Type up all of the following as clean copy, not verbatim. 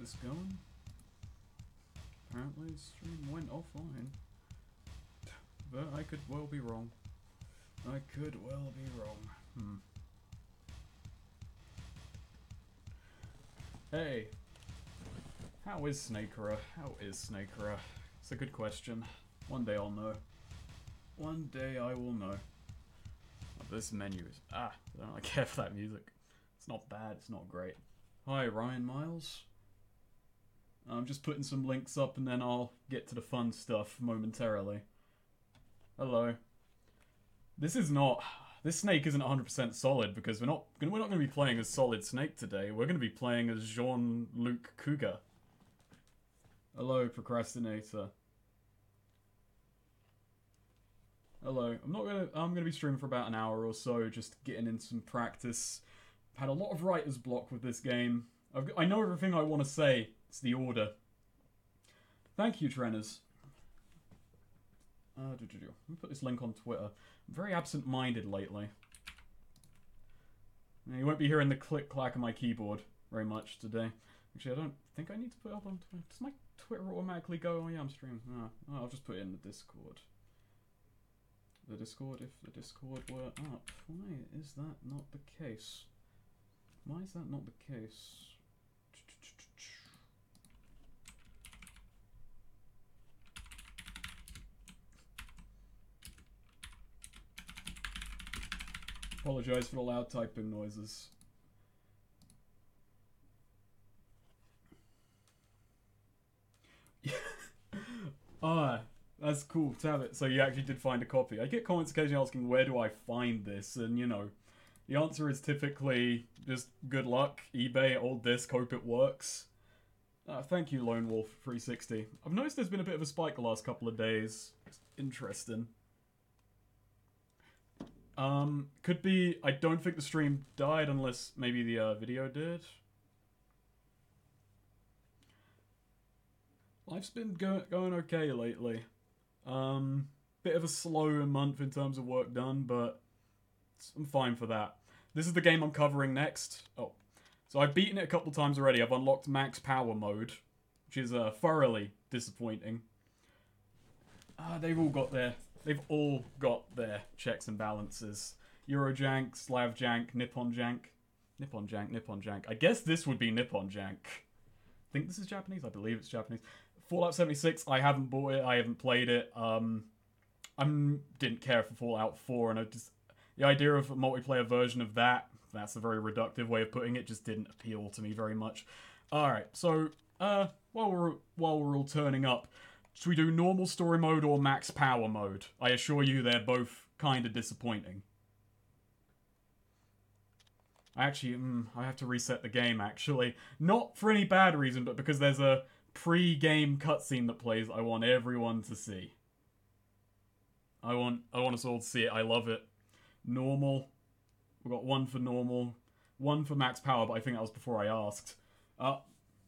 this going. Apparently the stream went offline. But I could well be wrong. I could well be wrong. Hey. How is Snakera? How is Snakera? It's a good question. One day I'll know. One day I will know. Oh, this menu is... I don't really care for that music. It's not bad, it's not great. Hi, Ryan Miles. I'm just putting some links up and then I'll get to the fun stuff momentarily. Hello. This snake isn't 100% solid because we're not going to be playing as Solid Snake today. We're going to be playing as Jean-Luc Cougar. Hello, procrastinator. Hello. I'm going to be streaming for about an hour or so, just getting in some practice. I've had a lot of writer's block with this game. I know everything I want to say. It's the order. Thank you, Trenners. Let me put this link on Twitter. I'm very absent-minded lately. You won't be hearing the click-clack of my keyboard very much today. Actually, I don't think I need to put it up on Twitter. Does my Twitter automatically go? Oh yeah, I'm streaming. Oh, I'll just put it in the Discord. If the Discord were up. Why is that not the case? Why is that not the case? Apologize for the loud typing noises. That's cool to have it. So you actually did find a copy. I get comments occasionally asking, where do I find this? And, you know, the answer is typically just good luck, eBay, old disc, hope it works. Thank you, Lone Wolf 360. I've noticed there's been a bit of a spike the last couple of days. It's interesting. Could be, I don't think the stream died unless maybe the video did. Life's been going okay lately. Bit of a slow month in terms of work done, but I'm fine for that. This is the game I'm covering next. Oh, so I've beaten it a couple times already. I've unlocked max power mode, which is thoroughly disappointing. They've all got their checks and balances. Eurojank, Slavjank, Nippon Jank. I guess this would be Nippon Jank. I think this is Japanese. I believe it's Japanese. Fallout 76, I haven't bought it. I haven't played it. I didn't care for Fallout 4, and the idea of a multiplayer version of that's a very reductive way of putting it, just didn't appeal to me very much. Alright, so, while we're all turning up, should we do normal story mode or max power mode? I assure you they're both kind of disappointing. I have to reset the game, actually. Not for any bad reason, but because there's a pre-game cutscene that plays I want everyone to see. I want us all to see it. I love it. Normal. We've got one for normal. One for max power, but I think that was before I asked.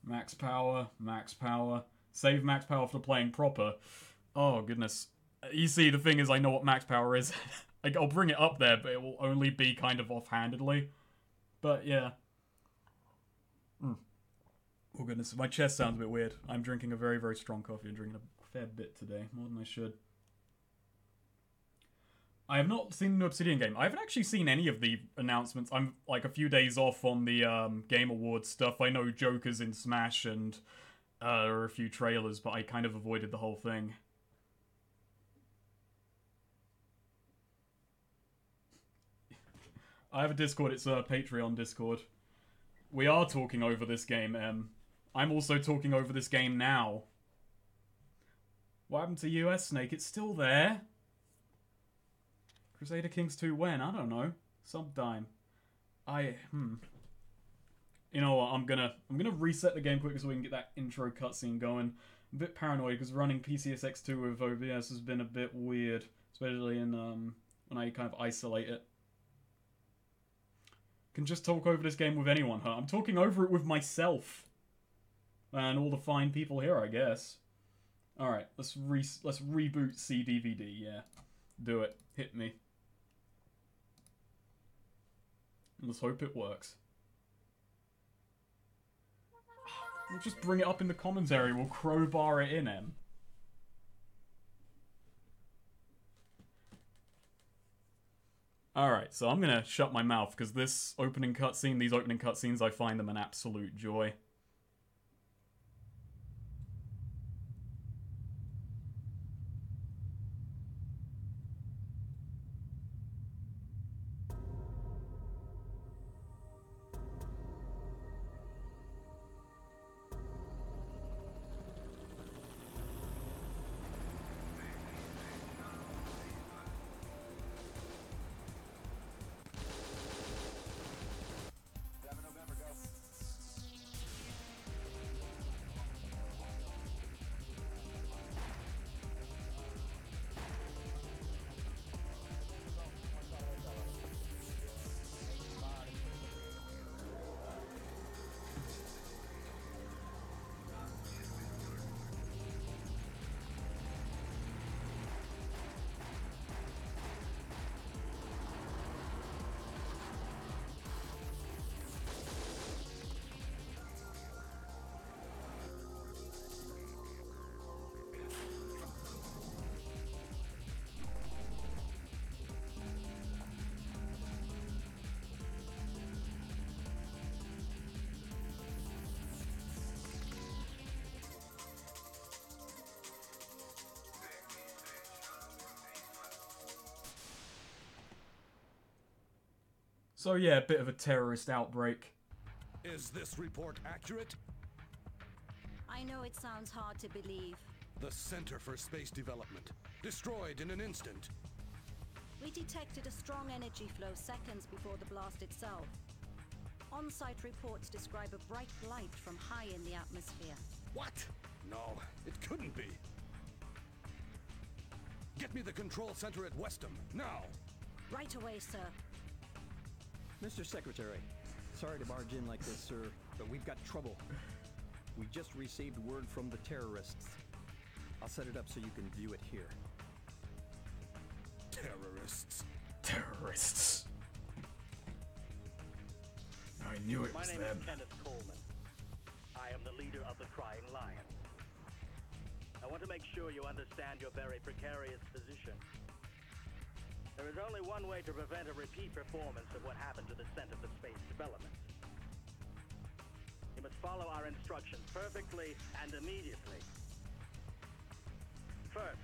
Max power. Save max power for playing proper. Oh, goodness. You see, the thing is, I know what max power is. I'll bring it up there, but it will only be kind of offhandedly. But, yeah. Oh, goodness. My chest sounds a bit weird. I'm drinking a very, very strong coffee. I'm drinking a fair bit today. More than I should. I have not seen the Obsidian game. I haven't actually seen any of the announcements. I'm, like, a few days off on the Game Awards stuff. I know Joker's in Smash and there are a few trailers, but I kind of avoided the whole thing. I have a Discord. It's a Patreon Discord. We are talking over this game, Em. I'm also talking over this game now. What happened to US Snake? It's still there. Crusader Kings 2 when? I don't know. Sometime. You know what? I'm gonna reset the game quickly so we can get that intro cutscene going. I'm a bit paranoid because running PCSX2 with OBS has been a bit weird, especially in when I kind of isolate it. Can just talk over this game with anyone, huh? I'm talking over it with myself. And all the fine people here, I guess. Alright, let's reboot CDVD, yeah. Do it. Hit me. Let's hope it works. We'll just bring it up in the commentary. We'll crowbar it in, Em. Alright, so I'm gonna shut my mouth, because these opening cutscenes, I find them an absolute joy. So yeah, a bit of a terrorist outbreak. Is this report accurate? I know it sounds hard to believe. The Center for Space Development. Destroyed in an instant. We detected a strong energy flow seconds before the blast itself. On-site reports describe a bright light from high in the atmosphere. What? No, it couldn't be. Get me the control center at Westham, now! Right away, sir. Mr. Secretary, sorry to barge in like this, sir, but we've got trouble. We just received word from the terrorists. I'll set it up so you can view it here. Terrorists. Terrorists. I knew it was My name them. is Kenneth Coleman. I am the leader of the Crying Lion. I want to make sure you understand your very precarious position. There is only one way to prevent a repeat performance of what happened to the Center for Space Development. You must follow our instructions perfectly and immediately. First,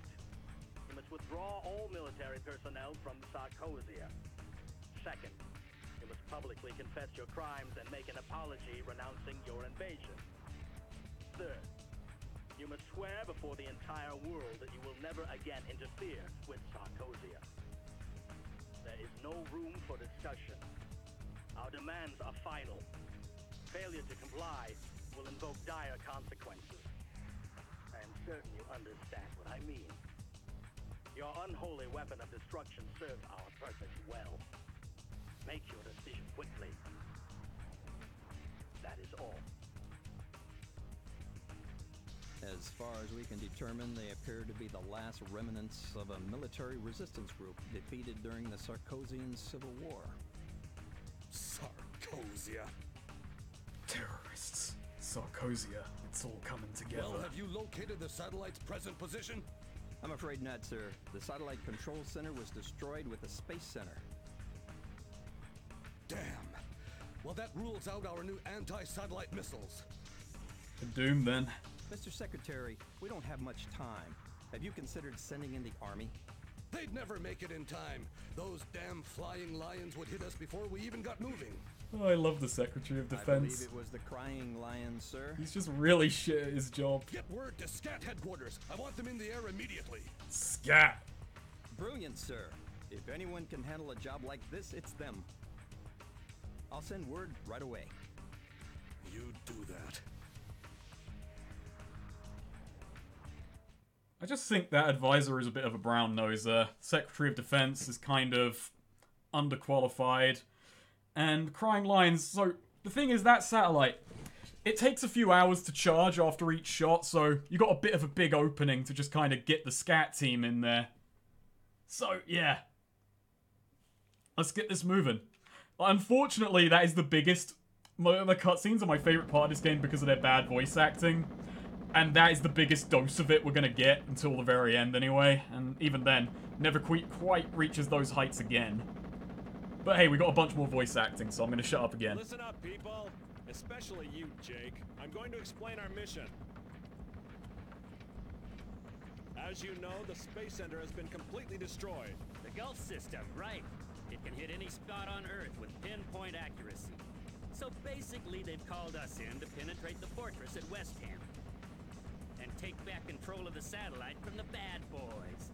you must withdraw all military personnel from Sarkosia. Second, you must publicly confess your crimes and make an apology renouncing your invasion. Third, you must swear before the entire world that you will never again interfere with Sarkosia. There is no room for discussion. Our demands are final. Failure to comply will invoke dire consequences. I am certain you understand what I mean. Your unholy weapon of destruction served our purpose well. Make your decision quickly. That is all. As far as we can determine, they appear to be the last remnants of a military resistance group defeated during the Sarkozian Civil War. Sarkosia. Terrorists. Sarkosia. It's all coming together. Well, have you located the satellite's present position? I'm afraid not, sir. The satellite control center was destroyed with the space center. Damn. Well, that rules out our new anti-satellite missiles. Doom then. Mr. Secretary, we don't have much time. Have you considered sending in the army? They'd never make it in time. Those damn flying lions would hit us before we even got moving. Oh, I love the Secretary of I Defense. believe it was the Crying Lion, sir. He's just really shit at his job. Get word to SCAT headquarters. I want them in the air immediately. Scat. Brilliant, sir. If anyone can handle a job like this, it's them. I'll send word right away. You do that. I just think that advisor is a bit of a brown noser. Secretary of Defense is kind of underqualified. And Crying Lions, so the thing is, that satellite, it takes a few hours to charge after each shot, so you got a bit of a big opening to just kind of get the SCAT team in there. So, yeah. Let's get this moving. Unfortunately, that is the biggest The cutscenes are my favorite part of this game because of their bad voice acting. And that is the biggest dose of it we're gonna get until the very end anyway. And even then, never quite reaches those heights again. But hey, we got a bunch more voice acting, so I'm gonna shut up again. Listen up, people. Especially you, Jake. I'm going to explain our mission. As you know, the Space Center has been completely destroyed. The Gulf system, right. It can hit any spot on Earth with pinpoint accuracy. So basically, they've called us in to penetrate the fortress at West Ham and take back control of the satellite from the bad boys.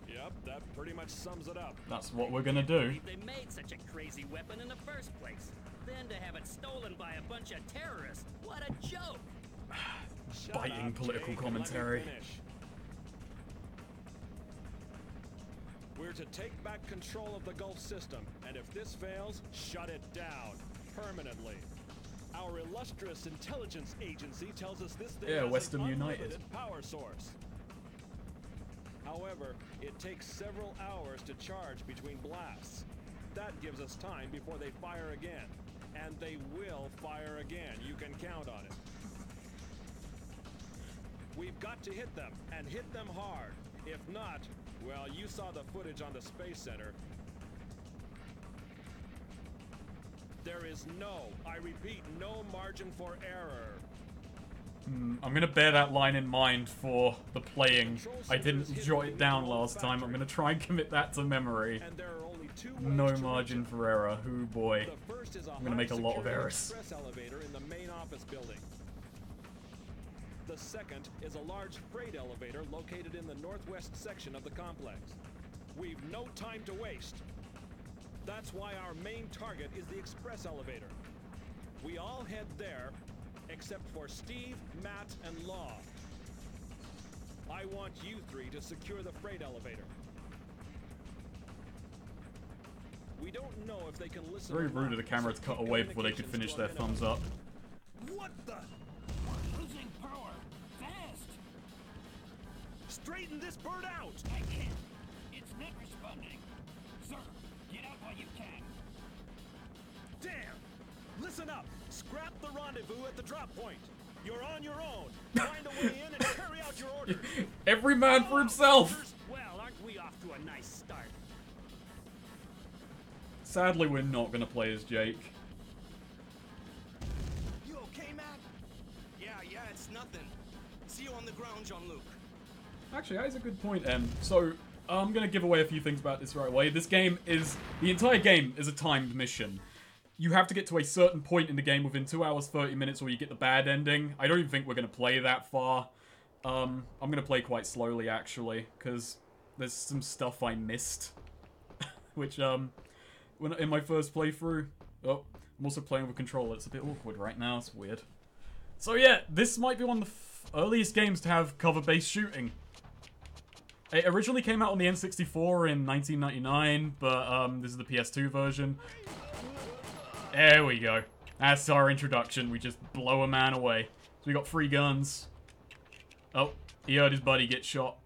Yep, that pretty much sums it up. That's what we're gonna do. They made such a crazy weapon in the first place. Then to have it stolen by a bunch of terrorists. What a joke! Biting political Jake, commentary. let me finish. We're to take back control of the Gulf system, and if this fails, shut it down permanently. Our illustrious intelligence agency tells us this thing has Western an United. unlimited power source. However, it takes several hours to charge between blasts. That gives us time before they fire again. And they will fire again, you can count on it. We've got to hit them, and hit them hard. If not, well, you saw the footage on the Space Center. There is no, I repeat, no margin for error. I'm gonna bear that line in mind for the playing. I didn't jot it down last time. I'm gonna try and commit that to memory. And there are only two No ways to margin reach it. for error. Oh boy. The first is I'm gonna make a lot of high-security errors. express elevator in the main office building. The second is a large freight elevator located in the northwest section of the complex. We've no time to waste. That's why our main target is the express elevator. We all head there, except for Steve, Matt, and Law. I want you three to secure the freight elevator. We don't know if they can listen. Very or rude not, of the camera so to cut keep away before they could communications finish to their a minimum. thumbs up. What the? We're losing power. Fast! Straighten this bird out! I can't. It's not responding. Sir, get out while you can. Damn! Listen up! Scrap the rendezvous at the drop point. You're on your own. Find a way in and carry out your orders. Every man for himself! Well, aren't we off to a nice start? Sadly, we're not gonna play as Jake. You okay, Matt? Yeah, it's nothing. See you on the ground, Jean-Luc. Actually, that is a good point, Em. So, I'm gonna give away a few things about this right away. This game is... The entire game is a timed mission. You have to get to a certain point in the game within 2 hours, 30 minutes, or you get the bad ending. I don't even think we're gonna play that far. I'm gonna play quite slowly, actually, because there's some stuff I missed. Which, when in my first playthrough... Oh, I'm also playing with a controller. It's a bit awkward right now. It's weird. So yeah, this might be one of the earliest games to have cover-based shooting. It originally came out on the N64 in 1999, but this is the PS2 version. There we go. That's our introduction. We just blow a man away. So we got 3 guns. Oh, he heard his buddy get shot.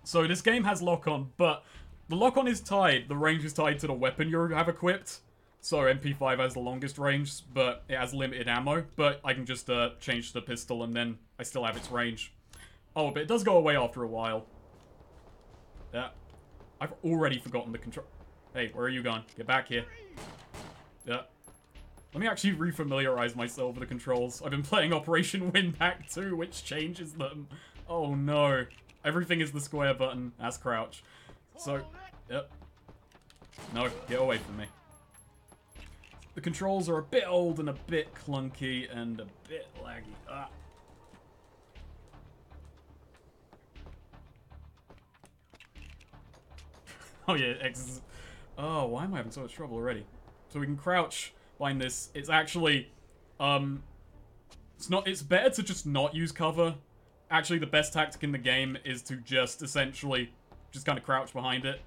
So this game has lock-on, but the lock-on is tied. The range is tied to the weapon you have equipped. So MP5 has the longest range, but it has limited ammo. But I can just change the pistol and then I still have its range. Oh, but it does go away after a while. Yeah. I've already forgotten the control. Hey, where are you going? Get back here. Yeah. Let me actually refamiliarize myself with the controls. I've been playing Operation Winback 2, which changes them. Oh no. Everything is the square button. That's crouch. So, yep. No, get away from me. The controls are a bit old and a bit clunky and a bit laggy. Ah. Oh yeah, X is... Oh, why am I having so much trouble already? So we can crouch behind this. It's actually... It's better to just not use cover. Actually, the best tactic in the game is to just essentially just kind of crouch behind it.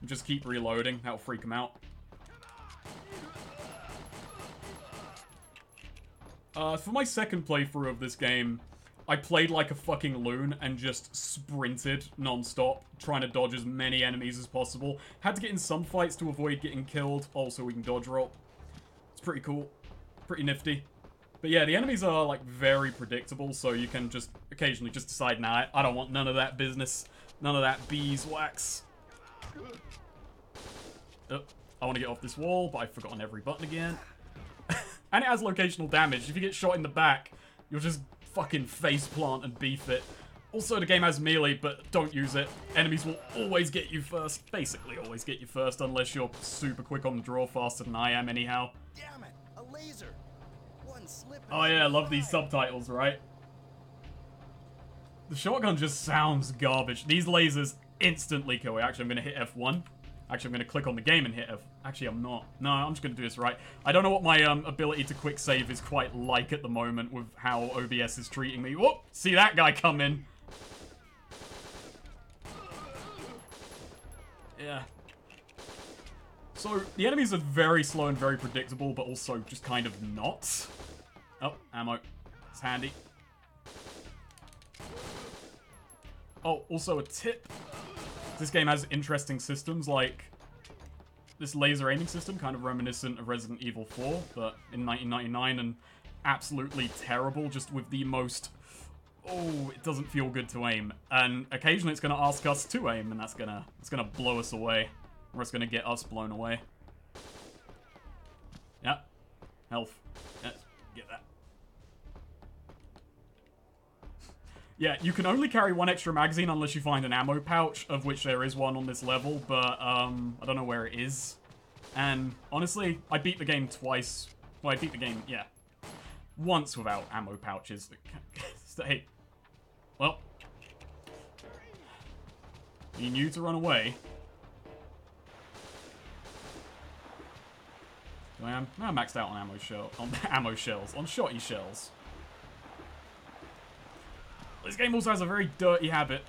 And just keep reloading. That'll freak them out. For my second playthrough of this game, I played like a fucking loon and just sprinted non-stop, trying to dodge as many enemies as possible. Had to get in some fights to avoid getting killed, also we can dodge roll. pretty cool. Pretty nifty. But yeah, the enemies are, like, very predictable, so you can just occasionally just decide, nah, I don't want none of that business. None of that beeswax. Oh, I want to get off this wall, but I've forgotten every button again. And it has locational damage. If you get shot in the back, you'll just fucking face plant and beef it. Also, the game has melee, but don't use it. Enemies will always get you first. Basically always get you first, unless you're super quick on the draw, faster than I am anyhow. Damn it, a laser. One slip. Oh yeah, I love these subtitles, right? The shotgun just sounds garbage. These lasers instantly kill. Actually, I'm going to hit F1. Actually, I'm going to click on the game and hit F... Actually, I'm not. No, I'm just going to do this right. I don't know what my ability to quick save is quite like at the moment with how OBS is treating me. Whoop! See that guy come in. Yeah. So, the enemies are very slow and very predictable, but also just kind of not. Oh, ammo. It's handy. Oh, also a tip. This game has interesting systems, like this laser aiming system, kind of reminiscent of Resident Evil 4, but in 1999, and absolutely terrible, just with the most... Oh, it doesn't feel good to aim. And occasionally it's going to ask us to aim, and it's gonna blow us away. Or it's going to get us blown away. Yep. Health. Yes, get that. Yeah, you can only carry one extra magazine unless you find an ammo pouch, of which there is one on this level, but I don't know where it is. And honestly, I beat the game twice. Well, I beat the game, yeah, once without ammo pouches. Hey, well, you knew to run away. I'm maxed out on ammo shells, on shotty shells. This game also has a very dirty habit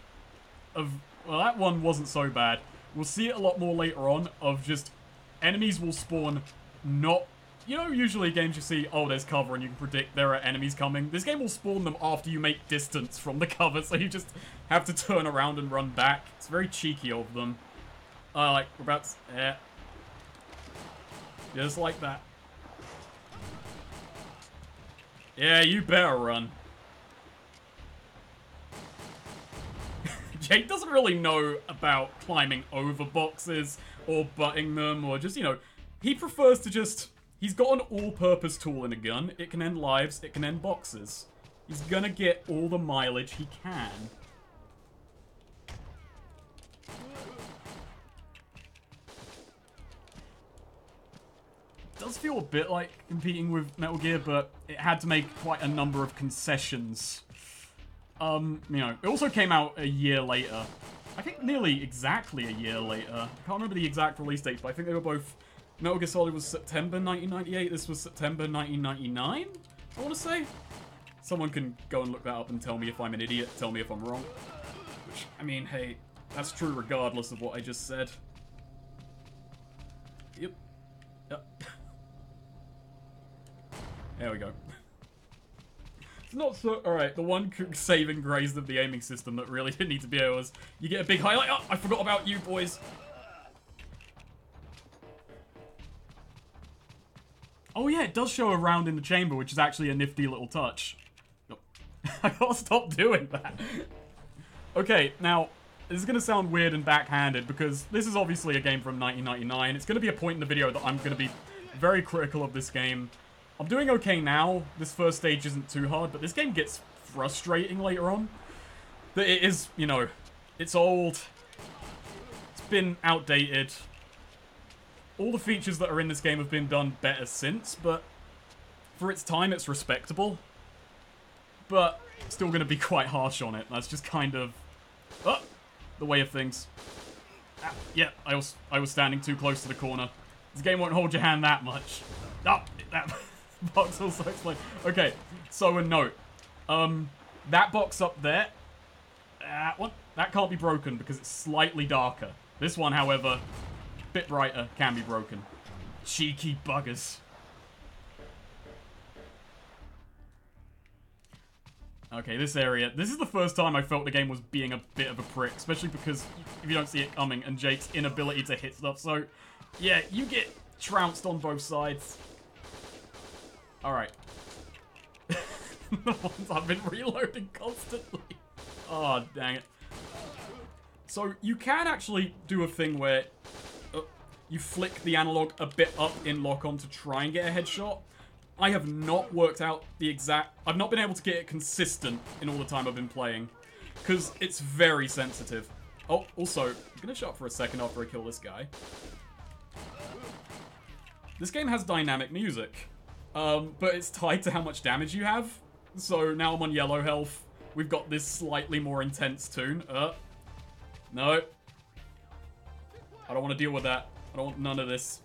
of, well, that one wasn't so bad. We'll see it a lot more later on, of just enemies will spawn not, you know, usually games you see, oh, there's cover and you can predict there are enemies coming. This game will spawn them after you make distance from the cover, so you just have to turn around and run back. It's very cheeky of them. Like, we're about to, yeah. Just like that. Yeah, you better run. Jake doesn't really know about climbing over boxes or butting them or just, you know, he prefers to just, he's got an all-purpose tool in a gun. It can end lives, it can end boxes. He's gonna get all the mileage he can. It does feel a bit like competing with Metal Gear, but it had to make quite a number of concessions. You know, it also came out a year later. I think nearly exactly a year later. I can't remember the exact release date, but I think they were both... Metal Gear Solid was September 1998, this was September 1999, I want to say? Someone can go and look that up and tell me if I'm an idiot, tell me if I'm wrong. Which, I mean, hey, that's true regardless of what I just said. Yep. Yep. There we go. It's not so... Alright, the one saving grace of the aiming system that really didn't need to be there was... You get a big highlight... Oh, I forgot about you, boys! Oh yeah, it does show a round in the chamber, which is actually a nifty little touch. Oh. I gotta stop doing that. Okay, now... This is going to sound weird and backhanded, because this is obviously a game from 1999. It's going to be a point in the video that I'm going to be very critical of this game. I'm doing okay now. This first stage isn't too hard, but this game gets frustrating later on. That it is, you know, it's old. It's been outdated. All the features that are in this game have been done better since, but for its time, it's respectable. But still going to be quite harsh on it. That's just kind of the way of things. Ah, yeah, I was standing too close to the corner. This game won't hold your hand that much. Oh, that box also explained. Okay, so a note. That box up there, that can't be broken because it's slightly darker. This one, however, a bit brighter, can be broken. Cheeky buggers. Okay, this area. This is the first time I felt the game was being a bit of a prick, especially because if you don't see it coming and Jake's inability to hit stuff. So, yeah, you get trounced on both sides. Alright. The ones I've been reloading constantly. Oh, dang it. So, you can actually do a thing where you flick the analog a bit up in lock-on to try and get a headshot. I have not worked out the exact... I've not been able to get it consistent in all the time I've been playing. Because it's very sensitive. Oh, also, I'm gonna shut up for a second after I kill this guy. This game has dynamic music. But it's tied to how much damage you have. So now I'm on yellow health. We've got this slightly more intense tune. No. I don't want to deal with that. I don't want none of this.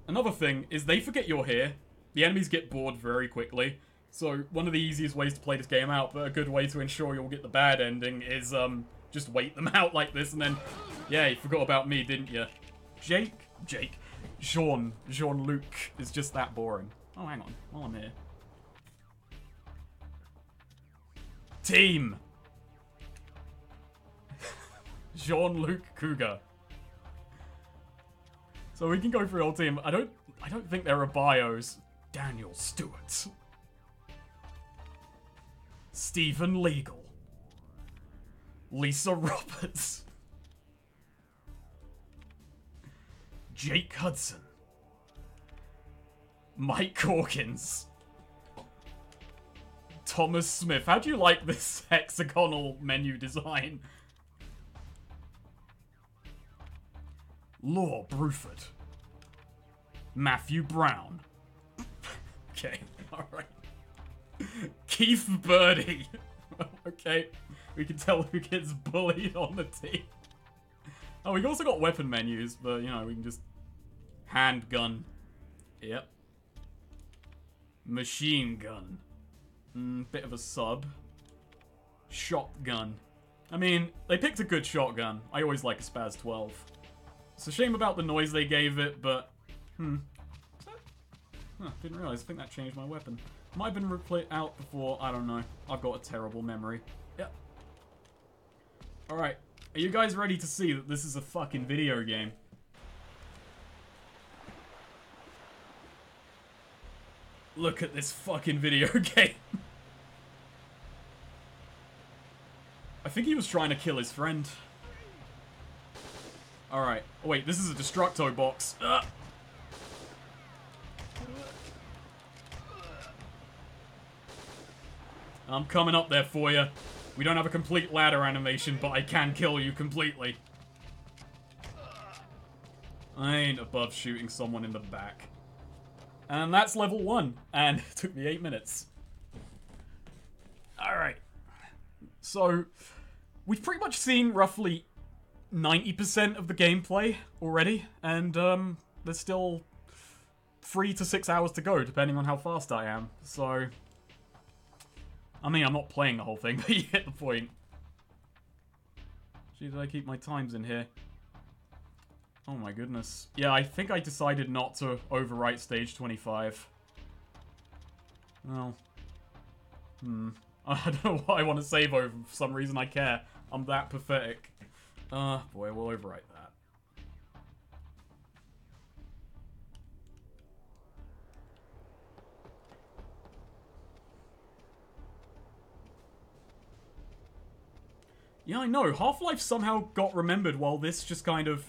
Another thing is they forget you're here. The enemies get bored very quickly. So one of the easiest ways to play this game out, but a good way to ensure you'll get the bad ending is just wait them out like this and then, yeah, you forgot about me, didn't you? Jean-Luc is just that boring. Oh, hang on, while I'm here. Team! Jean-Luc Cougar. So we can go through the whole team. I don't think there are bios. Daniel Stewart. Stephen Legal. Lisa Roberts. Jake Hudson. Mike Hawkins. Thomas Smith. How do you like this hexagonal menu design? Law Bruford. Matthew Brown. Okay, alright. Keith Birdie. Okay, we can tell who gets bullied on the team. Oh, we've also got weapon menus, but, you know, we can just... Handgun. Yep. Machine gun. Bit of a sub. Shotgun. I mean, they picked a good shotgun. I always like a Spaz 12. It's a shame about the noise they gave it, but... Huh, didn't realize. I think that changed my weapon. Might have been replayed out before. I don't know. I've got a terrible memory. Yep. Alright. Are you guys ready to see that this is a fucking video game? Look at this fucking video game. I think he was trying to kill his friend. Alright. Oh, wait, this is a Destructo box. I'm coming up there for you. We don't have a complete ladder animation, but I can kill you completely. I ain't above shooting someone in the back. And that's level 1, and it took me 8 minutes. Alright. So, we've pretty much seen roughly 90% of the gameplay already, and there's still 3 to 6 hours to go, depending on how fast I am. So, I mean, I'm not playing the whole thing, but you get the point. Gee, did I keep my times in here? Oh my goodness. Yeah, I think I decided not to overwrite stage 25. Well. I don't know what I want to save over. For some reason I care. I'm that pathetic. Boy, we'll overwrite that. Yeah, I know. Half-Life somehow got remembered while this just kind of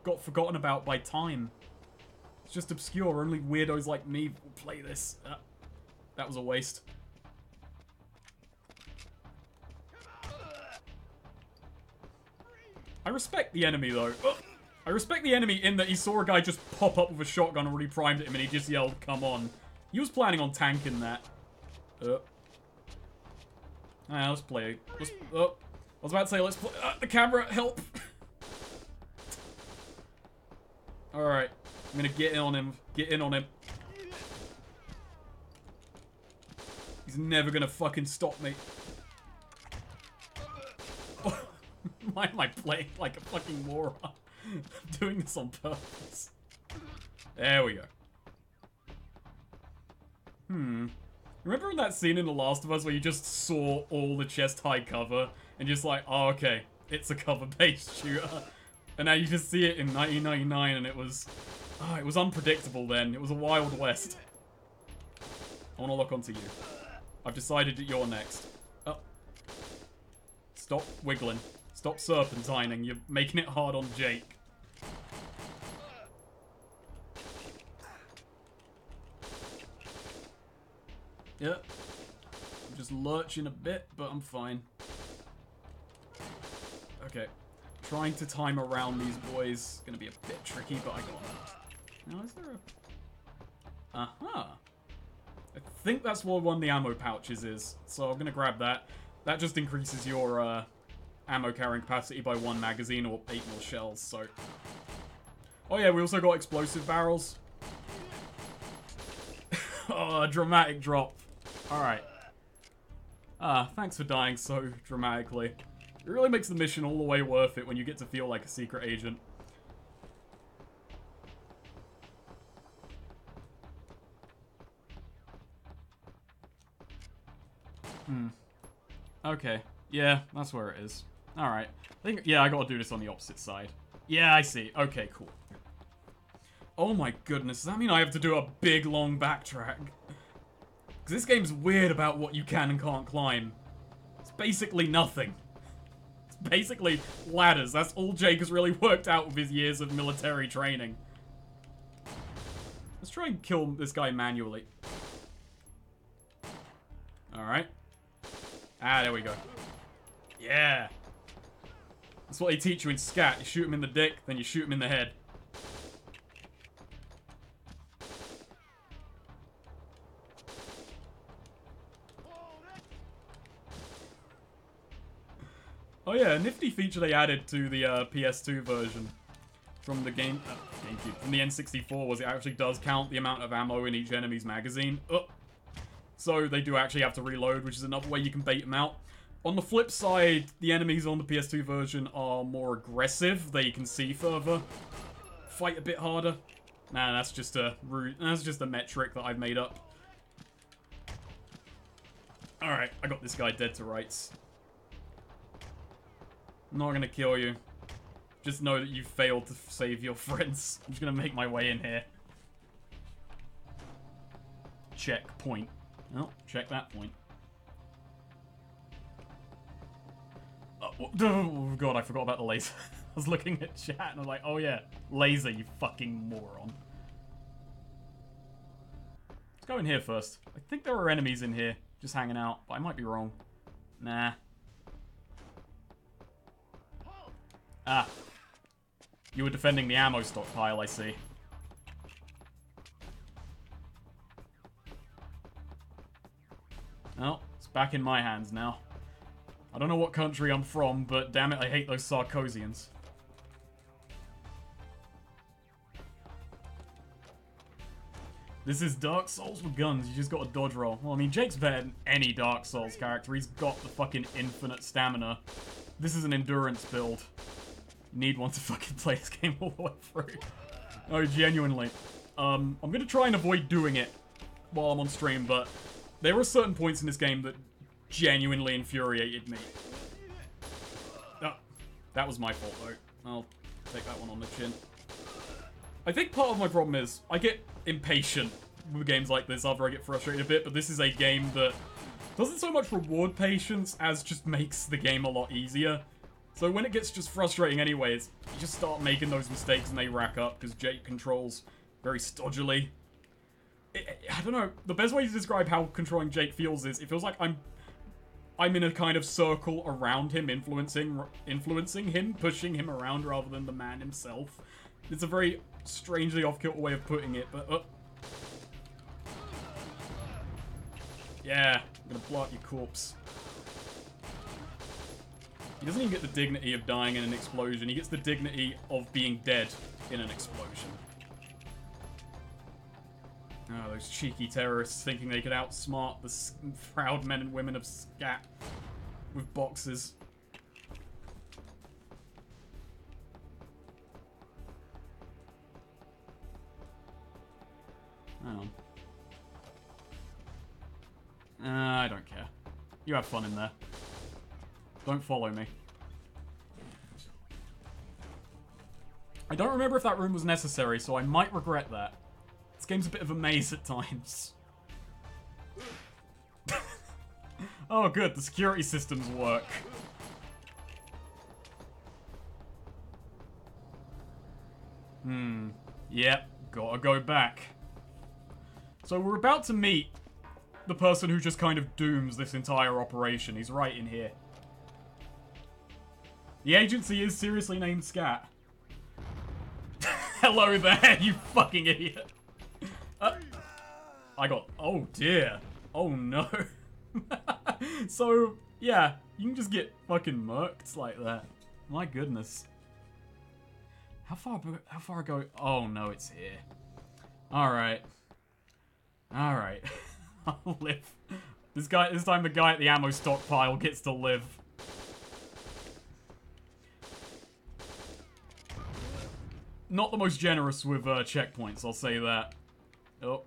got forgotten about by time. It's just obscure. Only weirdos like me will play this. That was a waste. I respect the enemy, though. I respect the enemy in that he saw a guy just pop up with a shotgun, already primed at him, and he just yelled, "Come on." He was planning on tanking that. Let's play. I was about to say, let's play. The camera, help! Alright. I'm gonna get in on him. Get in on him. He's never gonna fucking stop me. Why am I playing like a fucking moron? I'm doing this on purpose. There we go. Remember in that scene in The Last of Us where you just saw all the chest-high cover and just like, oh, okay, it's a cover-based shooter. And now you just see it in 1999 and it was Ah, it was unpredictable then. It was a Wild West. I want to lock onto you. I've decided that you're next. Oh. Stop wiggling. Stop serpentining. You're making it hard on Jake. Yeah. I'm just lurching a bit, but I'm fine. Okay. Trying to time around these boys. Gonna be a bit tricky, but I got it. Now, is there a... Uh-huh. I think that's what one of the ammo pouches is. So I'm gonna grab that. That just increases your ammo carrying capacity by 1 magazine or 8 more shells, so... Oh yeah, we also got explosive barrels. Oh, dramatic drop. Alright. Thanks for dying so dramatically. It really makes the mission all the way worth it when you get to feel like a secret agent. Okay. Yeah, that's where it is. Alright. Yeah, I gotta do this on the opposite side. Yeah, I see. Okay, cool. Oh my goodness, does that mean I have to do a big, long backtrack? Because this game's weird about what you can and can't climb. It's basically nothing. It's basically ladders. That's all Jake has really worked out with his years of military training. Let's try and kill this guy manually. Alright. Ah, there we go. Yeah. That's what they teach you in scat. You shoot him in the dick, then you shoot him in the head. Oh yeah, a nifty feature they added to the PS2 version from the GameCube, from the N64 was it actually does count the amount of ammo in each enemy's magazine. So they do actually have to reload, which is another way you can bait them out. On the flip side, the enemies on the PS2 version are more aggressive. They can see further, fight a bit harder. Nah, that's just a metric that I've made up. Alright, I got this guy dead to rights. I'm not gonna kill you. Just know that you failed to save your friends. I'm just gonna make my way in here. Checkpoint. Oh, check that point. Oh god, I forgot about the laser. I was looking at chat and I was like, oh yeah, laser, you fucking moron. Let's go in here first. I think there are enemies in here, just hanging out, but I might be wrong. Nah. Ah. You were defending the ammo stockpile, I see. Well, it's back in my hands now. I don't know what country I'm from, but damn it, I hate those Sarkozians. This is Dark Souls with guns, you just got a dodge roll. Well, I mean, Jake's better than any Dark Souls character. He's got the fucking infinite stamina. This is an endurance build. You need one to fucking play this game all the way through. No, genuinely. I'm gonna try and avoid doing it while I'm on stream, but there are certain points in this game that genuinely infuriated me. Oh, that was my fault, though. I'll take that one on the chin. I think part of my problem is I get impatient with games like this after I get frustrated a bit, but this is a game that doesn't so much reward patience as just makes the game a lot easier. So when it gets just frustrating anyways, you just start making those mistakes and they rack up because Jake controls very stodgily. I don't know, the best way to describe how controlling Jake feels is, it feels like I'm in a kind of circle around him, influencing him, pushing him around rather than the man himself. It's a very strangely off-kilter way of putting it, but... Yeah, I'm gonna blow up your corpse. He doesn't even get the dignity of dying in an explosion, he gets the dignity of being dead in an explosion. Oh, those cheeky terrorists thinking they could outsmart the proud men and women of Scat with boxes. Hang on. I don't care. You have fun in there. Don't follow me. I don't remember if that room was necessary, so I might regret that. This game's a bit of a maze at times. Oh good, the security systems work. Yep, gotta go back. So we're about to meet the person who just kind of dooms this entire operation. He's right in here. The agency is seriously named Scat. Hello there, you fucking idiot. I got... Oh dear. Oh no. So, yeah, you can just get fucking murked like that. My goodness. How far ago? Oh no, it's here. Alright. Alright. I'll live. This time the guy at the ammo stockpile gets to live. Not the most generous with checkpoints, I'll say that. Oh.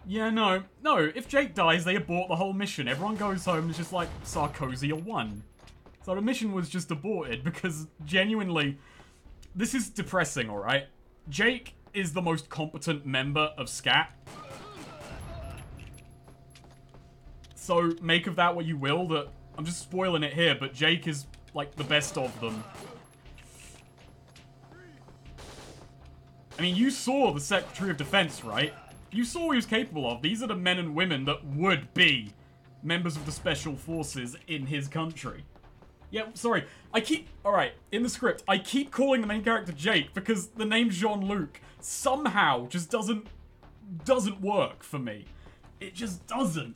Yeah, no, if Jake dies, they abort the whole mission. Everyone goes home and it's just like, Sarkozia won. So the mission was just aborted because, genuinely, this is depressing, alright? Jake is the most competent member of SCAT. So make of that what you will, that I'm just spoiling it here, but Jake is, like, the best of them. I mean, you saw the Secretary of Defense, right? You saw what he was capable of. These are the men and women that would be members of the Special Forces in his country. Yeah, sorry. Alright, in the script, I keep calling the main character Jake because the name Jean-Luc somehow just doesn't work for me. It just doesn't.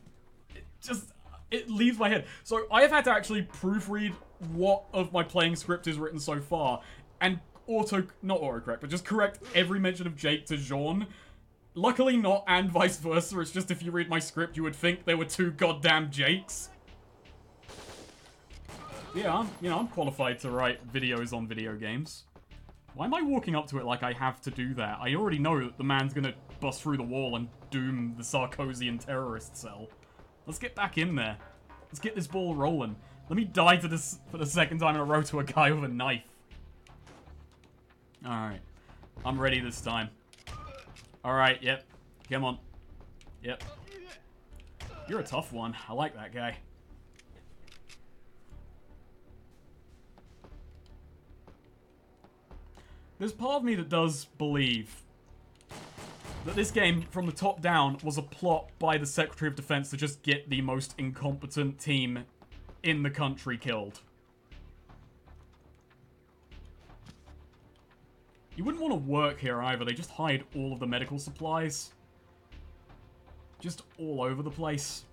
It leaves my head. So I have had to actually proofread what of my playing script is written so far and not autocorrect, but just correct every mention of Jake to Jean. Luckily not, and vice versa. It's just if you read my script, you would think there were two goddamn Jakes. Yeah, I'm qualified to write videos on video games. Why am I walking up to it like I have to do that? I already know that the man's gonna bust through the wall and doom the Sarkozian terrorist cell. Let's get back in there. Let's get this ball rolling. Let me die to this for the second time in a row to a guy with a knife. Alright. I'm ready this time. Alright, yep. Come on. Yep. You're a tough one. I like that guy. There's part of me that does believe that this game, from the top down, was a plot by the Secretary of Defense to just get the most incompetent team in the country killed. You wouldn't want to work here either. They just hide all of the medical supplies. Just all over the place.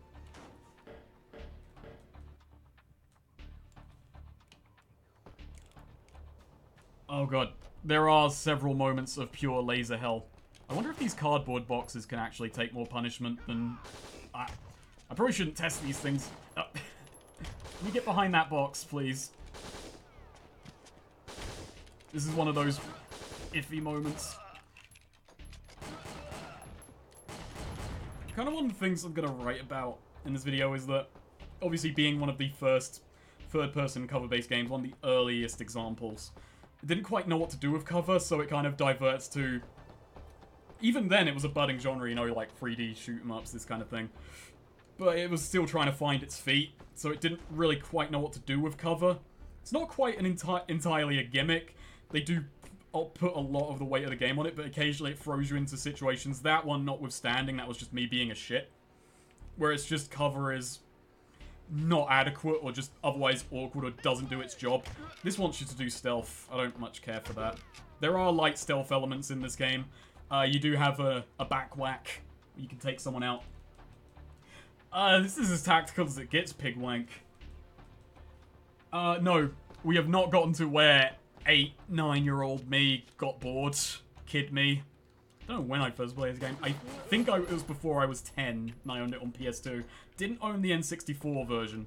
Oh god. There are several moments of pure laser hell. I wonder if these cardboard boxes can actually take more punishment than... I probably shouldn't test these things. Can you get behind that box, please? This is one of those iffy moments. Kind of one of the things I'm going to write about in this video is that, obviously being one of the first third-person cover-based games, one of the earliest examples, it didn't quite know what to do with cover, so it kind of diverts to... Even then, it was a budding genre, you know, like 3D shoot-em-ups, this kind of thing. But it was still trying to find its feet, so it didn't really quite know what to do with cover. It's not quite an entirely a gimmick. They do put a lot of the weight of the game on it, but occasionally it throws you into situations. That one notwithstanding, that was just me being a shit. Where it's just cover is not adequate or just otherwise awkward or doesn't do its job. This wants you to do stealth. I don't much care for that. There are light stealth elements in this game. You do have a back whack. You can take someone out. This is as tactical as it gets, pig wank. No, we have not gotten to where 8, 9-year-old me got bored. Kid me. I don't know when I first played this game. I think it was before I was 10 and I owned it on PS2. Didn't own the N64 version.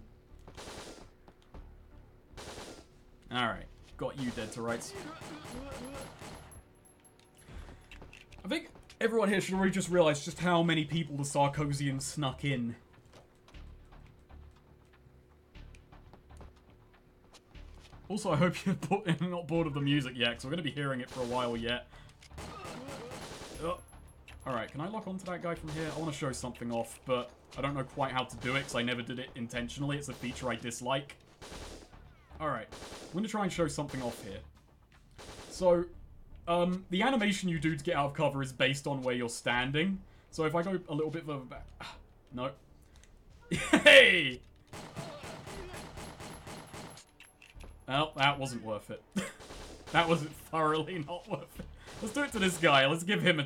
Alright. Got you dead to rights. I think Everyone here should already just realize just how many people the Sarkozians snuck in. Also, I hope you're not bored of the music yet, because we're going to be hearing it for a while yet. Alright, can I lock onto that guy from here? I want to show something off, but I don't know quite how to do it, because I never did it intentionally. It's a feature I dislike. Alright, I'm going to try and show something off here. So, the animation you do to get out of cover is based on where you're standing. So if I go a little bit further back... No. Hey! Well, that wasn't worth it. That was thoroughly not worth it. Let's do it to this guy. Let's give him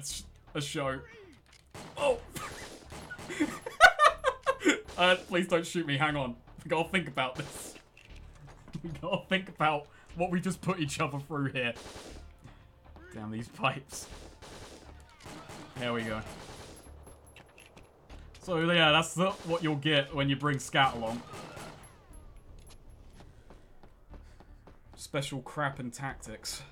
a show. Oh! Please don't shoot me. Hang on. We gotta think about this. We gotta think about what we just put each other through here. Damn these pipes. There we go. So yeah, that's what you'll get when you bring Scat along. Special crap and tactics.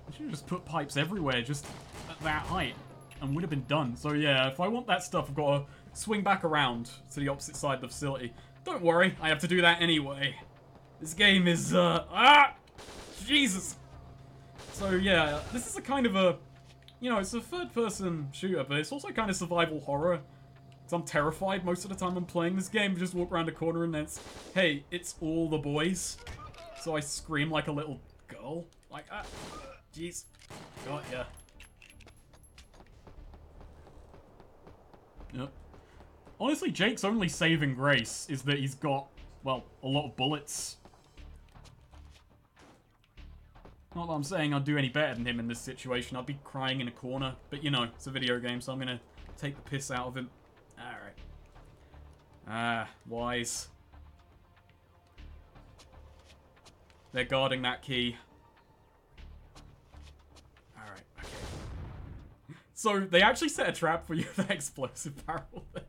I should have just put pipes everywhere, just at that height, and would have been done. So yeah, if I want that stuff, I've got to swing back around to the opposite side of the facility. Don't worry, I have to do that anyway. This game is, Jesus! So yeah, this is a kind of a, you know, it's a third-person shooter, but it's also kind of survival horror. So I'm terrified most of the time I'm playing this game. I just walk around the corner and then it's, hey, it's all the boys. So I scream like a little girl. Like, jeez. Got ya. Yep. Honestly, Jake's only saving grace is that he's got, well, a lot of bullets. Not that I'm saying I'd do any better than him in this situation. I'd be crying in a corner. But, you know, it's a video game, so I'm gonna take the piss out of him. Alright. Wise. They're guarding that key. Alright, okay. So, they actually set a trap for you with that explosive barrel there.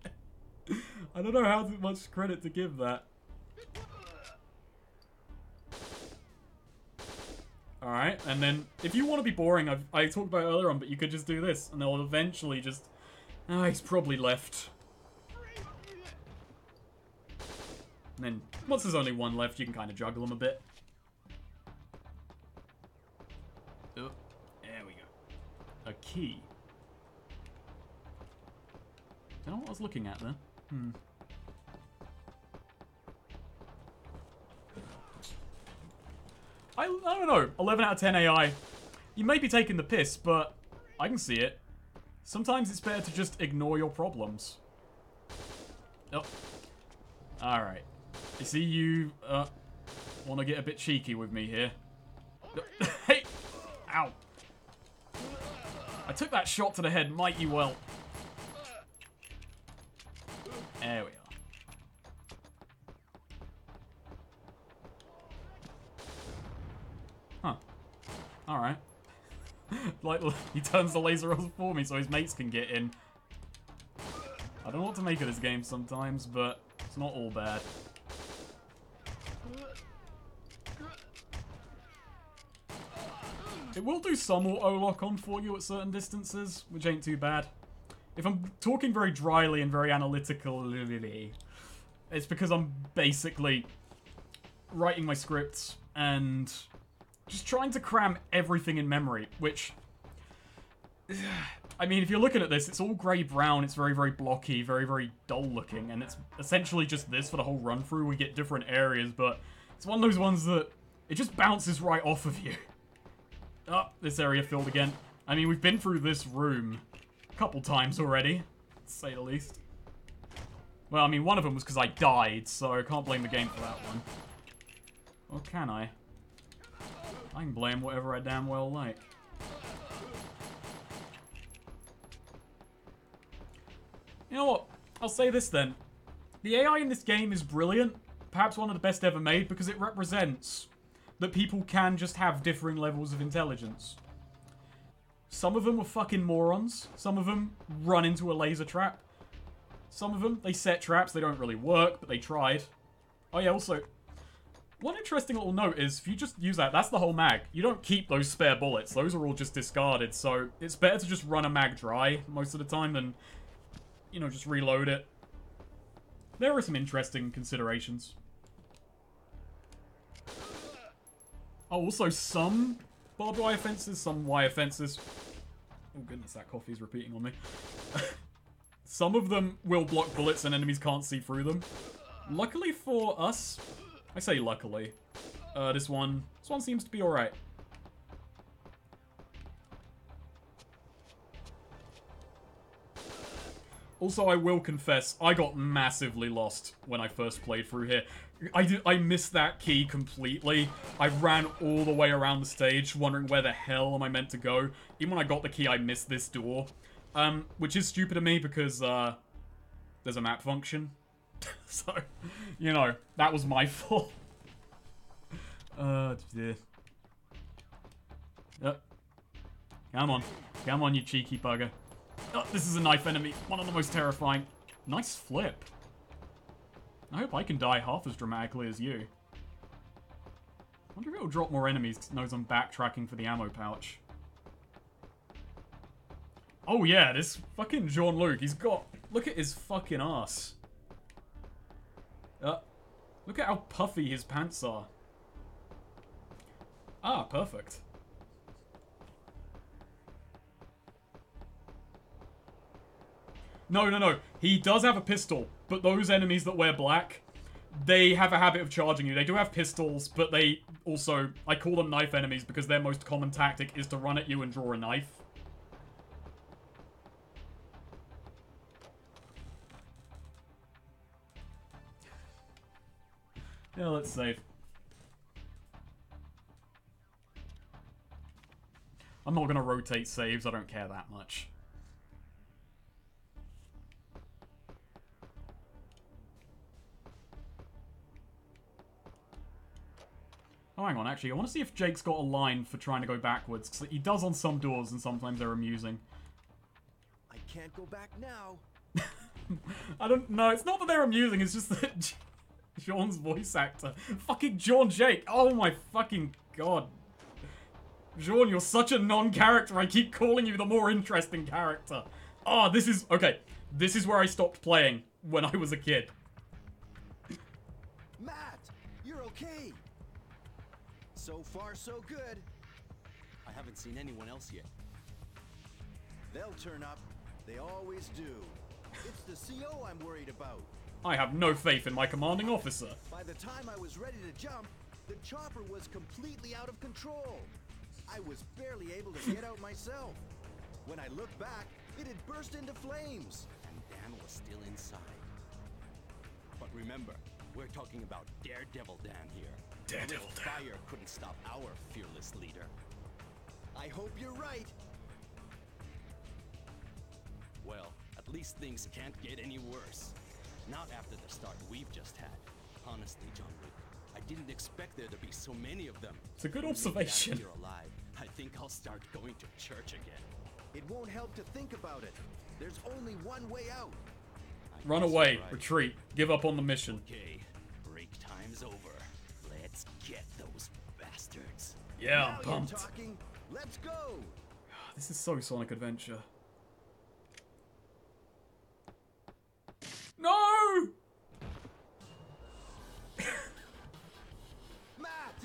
I don't know how much credit to give that. Alright, and then, if you want to be boring, I talked about it earlier on, but you could just do this, and they'll eventually just... he's probably left. And then, once there's only one left, you can kind of juggle them a bit. Oh, there we go. A key. Don't know what I was looking at there. I don't know. 11 out of 10 AI. You may be taking the piss, but I can see it. Sometimes it's better to just ignore your problems. Oh. Alright. I see you want to get a bit cheeky with me here. Hey! Ow. I took that shot to the head mighty well. There we are. Huh. Alright. Like, he turns the laser off for me so his mates can get in. I don't know what to make of this game sometimes, but it's not all bad. It will do some auto-lock on for you at certain distances, which ain't too bad. If I'm talking very dryly and very analytically, it's because I'm basically writing my scripts and just trying to cram everything in memory, which... I mean, if you're looking at this, it's all grey-brown, it's very, very blocky, very, very dull-looking, and it's essentially just this for the whole run-through. We get different areas, but it's one of those ones that it just bounces right off of you. Oh, this area filled again. I mean, we've been through this room a couple times already, to say the least. Well, I mean, one of them was because I died, so I can't blame the game for that one. Or can I? I can blame whatever I damn well like. You know what? I'll say this then. The AI in this game is brilliant. Perhaps one of the best ever made because it represents that people can just have differing levels of intelligence. Some of them were fucking morons. Some of them run into a laser trap. Some of them, they set traps, they don't really work, but they tried. Oh yeah, also, one interesting little note is, if you just use that, that's the whole mag. You don't keep those spare bullets, those are all just discarded, so it's better to just run a mag dry most of the time than, you know, just reload it. There are some interesting considerations. Oh, also some barbed wire fences, some wire fences. Oh goodness, that coffee's repeating on me. Some of them will block bullets and enemies can't see through them. Luckily for us, I say luckily, this one seems to be alright. Also, I will confess, I got massively lost when I first played through here. I missed that key completely. I ran all the way around the stage, wondering where the hell am I meant to go. Even when I got the key, I missed this door. Which is stupid of me because, there's a map function. So, you know, that was my fault. Dear. Yep. Come on. Come on, you cheeky bugger. Oh, this is a knife enemy. One of the most terrifying. Nice flip. I hope I can die half as dramatically as you. I wonder if it'll drop more enemies because it knows I'm backtracking for the ammo pouch. Oh yeah, this fucking Jean-Luc, he's got... Look at his fucking ass. Look at how puffy his pants are. Ah, perfect. No. He does have a pistol, but those enemies that wear black, they have a habit of charging you. They do have pistols, but they also... I call them knife enemies because their most common tactic is to run at you and draw a knife. Yeah, let's save. I'm not gonna rotate saves, I don't care that much. Oh, hang on, actually, I want to see if Jake's got a line for trying to go backwards, because he does on some doors, and sometimes they're amusing. I can't go back now. I don't know, it's not that they're amusing, it's just that Jean's voice actor. Fucking Jean Jake, oh my fucking god. Jean, you're such a non-character, I keep calling you the more interesting character. Ah, this is, okay, this is where I stopped playing when I was a kid. Matt, you're okay. So far, so good. I haven't seen anyone else yet. They'll turn up. They always do. It's the CO I'm worried about. I have no faith in my commanding officer. By the time I was ready to jump, the chopper was completely out of control. I was barely able to get out myself. When I looked back, it had burst into flames. And Dan was still inside. But remember, we're talking about Daredevil Dan here. Daredevil Dan. Fire couldn't stop our fearless leader. I hope you're right. Well, at least things can't get any worse. Not after the start we've just had. Honestly, Jean-Luc, I didn't expect there to be so many of them. It's a good observation. You're alive. I think I'll start going to church again. It won't help to think about it. There's only one way out. Run away, right. Retreat, give up on the mission. Okay, break time's over. Let's get those bastards. Yeah, I'm pumped. Talking. Let's go. This is so Sonic Adventure. No! Matt!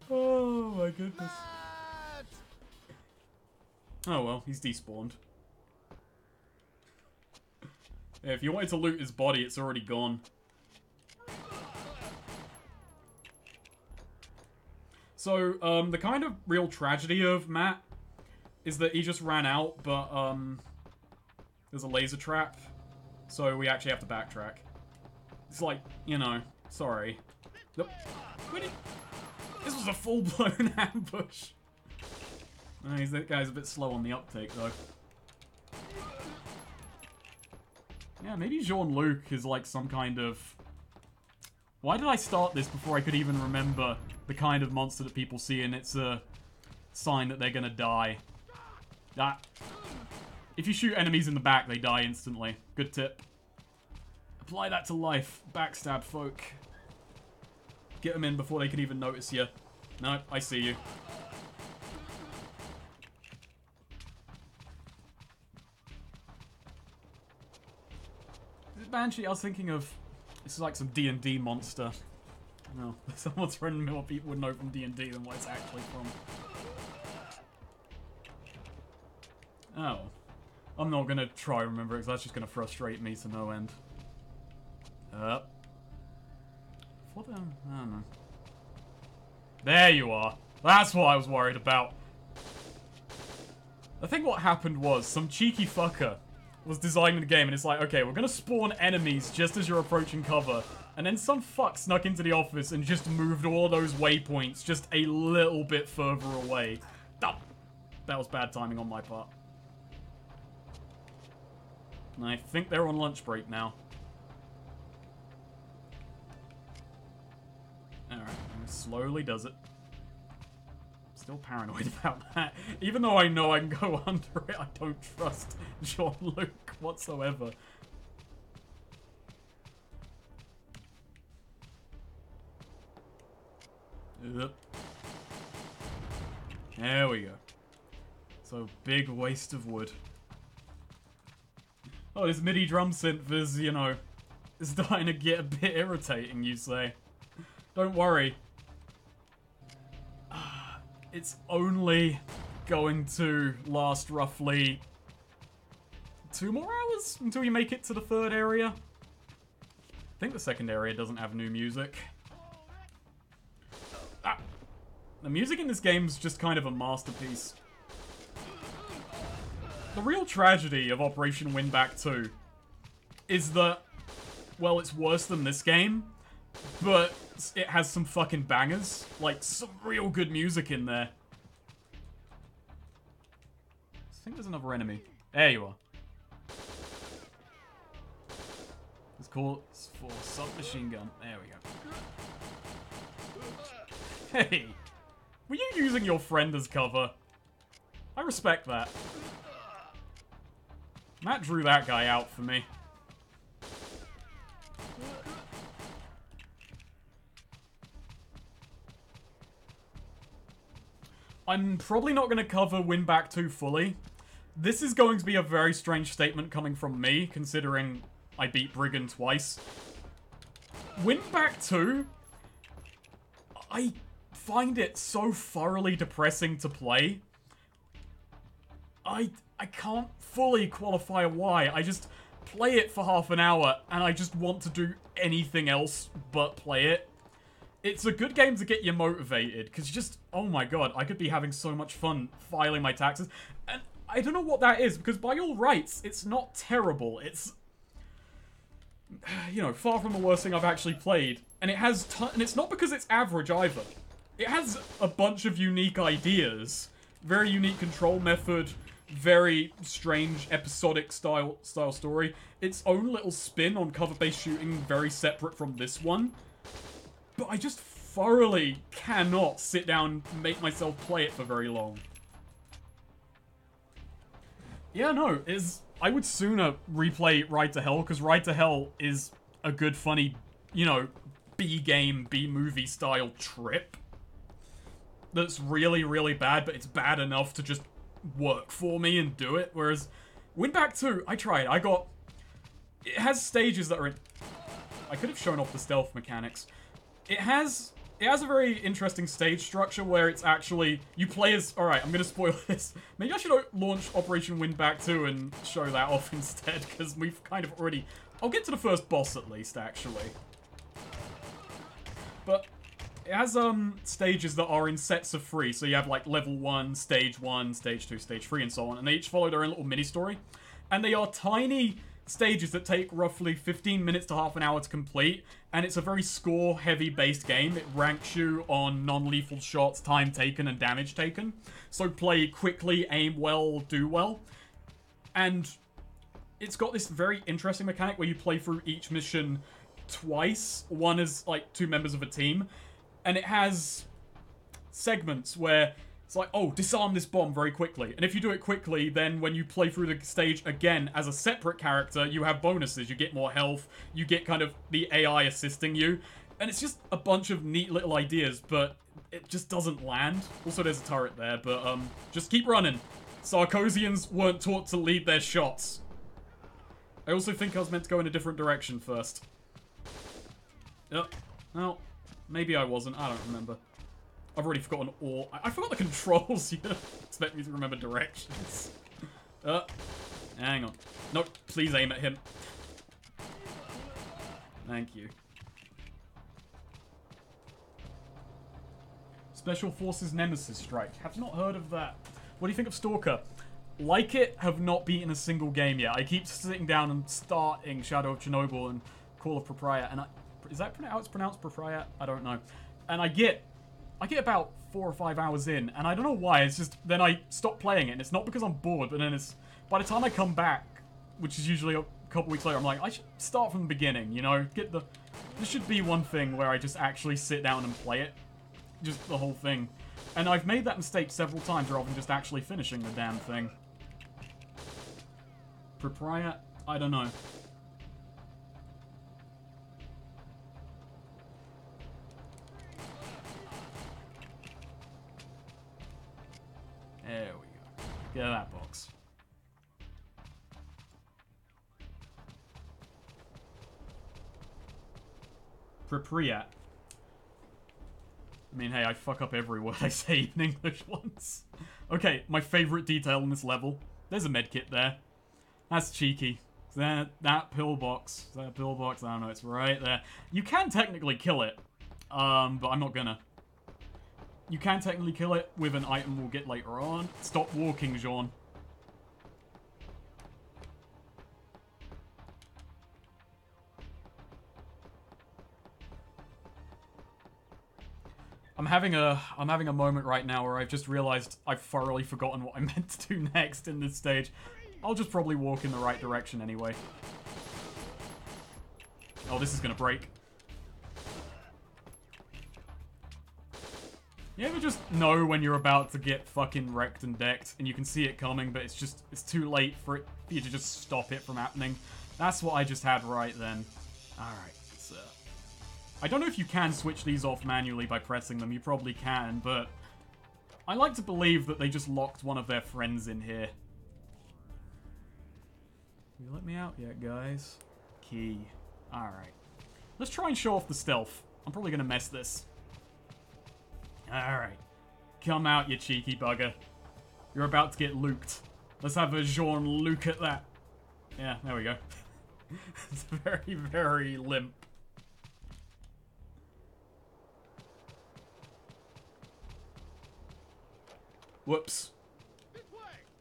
Oh my goodness. Matt! Oh well, he's despawned. Yeah, if you wanted to loot his body, it's already gone. So, the kind of real tragedy of Matt is that he just ran out, but, there's a laser trap, so we actually have to backtrack. It's like, you know, sorry. Nope. This was a full-blown ambush. That guy's a bit slow on the uptake, though. Yeah, maybe Jean-Luc is like some kind of... Why did I start this before I could even remember the kind of monster that people see and it's a sign that they're gonna die? That. If you shoot enemies in the back, they die instantly. Good tip. Apply that to life. Backstab folk. Get them in before they can even notice you. No, I see you. Banshee, I was thinking of... This is like some D&D monster. No, someone's running more people would know from D&D than what it's actually from. Oh. I'm not gonna try remember it, because that's just gonna frustrate me to no end. For them? I don't know. There you are. That's what I was worried about. I think what happened was, some cheeky fucker was designing the game, and it's like, okay, we're gonna spawn enemies just as you're approaching cover. And then some fuck snuck into the office and just moved all those waypoints just a little bit further away. Oh, that was bad timing on my part. And I think they're on lunch break now. Alright, slowly does it. Still paranoid about that. Even though I know I can go under it, I don't trust Jean-Luc whatsoever. Yep. There we go. So, big waste of wood. Oh, this MIDI drum synth is, you know, is starting to get a bit irritating, you say. Don't worry. It's only going to last roughly 2 more hours until you make it to the 3rd area. I think the 2nd area doesn't have new music. The music in this game's just kind of a masterpiece. The real tragedy of Operation Winback 2 is that, well, it's worse than this game, but it has some fucking bangers. Like, some real good music in there. I think there's another enemy. There you are. Let's call it for submachine gun. There we go. Hey! Were you using your friend as cover? I respect that. Matt drew that guy out for me. I'm probably not going to cover Winback 2 fully. This is going to be a very strange statement coming from me, considering I beat Brigand twice. Winback 2... I find it so thoroughly depressing to play. I can't fully qualify why. I just play it for half an hour, and I just want to do anything else but play it. It's a good game to get you motivated, because just, oh my god, I could be having so much fun filing my taxes. And I don't know what that is, because by all rights, it's not terrible. It's, you know, far from the worst thing I've actually played. And it has, and it's not because it's average either. It has a bunch of unique ideas. Very unique control method. Very strange episodic style story. Its own little spin on cover-based shooting, very separate from this one. But I just thoroughly cannot sit down and make myself play it for very long. Yeah, no, I would sooner replay Ride to Hell, because Ride to Hell is a good, funny, you know, B-game, B-movie style trip. That's really, really bad, but it's bad enough to just work for me and do it. Whereas Winback 2, I tried. It has stages that are in... I could have shown off the stealth mechanics. It has a very interesting stage structure where it's actually... You play as... Alright, I'm gonna spoil this. Maybe I should launch Operation Winback 2 and show that off instead, because we've kind of already... I'll get to the first boss at least, actually. But... It has, stages that are in sets of 3, so you have, like, level 1, stage 1, stage 2, stage 3, and so on, and they each follow their own little mini-story. And they are tiny stages that take roughly 15 minutes to half an hour to complete, and it's a very score-heavy based game. It ranks you on non-lethal shots, time taken, and damage taken. So play quickly, aim well, do well. And it's got this very interesting mechanic where you play through each mission twice. One is, like, 2 members of a team. And it has segments where It's like, oh, disarm this bomb very quickly. And if you do it quickly, then when you play through the stage again as a separate character, you have bonuses. You get more health, you get kind of the AI assisting you. And it's just a bunch of neat little ideas, but it just doesn't land. Also, there's a turret there, but just keep running. Sarkosians weren't taught to lead their shots. I also think I was meant to go in a different direction first. Yep. Well, maybe I wasn't. I don't remember. I've already forgotten all. I forgot the controls. You don't expect me to remember directions. Hang on. No, please aim at him. Thank you. Special Forces Nemesis Strike. Have not heard of that. What do you think of Stalker? Like it, have not beaten a single game yet. I keep sitting down and starting Shadow of Chernobyl and Call of Propriet, and is that how it's pronounced, Propriet? I don't know. And I get about 4 or 5 hours in, and I don't know why, it's just, then I stop playing it, and it's not because I'm bored, but then it's, by the time I come back, which is usually a couple weeks later, I'm like, I should start from the beginning, you know? This should be one thing where I just actually sit down and play it. Just the whole thing. And I've made that mistake several times rather than just actually finishing the damn thing. Propriet? I don't know. There we go. Get out of that box. Propriet. I mean, hey, I fuck up every word I say in English once. Okay, my favorite detail in this level. There's a medkit there. That's cheeky. Is that pillbox? Is that a pillbox? I don't know, it's right there. You can technically kill it, but I'm not gonna. You can technically kill it with an item we'll get later on. Stop walking, Jean. I'm having a moment right now where I've just realized I've thoroughly forgotten what I meant to do next in this stage. I'll just probably walk in the right direction anyway. Oh, this is gonna break. You ever just know when you're about to get fucking wrecked and decked, and you can see it coming, but it's too late for you to just stop it from happening? That's what I just had right then. Alright, so... I don't know if you can switch these off manually by pressing them, you probably can, but... I like to believe that they just locked one of their friends in here. Will you let me out yet, guys? Key. Alright. Let's try and show off the stealth. I'm probably gonna mess this. Alright. Come out, you cheeky bugger. You're about to get looked. Let's have a Jean-Luc at that. Yeah, there we go. It's very, very limp. Whoops.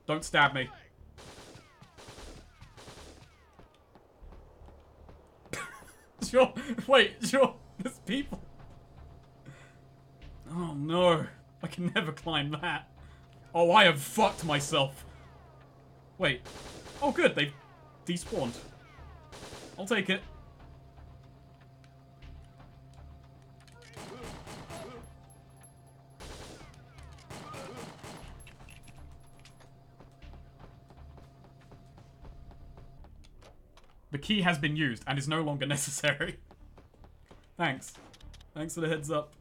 Don't stab me. Sure. Wait, sure. There's people. Oh no. I can never climb that. Oh, I have fucked myself. Wait. Oh good, they've despawned. I'll take it. The key has been used and is no longer necessary. Thanks. Thanks for the heads up.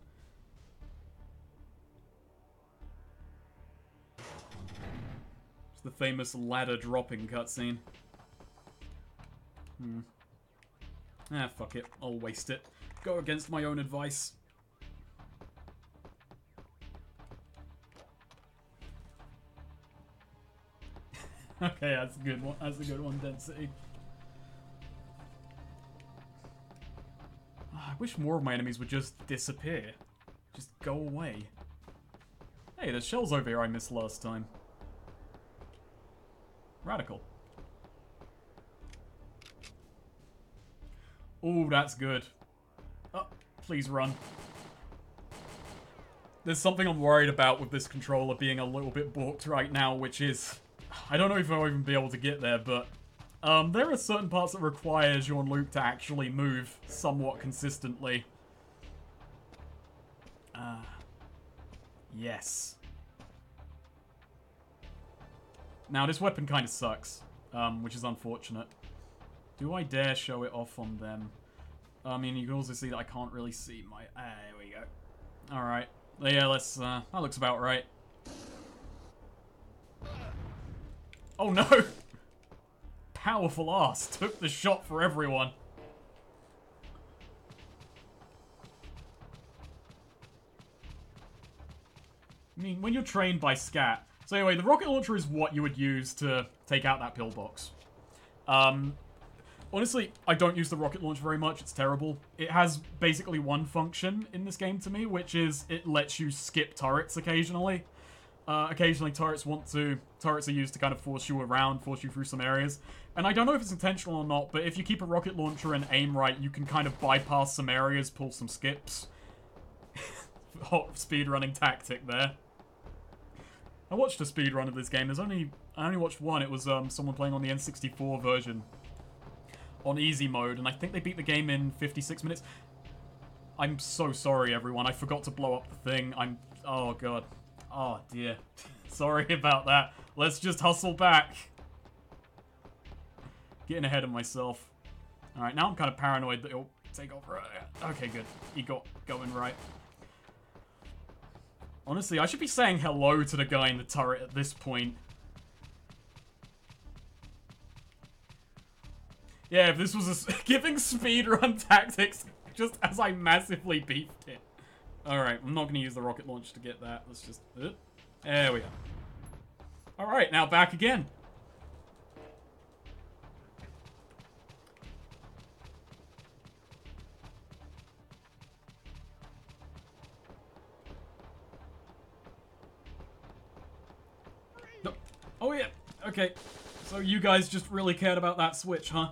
It's the famous ladder dropping cutscene. Ah, fuck it. I'll waste it. Go against my own advice. Okay, that's a good one. That's a good one, Density. I wish more of my enemies would just disappear. Just go away. Hey, there's shells over here I missed last time. Radical. Ooh, that's good. Oh, please run. There's something I'm worried about with this controller being a little bit balked right now, which is... I don't know if I'll even be able to get there, but... there are certain parts that require Jean-Luc to actually move somewhat consistently. Yes. Now, this weapon kind of sucks, which is unfortunate. Do I dare show it off on them? I mean, you can also see that I can't really see my... there we go. Alright. Yeah, let's... that looks about right. Oh, no! Powerful ass took the shot for everyone. I mean, when you're trained by Scat... So anyway, the rocket launcher is what you would use to take out that pillbox. Honestly, I don't use the rocket launcher very much. It's terrible. It has basically one function in this game to me, which is it lets you skip turrets occasionally. Occasionally turrets are used to kind of force you around, force you through some areas. And I don't know if it's intentional or not, but if you keep a rocket launcher and aim right, you can kind of bypass some areas, pull some skips. Hot speedrunning tactic there. I watched a speedrun of this game. I only watched one. It was someone playing on the N64 version on easy mode, and I think they beat the game in 56 minutes. I'm so sorry, everyone. I forgot to blow up the thing. Oh, God. Oh, dear. Sorry about that. Let's just hustle back. Getting ahead of myself. Alright, now I'm kind of paranoid that it'll take over. Okay, good. He got going right. Honestly, I should be saying hello to the guy in the turret at this point. Yeah, if this was giving speedrun tactics just as I massively beefed it. Alright, I'm not going to use the rocket launch to get that. Let's just... there we go. Alright, now back again. No. Oh yeah, okay. So you guys just really cared about that switch, huh?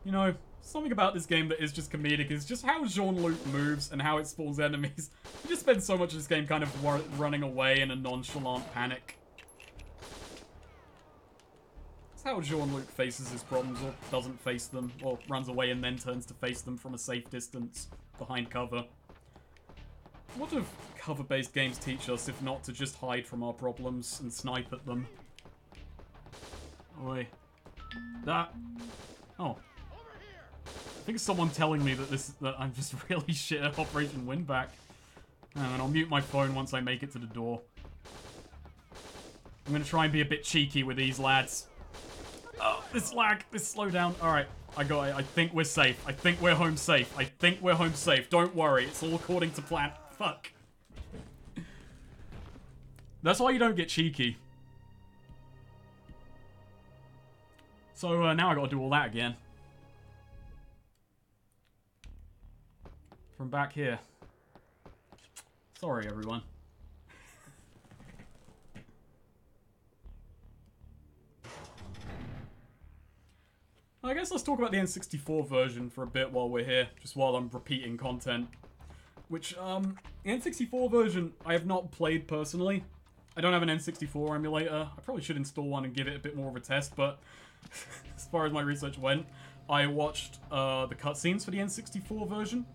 You know, something about this game that is just comedic is just how Jean-Luc moves and how it spawns enemies. You just spend so much of this game kind of running away in a nonchalant panic. That's how Jean-Luc faces his problems, or doesn't face them, or runs away and then turns to face them from a safe distance behind cover. What do cover-based games teach us if not to just hide from our problems and snipe at them? Oi. That... Oh. I think it's someone telling me that I'm just really shit at Operation Winback. And I'll mute my phone once I make it to the door. I'm gonna try and be a bit cheeky with these lads. Oh, this lag, this slowdown. Alright, I got it. I think we're safe. I think we're home safe. I think we're home safe. Don't worry, it's all according to plan. Fuck. That's why you don't get cheeky. So now I gotta do all that again. From back here. Sorry, everyone. I guess let's talk about the N64 version for a bit while we're here, just while I'm repeating content. Which, the N64 version I have not played personally. I don't have an N64 emulator. I probably should install one and give it a bit more of a test, but as far as my research went, I watched the cutscenes for the N64 version.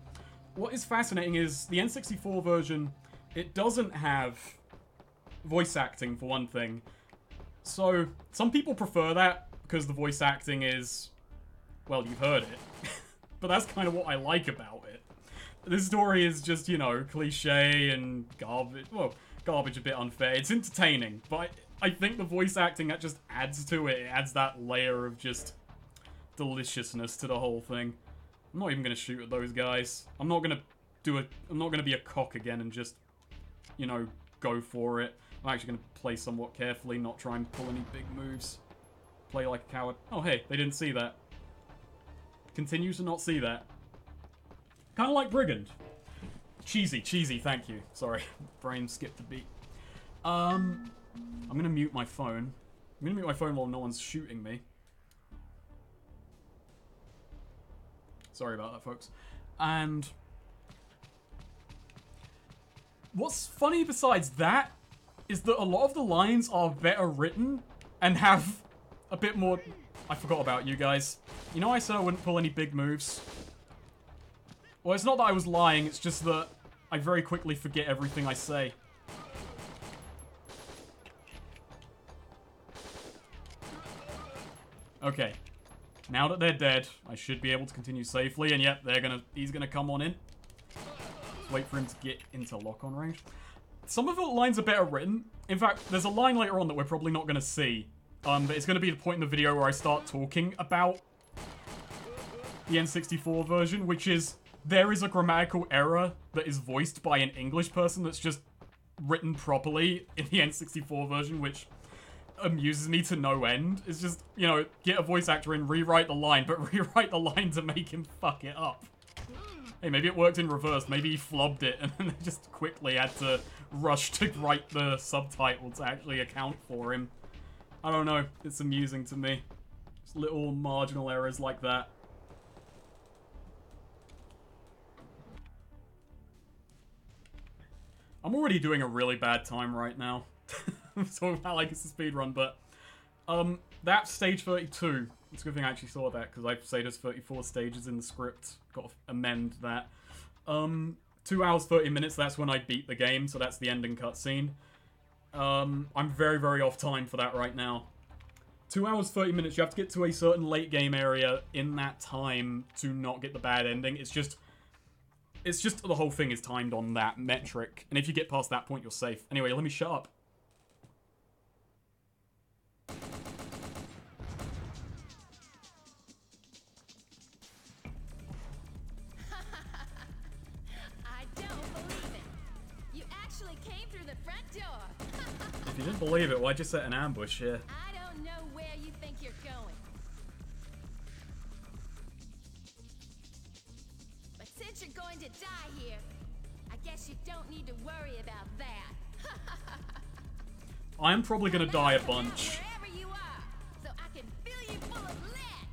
What is fascinating is the N64 version, it doesn't have voice acting, for one thing. So, some people prefer that because the voice acting is, well, you've heard it. But that's kind of what I like about it. This story is just, you know, cliche and garbage. Well, garbage a bit unfair. It's entertaining, but I think the voice acting, that just adds to it. It adds that layer of just deliciousness to the whole thing. I'm not even gonna shoot at those guys. I'm not gonna be a cock again and just, you know, go for it. I'm actually gonna play somewhat carefully, not try and pull any big moves. Play like a coward. Oh hey, they didn't see that. Continue to not see that. Kind of like Brigand. Cheesy, thank you. Sorry, brain skipped a beat. I'm gonna mute my phone. I'm gonna mute my phone while no one's shooting me. Sorry about that, folks. And what's funny besides that is that a lot of the lines are better written and have a bit more... I forgot about you guys. You know I said I wouldn't pull any big moves? Well, it's not that I was lying, it's just that I very quickly forget everything I say. Okay. Now that they're dead, I should be able to continue safely, and yep, he's gonna come on in. Just wait for him to get into lock-on range. Some of the lines are better written. In fact, there's a line later on that we're probably not gonna see. But it's gonna be the point in the video where I start talking about the N64 version, which is, there is a grammatical error that is voiced by an English person that's just written properly in the N64 version, which amuses me to no end. It's just, you know, get a voice actor in, rewrite the line, but rewrite the line to make him fuck it up. Hey, maybe it worked in reverse. Maybe he flubbed it and then they just quickly had to rush to write the subtitle to actually account for him. I don't know. It's amusing to me. Just little marginal errors like that. I'm already doing a really bad time right now. I'm talking about like it's a speedrun, but that's stage 32. It's a good thing I actually saw that, because I say there's 34 stages in the script. Got to amend that. 2 hours 30 minutes, that's when I beat the game, so that's the ending cutscene. I'm very, very off time for that right now. 2 hours 30 minutes, you have to get to a certain late game area in that time to not get the bad ending. It's just the whole thing is timed on that metric, and if you get past that point, you're safe. Anyway, let me shut up. If you didn't believe it, why'd you set an ambush here? I don't know where you think you're going. But since you're going to die here, I guess you don't need to worry about that. I am probably gonna die a bunch. Wherever you are, so I can fill you full of lead.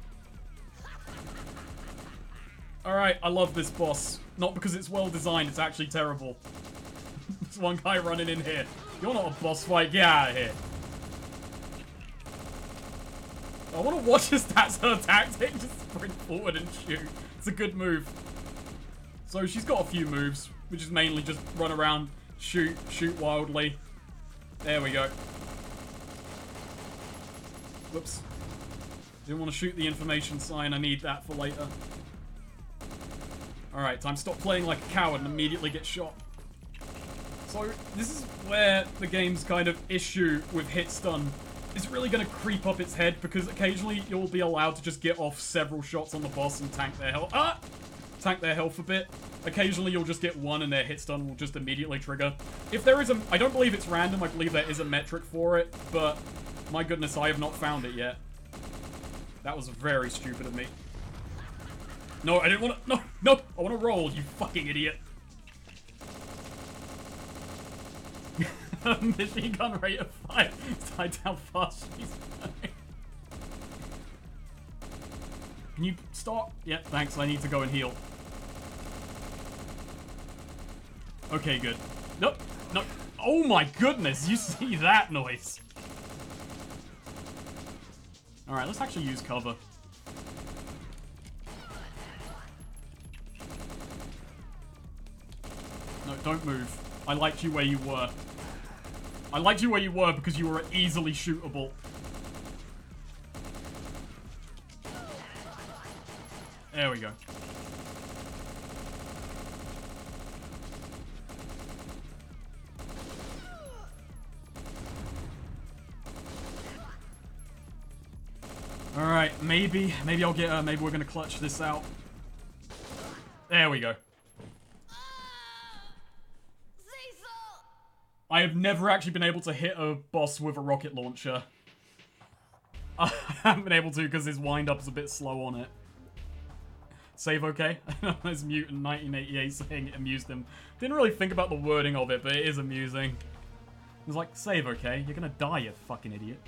Alright, I love this boss. Not because it's well designed, it's actually terrible. There's one guy running in here. You're not a boss fight, get out of here. I want to watch if that's her tactic. Just sprint forward and shoot. It's a good move. So she's got a few moves, which is mainly just run around, shoot wildly. There we go. Whoops. Didn't want to shoot the information sign. I need that for later. Alright, time to stop playing like a coward and immediately get shot. So, this is where the game's kind of issue with hit stun is really going to creep up its head, because occasionally you'll be allowed to just get off several shots on the boss and tank their health. Tank their health a bit. Occasionally you'll just get one and their hit stun will just immediately trigger. If there is a... I don't believe it's random, I believe there is a metric for it, but my goodness, I have not found it yet. That was very stupid of me. No, I didn't want to... No! I want to roll, you fucking idiot. Machine gun rate of 5. Tied how fast she's going. Can you stop? Yeah, thanks. I need to go and heal. Okay, good. Nope. No. Oh my goodness. You see that noise. Alright, let's actually use cover. No, don't move. I liked you where you were. I liked you where you were because you were easily shootable. There we go. Alright, maybe I'll get her. Maybe we're gonna clutch this out. There we go. I have never actually been able to hit a boss with a rocket launcher. I haven't been able to because his wind-up is a bit slow on it. Save okay? There's Mutant 1988 saying it amused him. Didn't really think about the wording of it, but it is amusing. It was like, save okay? You're gonna die, you fucking idiot.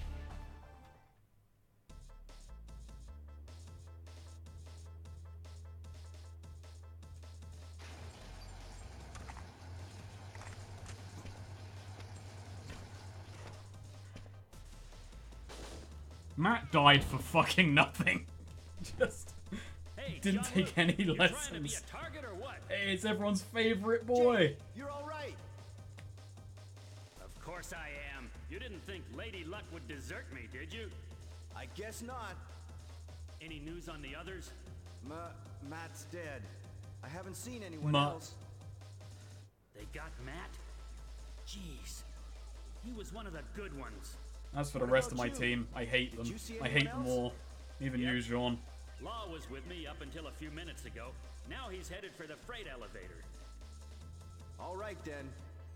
Matt died for fucking nothing. Just didn't take any lessons. Hey, it's everyone's favorite boy. Jake, you're all right. Of course I am. You didn't think Lady Luck would desert me, did you? I guess not. Any news on the others? Matt's dead. I haven't seen anyone Matt. else. They got Matt? Jeez. He was one of the good ones. As for the rest of my team, I hate them. I hate them all. Even you, Jean. Law was with me up until a few minutes ago. Now he's headed for the freight elevator. All right, then.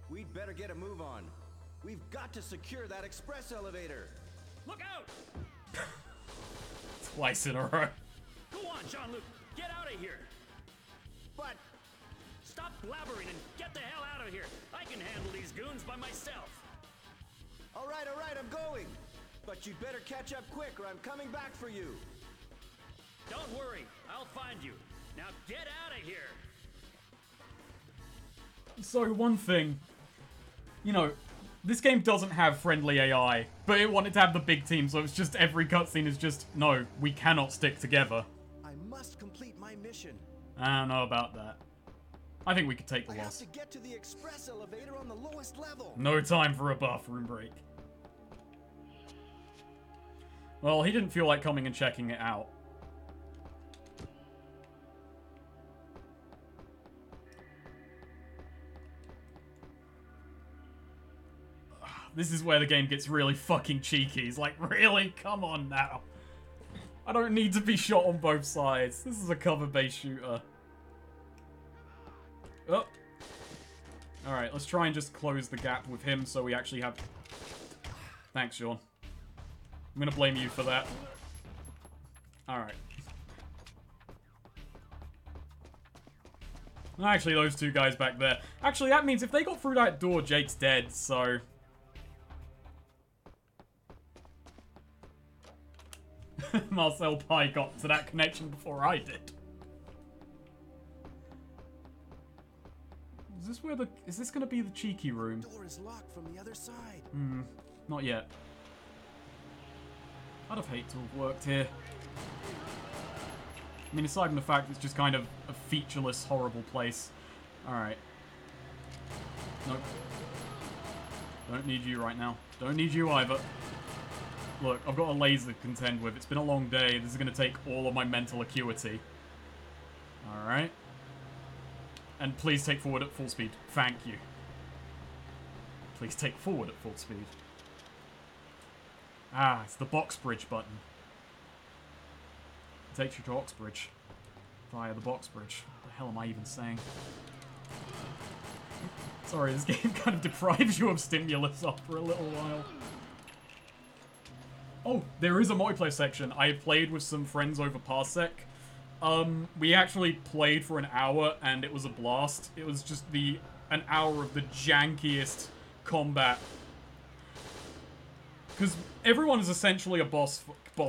We'd better get a move on. We've got to secure that express elevator. Look out! Twice in a row. Go on, Jean-Luc. Get out of here. But Stop blabbering and get the hell out of here. I can handle these goons by myself. all right, I'm going. But you'd better catch up quick or I'm coming back for you. Don't worry. I'll find you. Now get out of here. So, one thing. You know, this game doesn't have friendly AI, but it wanted to have the big team, so it's just every cutscene is just, no, we cannot stick together. I must complete my mission. I don't know about that. I think we could take the I have loss. to get to the express elevator on the lowest level. No time for a bathroom break. Well, he didn't feel like coming and checking it out. This is where the game gets really fucking cheeky. It's like, really? Come on now. I don't need to be shot on both sides. This is a cover-based shooter. Oh. Alright, let's try and just close the gap with him so we actually have... Thanks, Sean. I'm gonna blame you for that. Alright. Actually, those two guys back there. Actually, that means if they got through that door, Jake's dead, so... Marcel Pye got to that connection before I did. Is this where the... Is this gonna be the cheeky room? The door is locked from the other side. Not yet. I'd have hated to have worked here. I mean, aside from the fact it's just kind of a featureless, horrible place. Alright. Nope. Don't need you right now. Don't need you either. Look, I've got a laser to contend with. It's been a long day. This is going to take all of my mental acuity. Alright. And please take forward at full speed. Thank you. Please take forward at full speed. Ah, it's the box bridge button. It takes you to Oxbridge. Via the box bridge. What the hell am I even saying? Sorry, this game kind of deprives you of stimulus after a little while. Oh, there is a multiplayer section. I played with some friends over Parsec. We actually played for an hour, and it was a blast. It was just an hour of the jankiest combat. Because everyone is essentially a boss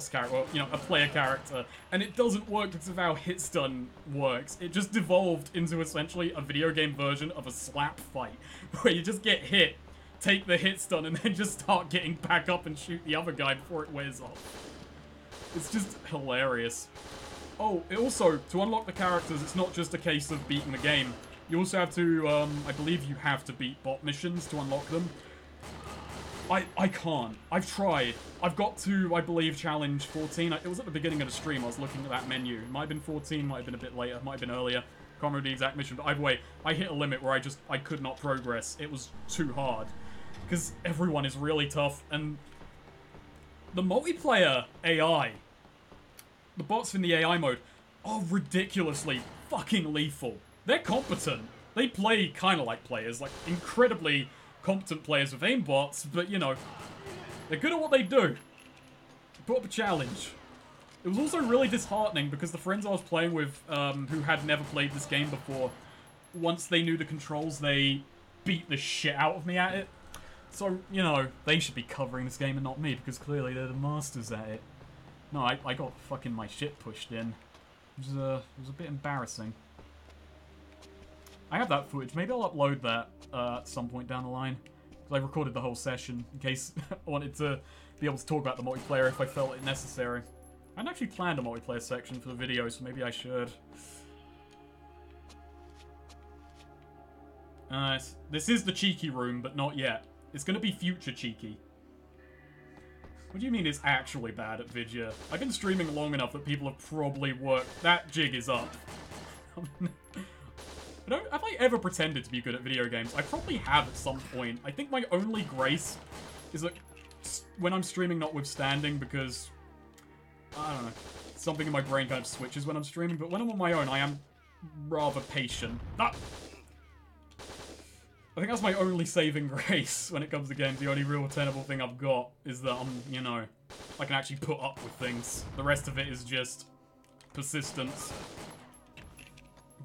character, or, you know, a player character, and it doesn't work because of how hit stun works. It just devolved into essentially a video game version of a slap fight, where you just get hit, take the hit stun, and then just start getting back up and shoot the other guy before it wears off. It's just hilarious. Oh, it also, to unlock the characters, it's not just a case of beating the game. You also have to, I believe you have to beat bot missions to unlock them. I can't. I've tried. I've got to, I believe, challenge 14. It was at the beginning of the stream. I was looking at that menu. It might have been 14, might have been a bit later, might have been earlier. Can't remember the exact mission, but either way, I hit a limit where I could not progress. It was too hard. Because everyone is really tough, and the multiplayer AI, the bots in the AI mode, are ridiculously fucking lethal. They're competent. They play kind of like players, like incredibly competent players with aimbots, but, you know, they're good at what they do. Put up a challenge. It was also really disheartening because the friends I was playing with, who had never played this game before, once they knew the controls, they beat the shit out of me at it. So, you know, they should be covering this game and not me, because clearly they're the masters at it. No, I got fucking my shit pushed in. It was a bit embarrassing. I have that footage. Maybe I'll upload that at some point down the line. Because I recorded the whole session in case I wanted to be able to talk about the multiplayer if I felt it necessary. I hadn't actually planned a multiplayer section for the video, so maybe I should. This is the cheeky room, but not yet. It's going to be future cheeky. What do you mean it's actually bad at Vidya? I've been streaming long enough that people have probably worked... That jig is up. Have I ever pretended to be good at video games? I probably have at some point. I think my only grace is that when I'm streaming notwithstanding, because... I don't know. Something in my brain kind of switches when I'm streaming, but when I'm on my own, I am rather patient. Ah! I think that's my only saving grace when it comes to games. The only real tenable thing I've got is that you know, I can actually put up with things. The rest of it is just persistence.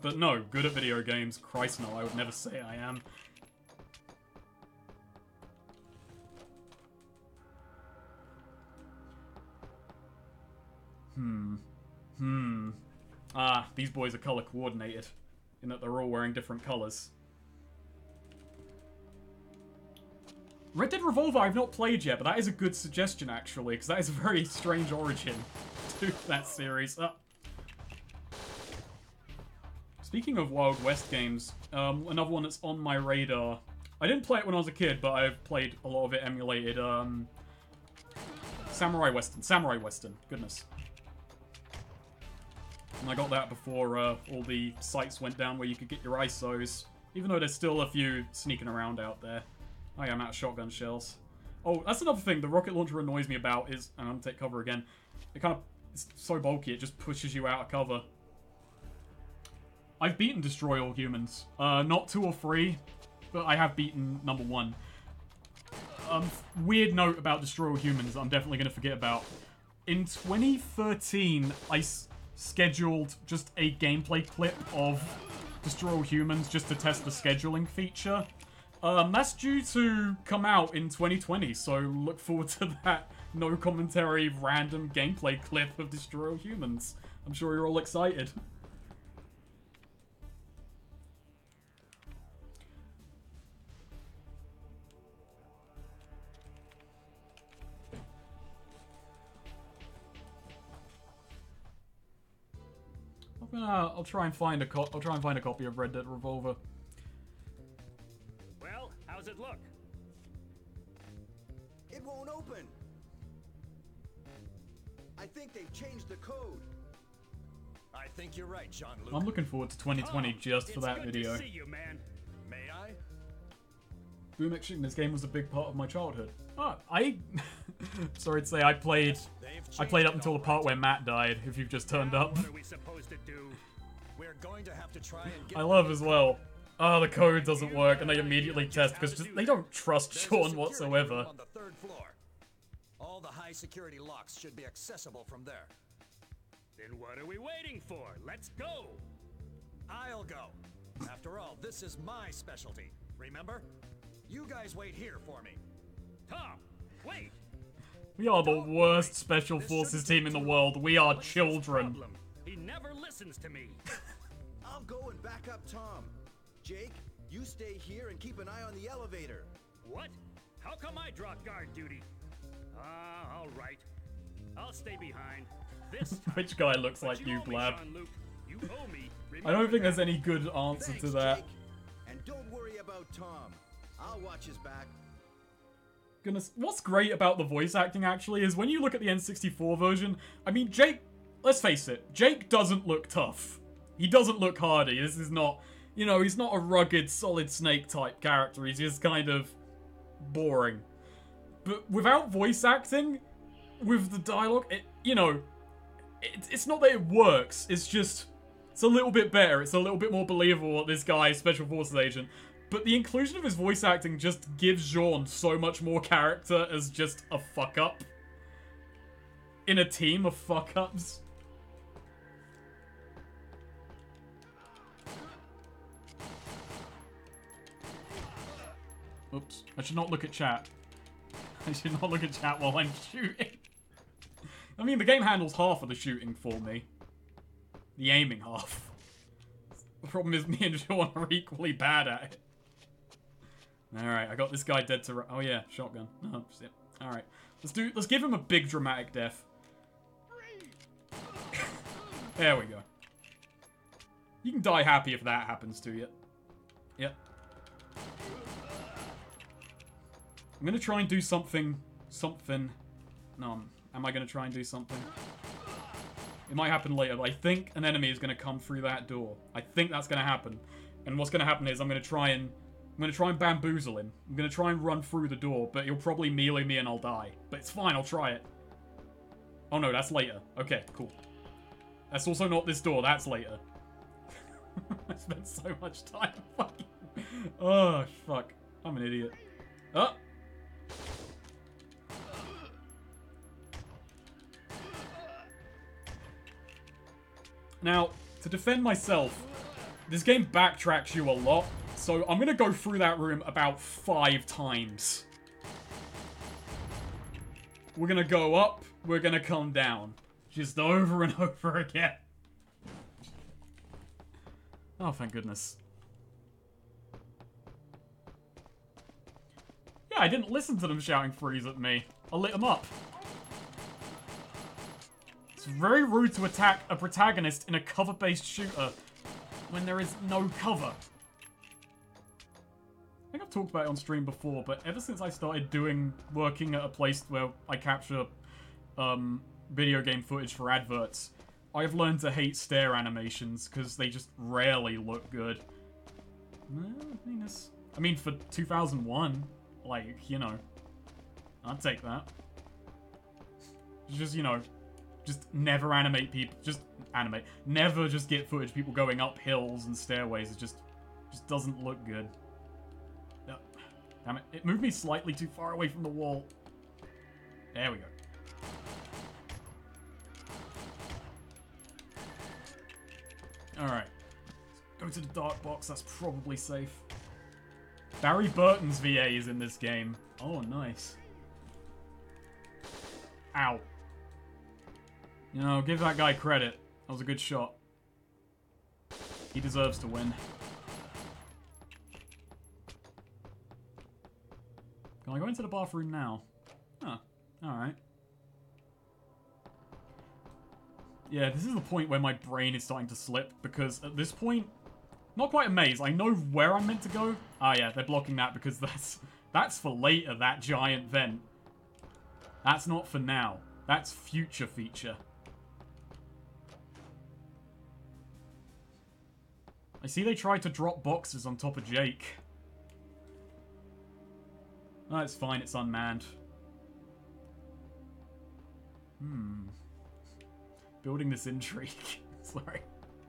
But no, good at video games. Christ no, I would never say I am. Ah, these boys are color coordinated, in that they're all wearing different colors. Red Dead Revolver I've not played yet, but that is a good suggestion actually, because that is a very strange origin to that series. Speaking of Wild West games, another one that's on my radar. I didn't play it when I was a kid, but I've played a lot of it emulated. Samurai Western. Goodness. And I got that before all the sites went down where you could get your ISOs. Even though there's still a few sneaking around out there. Oh yeah, I'm out of shotgun shells. Oh, that's another thing the rocket launcher annoys me about is... I'm gonna take cover again. It's so bulky, it just pushes you out of cover. I've beaten Destroy All Humans. Not 2 or 3, but I have beaten number 1. Weird note about Destroy All Humans that I'm definitely going to forget about. In 2013, I scheduled just a gameplay clip of Destroy All Humans just to test the scheduling feature. That's due to come out in 2020, so look forward to that no commentary random gameplay clip of Destroy All Humans. I'm sure you're all excited. I'll try and find a copy of Red Dead Revolver. Well, how's it look? It won't open. I think they've changed the code. I think you're right, Jean-Luc. I'm looking forward to 2020 just for that video. It's good to see you, man. May I? Boom action in this game was a big part of my childhood. Sorry to say, I played up until the part where Matt died, if you've just turned up. What are we supposed to do? We're going to have to try and get... I love as well. Oh, the code doesn't work, and they immediately test, because they don't trust Sean whatsoever. On the 3rd floor. All the high security locks should be accessible from there. Then what are we waiting for? Let's go! I'll go. After all, this is my specialty. Remember? You guys wait here for me. Tom, wait! We are the worst special forces team in the world. We are children. He never listens to me. I'll go and back up Tom. Jake, you stay here and keep an eye on the elevator. What? How come I drop guard duty? All right. I'll stay behind. This time. Which guy looks like you, Blab? You owe me. I don't think there's any good answer Thanks, to that. Jake. And don't worry about Tom. I'll watch his back. Goodness, what's great about the voice acting actually is when you look at the N64 version, I mean, Jake, let's face it, Jake doesn't look tough. He doesn't look hardy. This is not, you know, he's not a rugged, Solid Snake type character. He's just kind of boring. But without voice acting, with the dialogue, it's not that it works, it's just, it's a little bit better. It's a little bit more believable that this guy is Special Forces agent. But the inclusion of his voice acting just gives Jean so much more character as just a fuck-up. In a team of fuck-ups. Oops. I should not look at chat. I should not look at chat while I'm shooting. I mean, the game handles half of the shooting for me. The aiming half. The problem is me and Sean are equally bad at it. Alright, I got this guy dead to... Oh yeah, shotgun. Oh, shit. Alright. Let's give him a big dramatic death. There we go. You can die happy if that happens to you. Yep. I'm gonna try and do something No, am I going to try and do something? It might happen later, but I think an enemy is going to come through that door. I think that's going to happen. And what's going to happen is I'm going to try and bamboozle him. I'm going to try and run through the door, but he'll probably melee me and I'll die. But it's fine, I'll try it. Oh no, that's later. Okay, cool. That's also not this door, that's later. I spent so much time fucking... Oh, fuck. I'm an idiot. Oh! Now, to defend myself, this game backtracks you a lot, so I'm gonna go through that room about 5 times. We're gonna go up, we're gonna come down. Just over and over again. Oh, thank goodness. Yeah, I didn't listen to them shouting freeze at me. I lit them up. It's very rude to attack a protagonist in a cover-based shooter when there is no cover. I think I've talked about it on stream before, but ever since I started working at a place where I capture video game footage for adverts, I've learned to hate stare animations because they just rarely look good. I mean, for 2001, like, you know, I'd take that. Just, you know, just never animate people. Just animate. Never just get footage of people going up hills and stairways. It just doesn't look good. Damn it. It moved me slightly too far away from the wall. There we go. Alright. Go to the dark box. That's probably safe. Barry Burton's VA is in this game. Oh, nice. Ow. You know, give that guy credit. That was a good shot. He deserves to win. Can I go into the bathroom now? Huh. Alright. Yeah, this is the point where my brain is starting to slip, because at this point, not quite a maze. I know where I'm meant to go. Ah, yeah, they're blocking that because that's for later, that giant vent. That's not for now. That's future feature. I see they tried to drop boxes on top of Jake. Oh, it's fine, it's unmanned. Building this intrigue. Sorry.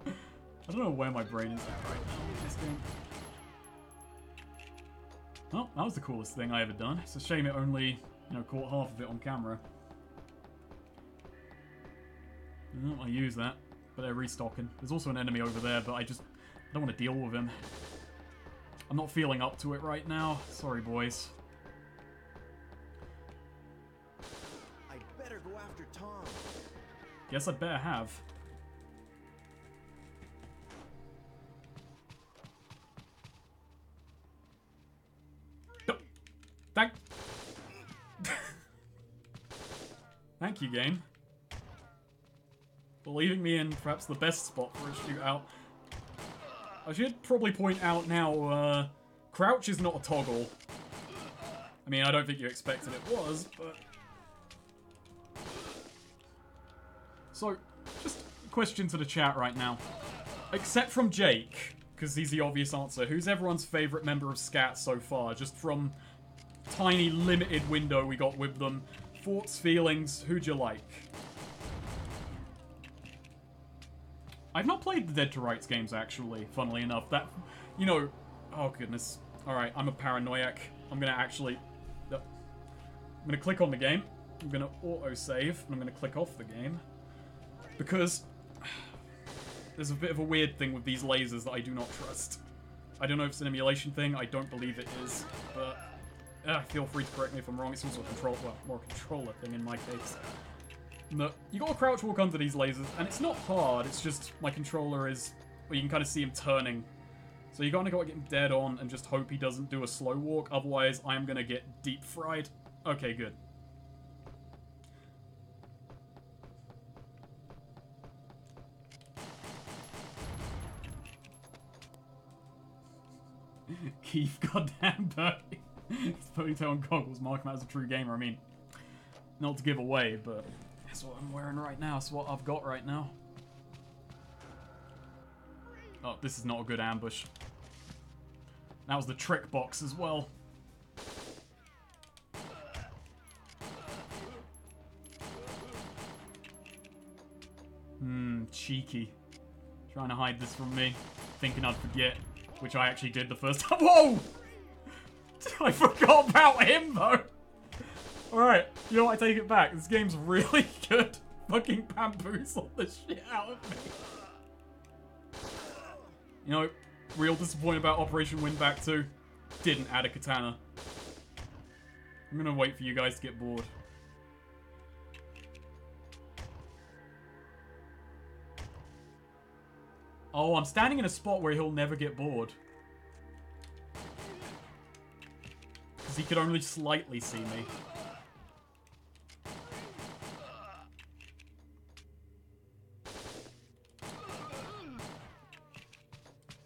I don't know where my brain is at right now in this game. Oh, that was the coolest thing I ever done. It's a shame it only, you know, caught half of it on camera. Oh, I use that, but they're restocking. There's also an enemy over there, but I don't want to deal with him. I'm not feeling up to it right now. Sorry, boys. I'd better go after Tom. Guess I'd better have. Thank you, game. For leaving me in perhaps the best spot for a shootout. I should probably point out now, crouch is not a toggle. I mean, I don't think you expected it was, but... So, just a question to the chat right now. Except from Jake, because he's the obvious answer, who's everyone's favourite member of SCAT so far? Just from tiny, limited window we got with them. Thoughts, feelings, who'd you like? I've not played the Dead to Rights games, actually, funnily enough. That, you know... Oh, goodness. Alright, I'm a paranoiac. I'm gonna actually... I'm gonna click on the game. I'm gonna auto-save, and I'm gonna click off the game. Because... there's a bit of a weird thing with these lasers that I do not trust. I don't know if it's an emulation thing. I don't believe it is. But... feel free to correct me if I'm wrong. It's also a more controller thing in my case. No, you gotta crouch walk under these lasers, and it's not hard, it's just my controller is... Well, you can kind of see him turning. So you gotta get him dead on and just hope he doesn't do a slow walk, otherwise I'm gonna get deep fried. Okay, good. Keith, goddamn Bertie. His ponytail and goggles mark him out as a true gamer. I mean, Not to give away, but that's what I'm wearing right now. It's what I've got right now. Oh, this is not a good ambush. That was the trick box as well. Cheeky. Trying to hide this from me. Thinking I'd forget. Which I actually did the first time. Whoa! I forgot about him, though. Alright, you know what? I take it back. This game's really good. Fucking bamboozled the shit out of me. You know, real disappointed about Operation Winback 2. Didn't add a katana. I'm gonna wait for you guys to get bored. Oh, I'm standing in a spot where he'll never get bored. Because he could only slightly see me.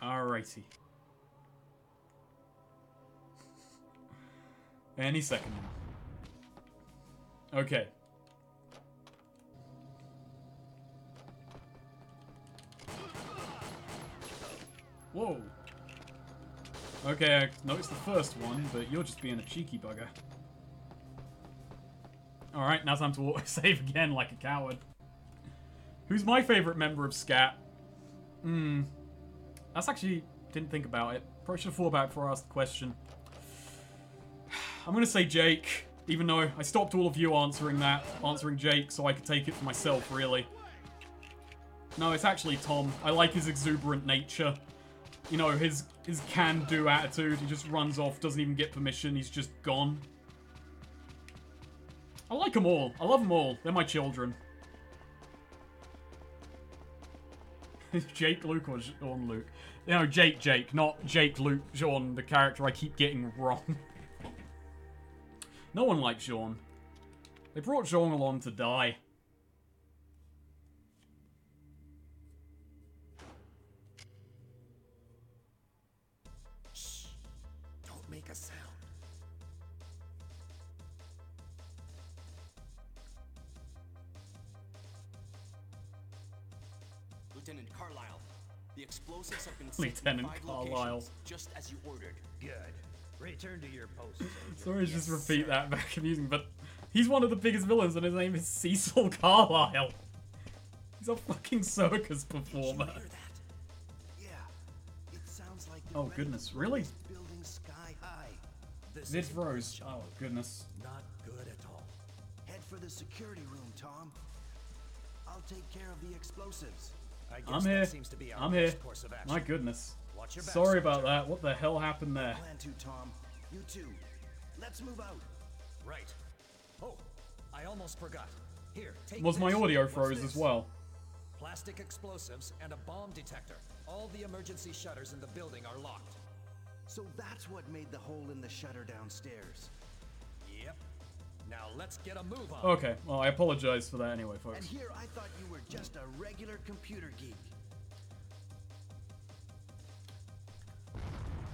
Alrighty. Any second now. Okay. Whoa. Okay, I noticed the first one, but you're just being a cheeky bugger. Alright, now time to auto-save again like a coward. Who's my favourite member of SCAT? That's actually... didn't think about it. Probably should have thought about it before I asked the question. I'm gonna say Jake, even though I stopped all of you answering Jake so I could take it for myself, really. No, it's actually Tom. I like his exuberant nature. You know, his can-do attitude. He just runs off, doesn't even get permission, he's just gone. I like them all. I love them all. They're my children. Jake, Luke, or Sean, Luke? You know, Jake, not Jake, Luke, Sean, the character I keep getting wrong. No one likes Sean. They brought Sean along to die. Shh. Don't make a sound. Lieutenant Carlisle, the explosives have been Lieutenant sent in 5 Carlisle. locations, just as you ordered. Good. Return to your post. Sorry to just repeat that back amusing, but he's one of the biggest villains and his name is Cecil Carlisle. He's a fucking circus performer. Did you hear that? Yeah. It sounds like Oh goodness, really? building sky high. This Vid is froze. Oh goodness. not good at all. Head for the security room, Tom. I'll take care of the explosives. I guess I'm that here. seems to be our I'm here. best course of action. My goodness. Watch your back, Sorry about soldier. that. What the hell happened there? Plan to, Tom. You too. Let's move out. Right. Oh, I almost forgot. Here, take Was my this. audio What's froze this? as well? Plastic explosives and a bomb detector. All the emergency shutters in the building are locked. So that's what made the hole in the shutter downstairs. Yep. Now let's get a move on. Okay, well I apologize for that anyway, And folks. here I thought you were just a regular computer geek.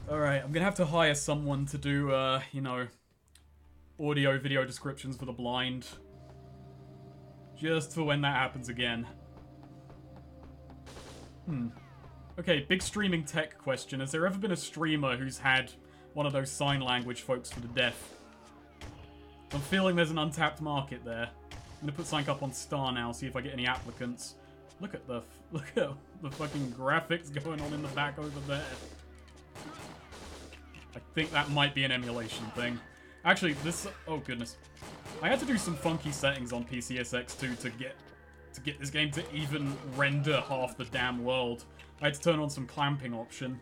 Alright, I'm gonna have to hire someone to do, you know, audio, video descriptions for the blind. Just for when that happens again. Okay, big streaming tech question. Has there ever been a streamer who's had one of those sign language folks for the deaf? I'm feeling there's an untapped market there. I'm gonna put something up on Star now, see if I get any applicants. Look at the fucking graphics going on in the back over there. I think that might be an emulation thing. Actually, this... oh, goodness. I had to do some funky settings on PCSX2 to get this game to even render half the damn world. I had to turn on some clamping option.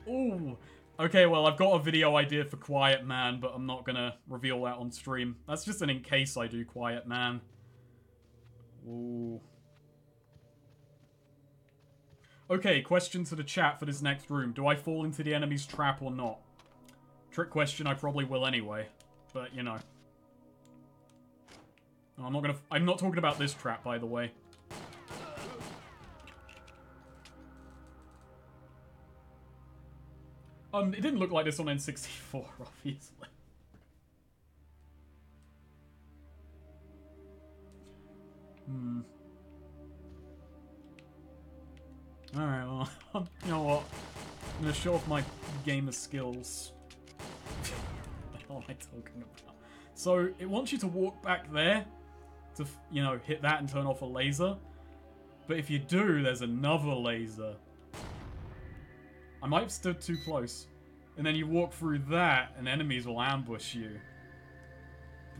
Ooh. Okay, well, I've got a video idea for Quiet Man, but I'm not gonna reveal that on stream. That's just an in case I do Quiet Man. Ooh. Okay, question to the chat for this next room. Do I fall into the enemy's trap or not? Trick question, I probably will anyway. But, you know. I'm not talking about this trap, by the way. It didn't look like this on N64, obviously. Alright, well, you know what? I'm gonna show off my gamer skills. What the hell am I talking about? So, it wants you to walk back there to, you know, hit that and turn off a laser. But if you do, there's another laser. I might have stood too close. And then you walk through that, and enemies will ambush you.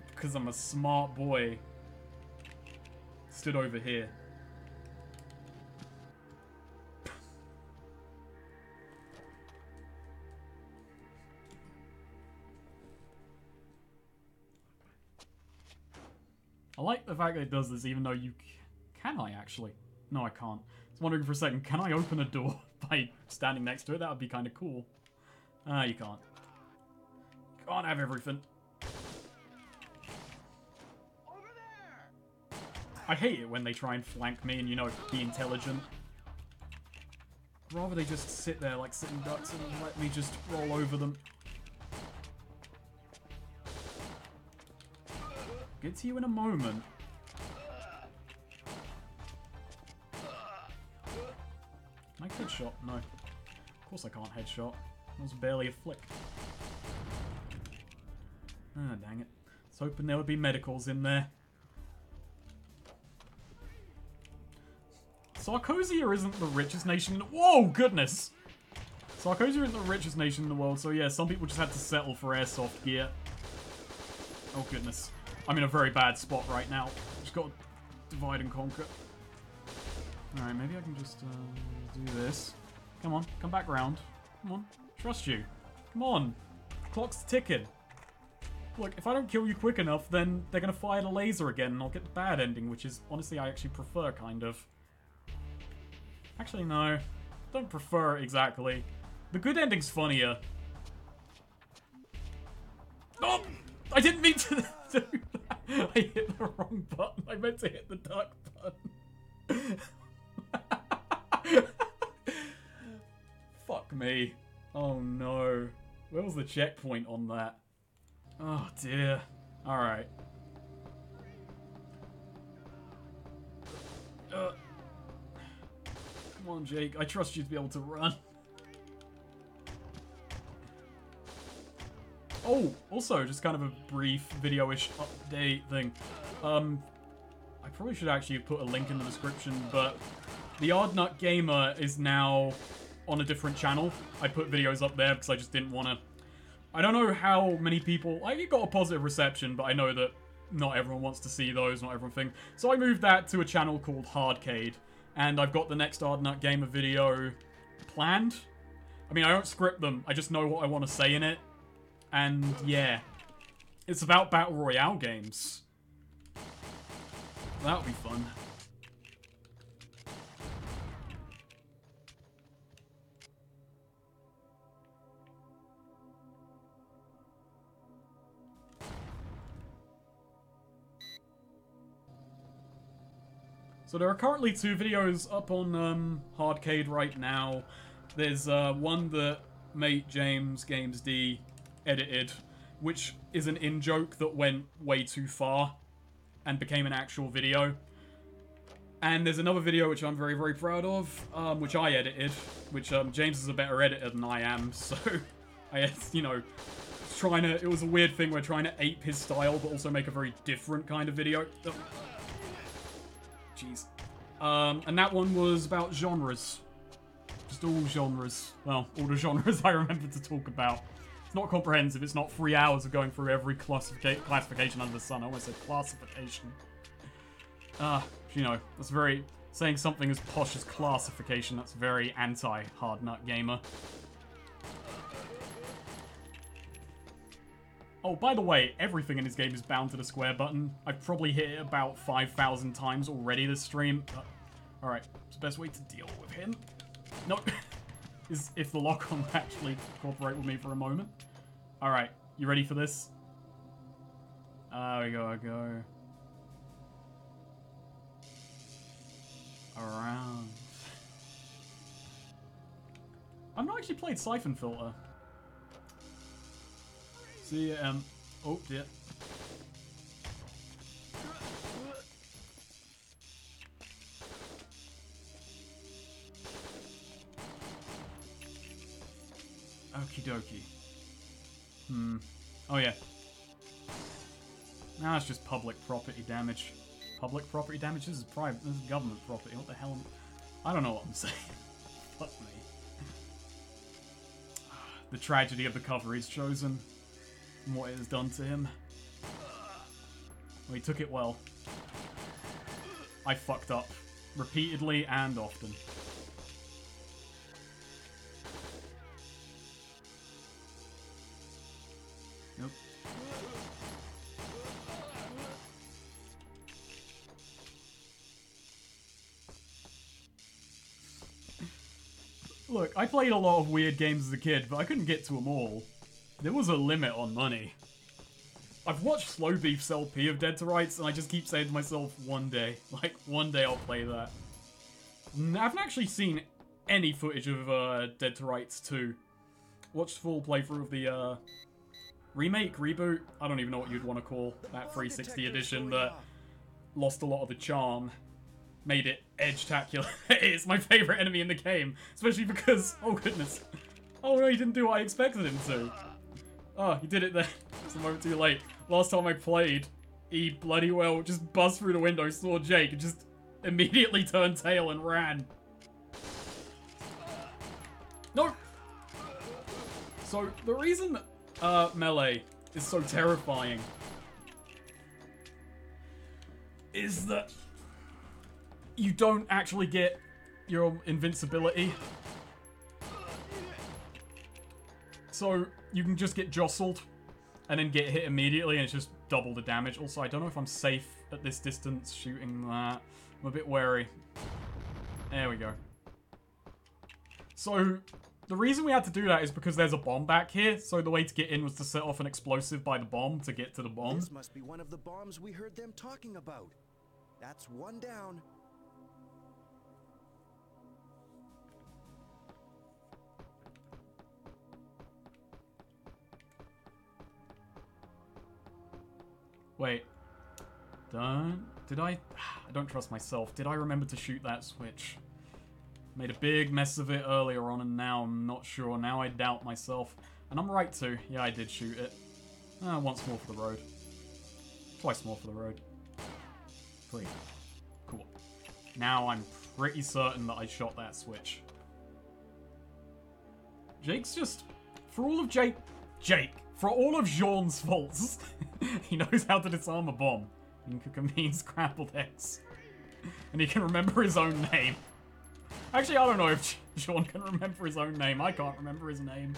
Because I'm a smart boy. Stood over here. I like the fact that it does this even though you... Can I actually? No, I can't. I was wondering for a second, can I open a door by standing next to it? That would be kind of cool. Ah, you can't. You can't have everything. Over there! I hate it when they try and flank me and, you know, be intelligent. Rather they just sit there like sitting ducks and let me just roll over them. Get to you in a moment. Can I headshot? No. Of course I can't headshot. It was barely a flick. Ah, dang it. I was hoping there would be medicals in there. Sarkosia isn't the richest nation in the... Whoa, goodness! Sarkosia isn't the richest nation in the world, so yeah, some people just had to settle for airsoft gear. Oh, goodness. I'm in a very bad spot right now. Just got to divide and conquer. Alright, maybe I can just do this. Come on, come back round. Come on, trust you. Come on. Clock's ticking. Look, if I don't kill you quick enough, then they're going to fire the laser again, and I'll get the bad ending, which is, honestly, I actually prefer, kind of. Actually, no. Don't prefer it exactly. The good ending's funnier. Oh! I didn't mean to do that. I hit the wrong button. I meant to hit the duck button. Fuck me. Oh no. Where was the checkpoint on that? Oh dear. Alright. Come on, Jake. I trust you to be able to run. Oh, also, just kind of a brief video-ish update thing. I probably should actually have put a link in the description, but the Oddnut Gamer is now on a different channel. I put videos up there because I just didn't want to... I don't know how many people... It got a positive reception, but I know that not everyone wants to see those, not everyone thinks. So I moved that to a channel called Hardcade, and I've got the next Oddnut Gamer video planned. I mean, I don't script them, I just know what I want to say in it. And yeah, it's about Battle Royale games. That'll be fun. So there are currently 2 videos up on Hardcade right now. There's one that mate James Games D edited, which is an in-joke that went way too far and became an actual video. And there's another video which I'm very, very proud of, which I edited, which James is a better editor than I am, so I, you know, it was a weird thing, we're trying to ape his style, but also make a very different kind of video. Oh. Jeez. And that one was about genres. Just all genres. Well, all the genres I remember to talk about. It's not comprehensive, it's not 3 hours of going through every classification under the sun. I almost said classification. You know, that's very... Saying something as posh as classification, that's very anti-Hardnut Gamer. Oh, by the way, everything in this game is bound to the square button. I've probably hit it about 5,000 times already this stream. Alright, it's the best way to deal with him. No. Is if the lock-on actually cooperate with me for a moment. Alright, you ready for this? We gotta go around. I've not actually played Siphon Filter. See, oh dear. Okie dokie. Oh yeah. Nah, it's just public property damage. Public property damage? This is private. This is government property. What the hell I don't know what I'm saying. Fuck me. The tragedy of the cover he's chosen. And what it has done to him. Well, he took it well. I fucked up. Repeatedly and often. Nope. Look, I played a lot of weird games as a kid, but I couldn't get to them all. There was a limit on money. I've watched Slow Beef sell P of Dead to Rights, and I just keep saying to myself, one day. Like, one day I'll play that. I haven't actually seen any footage of Dead to Rights 2. Watched full playthrough of the remake, reboot, I don't even know what you'd want to call that 360 edition that lost a lot of the charm. Made it edge-tacular. It's my favourite enemy in the game, especially because, oh goodness. Oh no, he didn't do what I expected him to. Oh, he did it there. It's a moment too late. Last time I played, he bloody well just buzzed through the window, saw Jake, and just immediately turned tail and ran. No! So, the reason Melee is so terrifying is that you don't actually get your invincibility. So, you can just get jostled and then get hit immediately and it's just double the damage. Also, I don't know if I'm safe at this distance shooting that. I'm a bit wary. There we go. So, the reason we had to do that is because there's a bomb back here, so the way to get in was to set off an explosive by the bomb to get to the bomb. This must be one of the bombs we heard them talking about. That's one down. Wait. I don't trust myself. Did I remember to shoot that switch? Made a big mess of it earlier on and now I'm not sure. Now I doubt myself. And I'm right to. Yeah, I did shoot it. Once more for the road. Twice more for the road. 3. Cool. Now I'm pretty certain that I shot that switch. Jake's just... For all of For all of Jean's faults, he knows how to disarm a bomb. He can cook a mean scrambled eggs. And he can remember his own name. Actually, I don't know if Jean can remember his own name. I can't remember his name.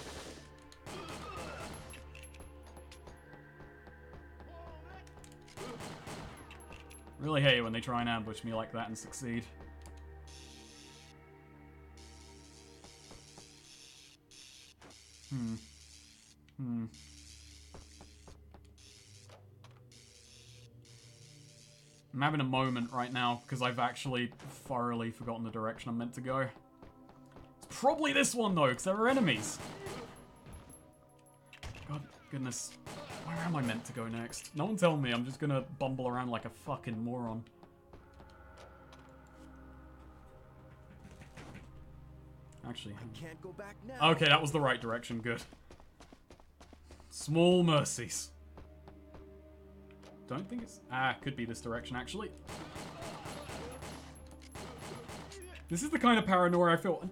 Really hate it when they try and ambush me like that and succeed. I'm having a moment right now because I've actually thoroughly forgotten the direction I'm meant to go. It's probably this one though, because there are enemies. God, goodness. Where am I meant to go next? No one tell me, I'm just gonna bumble around like a fucking moron. Actually, I can't go back now. Okay, that was the right direction, good. Small mercies. Don't think it's... could be this direction, actually. This is the kind of paranoia I feel.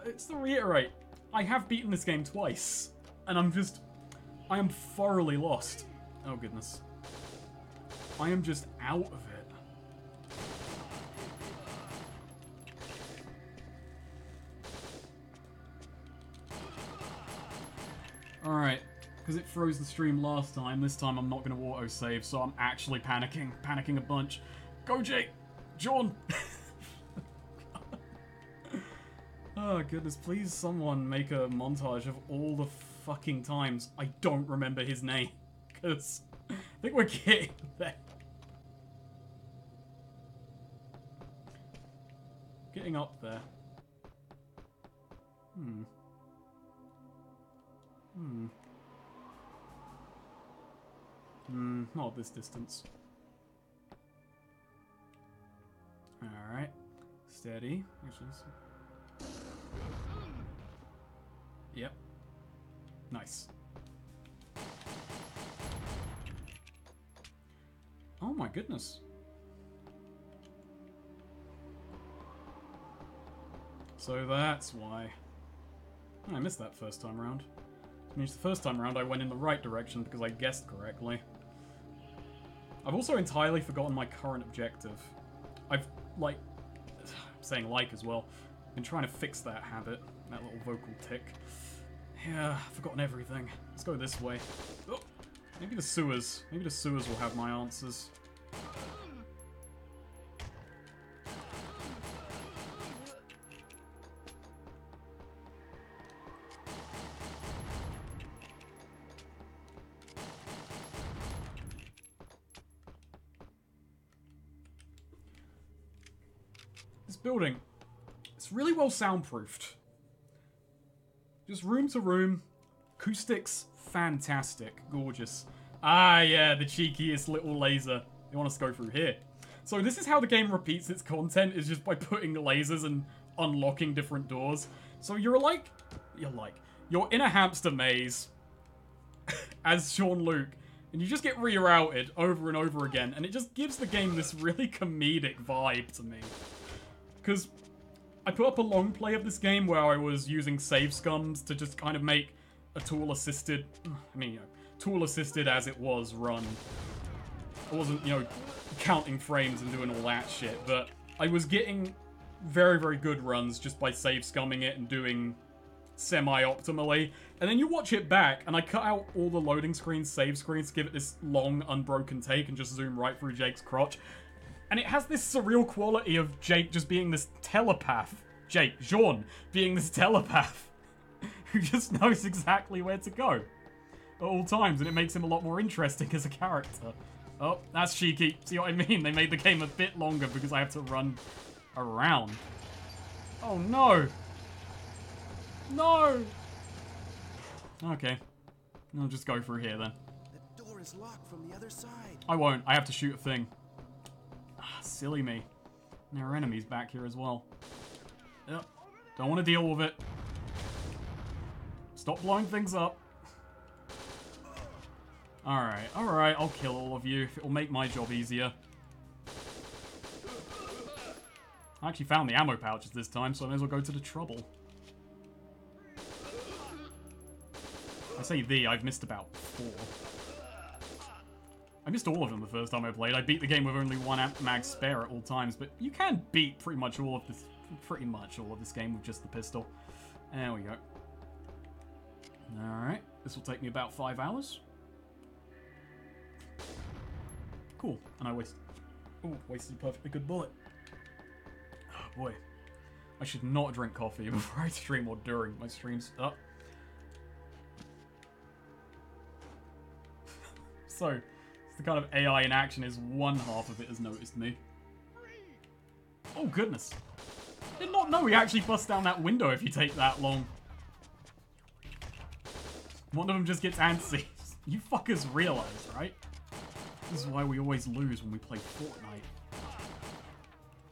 It's to reiterate, I have beaten this game twice. And I am thoroughly lost. Oh, goodness. I am just out of it. Alright. Because it froze the stream last time, this time I'm not going to auto-save, so I'm actually panicking a bunch. Go, Jake! John! Oh, goodness, please someone make a montage of all the fucking times I don't remember his name, because I think we're getting there. Getting up there. Not at this distance. Alright. Steady. Yep. Nice. Oh my goodness. So that's why. Oh, I missed that first time around. Which means the first time around I went in the right direction because I guessed correctly. I've also entirely forgotten my current objective. I've, like, I'm saying like as well, been trying to fix that habit, that little vocal tick. Yeah, I've forgotten everything. Let's go this way. Oh, maybe the sewers. Maybe the sewers will have my answers. This building, it's really well soundproofed. Just room to room, acoustics, fantastic, gorgeous. Ah, yeah, the cheekiest little laser. You want us to go through here. So this is how the game repeats its content, is just by putting lasers and unlocking different doors. So you're in a hamster maze as Sean Luke, and you just get rerouted over and over again, and it just gives the game this really comedic vibe to me. Because I put up a long play of this game where I was using save scums to just kind of make a tool-assisted, tool-assisted as it was run. I wasn't, counting frames and doing all that shit, but I was getting very, very good runs just by save scumming it and doing semi-optimally. And then you watch it back, and I cut out all the loading screens, save screens, to give it this long, unbroken take and just zoom right through Jake's crotch. And it has this surreal quality of Jake just being this telepath. Jean, being this telepath who just knows exactly where to go at all times, and it makes him a lot more interesting as a character. Oh, that's cheeky. See what I mean? They made the game a bit longer because I have to run around. Oh, no. No. Okay. I'll just go through here, then. The door is locked from the other side. I won't. I have to shoot a thing. Silly me. And there are enemies back here as well. Yep. Don't want to deal with it. Stop blowing things up. Alright, I'll kill all of you if it'll make my job easier. I actually found the ammo pouches this time, so I may as well go to the trouble. I say I've missed about 4. I missed all of them the first time I played. I beat the game with only 1 mag spare at all times, but you can beat pretty much all of this game with just the pistol. There we go. Alright, this will take me about 5 hours. Cool, and I wasted a perfectly good bullet. Oh boy. I should not drink coffee before I stream or during my streams. Oh. So, the kind of AI in action is one half of it has noticed me. Oh, goodness. Did not know he actually busts down that window if you take that long. One of them just gets antsy. You fuckers realize, right? This is why we always lose when we play Fortnite.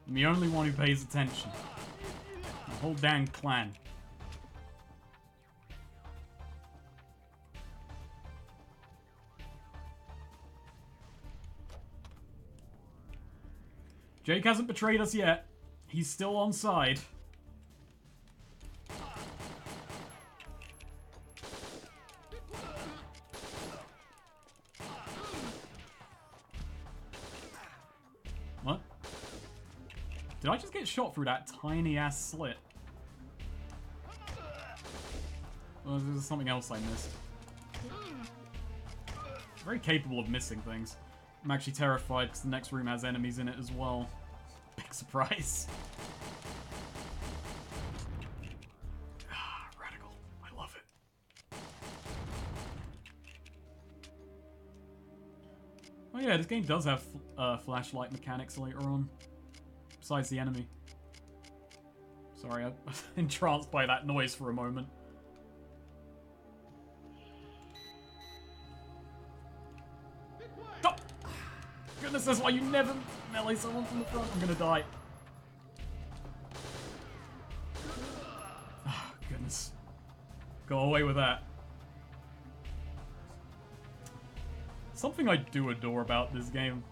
I'm the only one who pays attention. The whole damn clan. Jake hasn't betrayed us yet. He's still on side. What? Did I just get shot through that tiny ass slit? Or is there something else I missed? Very capable of missing things. I'm actually terrified because the next room has enemies in it as well. Big surprise. Radical. I love it. Oh yeah, this game does have flashlight mechanics later on. Besides the enemy. Sorry, I was entranced by that noise for a moment. Goodness, that's why you never melee someone from the front. I'm gonna die. Oh, goodness. Go away with that. Something I do adore about this game.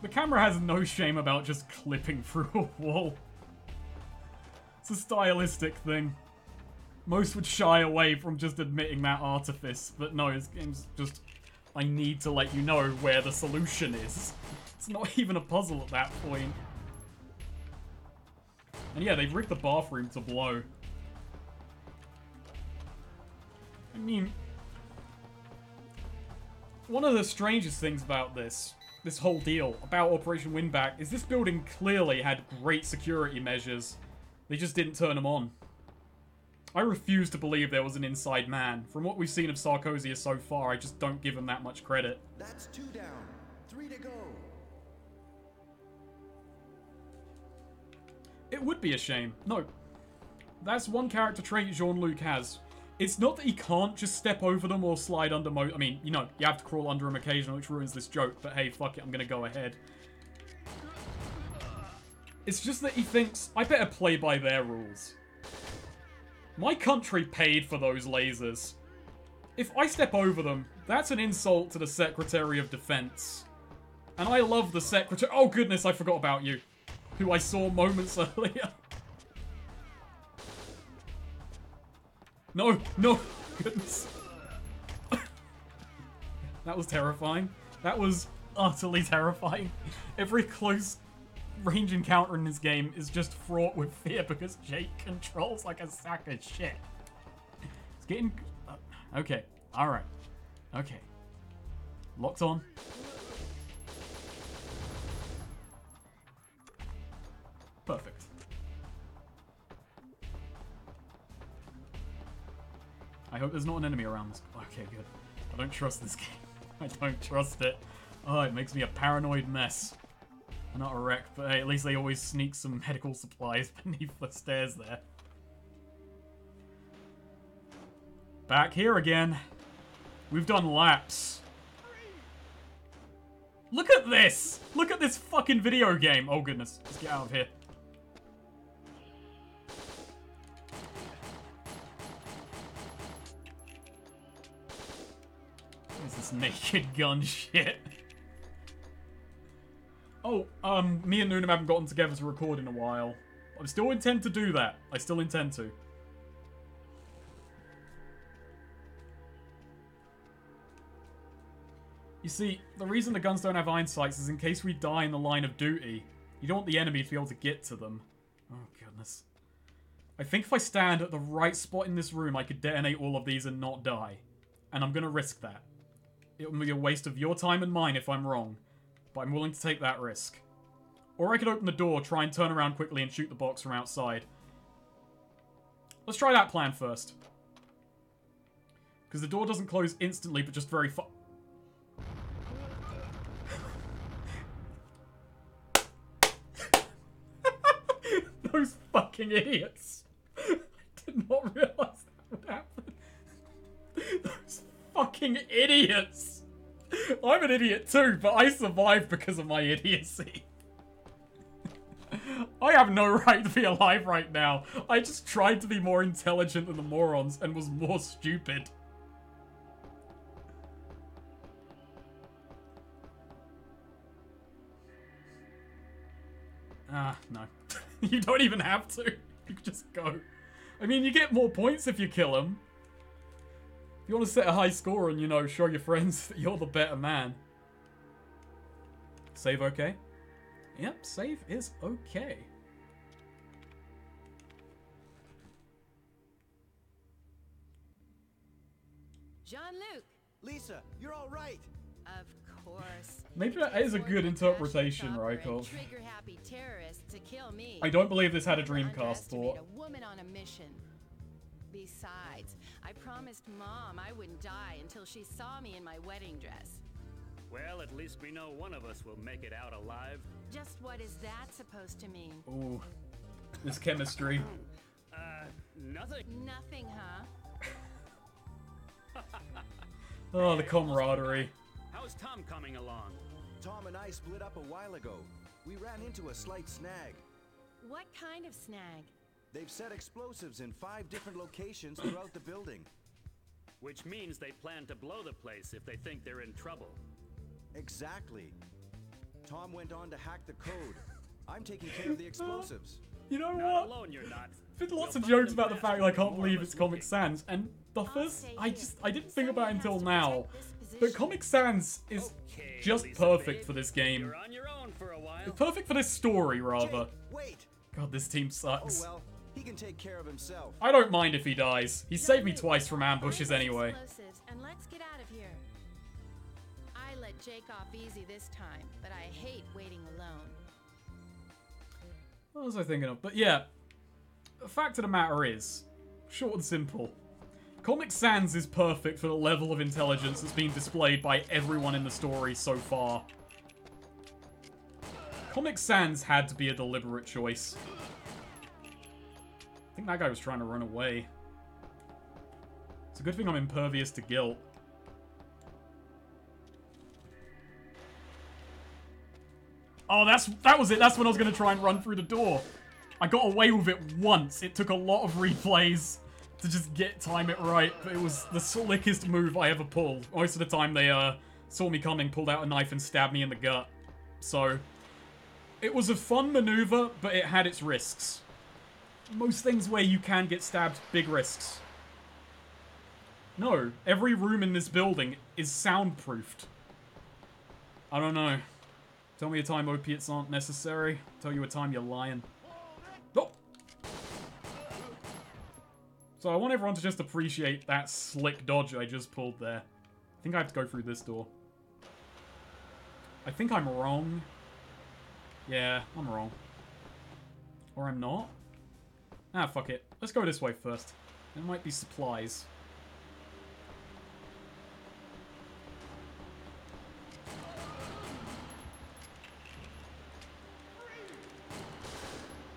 The camera has no shame about just clipping through a wall. It's a stylistic thing. Most would shy away from just admitting that artifice, but no, this game's just... I need to let you know where the solution is. It's not even a puzzle at that point. And yeah, they've rigged the bathroom to blow. I mean... One of the strangest things about this whole deal, about Operation Winback, is this building clearly had great security measures. They just didn't turn them on. I refuse to believe there was an inside man. From what we've seen of Sarkozia so far, I just don't give him that much credit. That's 2 down. 3 to go. It would be a shame. No. That's one character trait Jean-Luc has. It's not that he can't just step over them or slide under I mean, you know, you have to crawl under them occasionally, which ruins this joke, but hey, fuck it, I'm gonna go ahead. It's just that he thinks, I better play by their rules. My country paid for those lasers. If I step over them, that's an insult to the Secretary of Defense. And I love the Secretary- oh goodness, I forgot about you. Who I saw moments earlier. No, no, goodness. That was terrifying. That was utterly terrifying. Every close range encounter in this game is just fraught with fear because Jake controls like a sack of shit. It's getting... okay, alright. Okay. Locked on. Perfect. I hope there's not an enemy around this. Okay, good. I don't trust this game. I don't trust it. Oh, it makes me a paranoid mess. I'm not a wreck, but hey, at least they always sneak some medical supplies beneath the stairs there. Back here again. We've done laps. Look at this! Look at this fucking video game! Oh goodness, let's get out of here. What is this naked gun shit? Oh, me and Noonam haven't gotten together to record in a while. I still intend to do that. I still intend to. You see, the reason the guns don't have iron sights is in case we die in the line of duty. You don't want the enemy to be able to get to them. Oh, goodness. I think if I stand at the right spot in this room, I could detonate all of these and not die. And I'm gonna risk that. It will be a waste of your time and mine if I'm wrong. But I'm willing to take that risk. Or I could open the door, try and turn around quickly and shoot the box from outside. Let's try that plan first. Because the door doesn't close instantly, but just very Those fucking idiots. I did not realize that would happen. Those fucking idiots. I'm an idiot too, but I survived because of my idiocy. I have no right to be alive right now. I just tried to be more intelligent than the morons and was more stupid. Ah, no. You don't even have to. You can just go. I mean, you get more points if you kill him. If you want to set a high score and, you know, show your friends that you're the better man. Save okay? Yep, save is okay. Jean-Luc! Lisa, you're all right. Of course. Maybe that is a good interpretation, Rykov. Trigger-happy terrorists to kill me. I don't believe this had a Dreamcast thought. A woman on a mission. Besides, I promised Mom I wouldn't die until she saw me in my wedding dress. Well, at least we know one of us will make it out alive. Just what is that supposed to mean? Ooh. This chemistry. Nothing. Nothing, huh? Oh, the camaraderie. How's Tom coming along? Tom and I split up a while ago. We ran into a slight snag. What kind of snag? They've set explosives in 5 different locations throughout the building. Which means they plan to blow the place if they think they're in trouble. Exactly. Tom went on to hack the code. I'm taking care of the explosives. You know Not what? alone, you're not. Been lots You'll of find jokes them about the faster fact that I with can't more believe of it's us Comic looking. Sans, and the first stay I here. didn't think about it Someone until has to now. protect this But position. Comic Sans is Okay, just Lisa, perfect babe. for this game. You're on your own for a while. It's perfect for this story, rather. Jake, wait! God, this team Oh sucks. well, he can take care of himself. I don't mind if he dies. He saved me Johnny, twice from ambushes find the anyway. explosives and let's get out of here. I let Jake off easy this time, but I hate waiting alone. What was I thinking of? But yeah, the fact of the matter is, short and simple, Comic Sans is perfect for the level of intelligence that's been displayed by everyone in the story so far. Comic Sans had to be a deliberate choice. I think that guy was trying to run away. It's a good thing I'm impervious to guilt. Oh, that was it. That's when I was going to try and run through the door. I got away with it once. It took a lot of replays to just time it right, but it was the slickest move I ever pulled. Most of the time they saw me coming, pulled out a knife and stabbed me in the gut. So, it was a fun maneuver, but it had its risks. Most things where you can get stabbed, big risks. No, every room in this building is soundproofed. I don't know. Tell me a time opiates aren't necessary. Tell you a time you're lying. Oh! So I want everyone to just appreciate that slick dodge I just pulled there. I think I have to go through this door. I think I'm wrong. Yeah, I'm wrong. Or I'm not. Ah, fuck it. Let's go this way first. There might be supplies.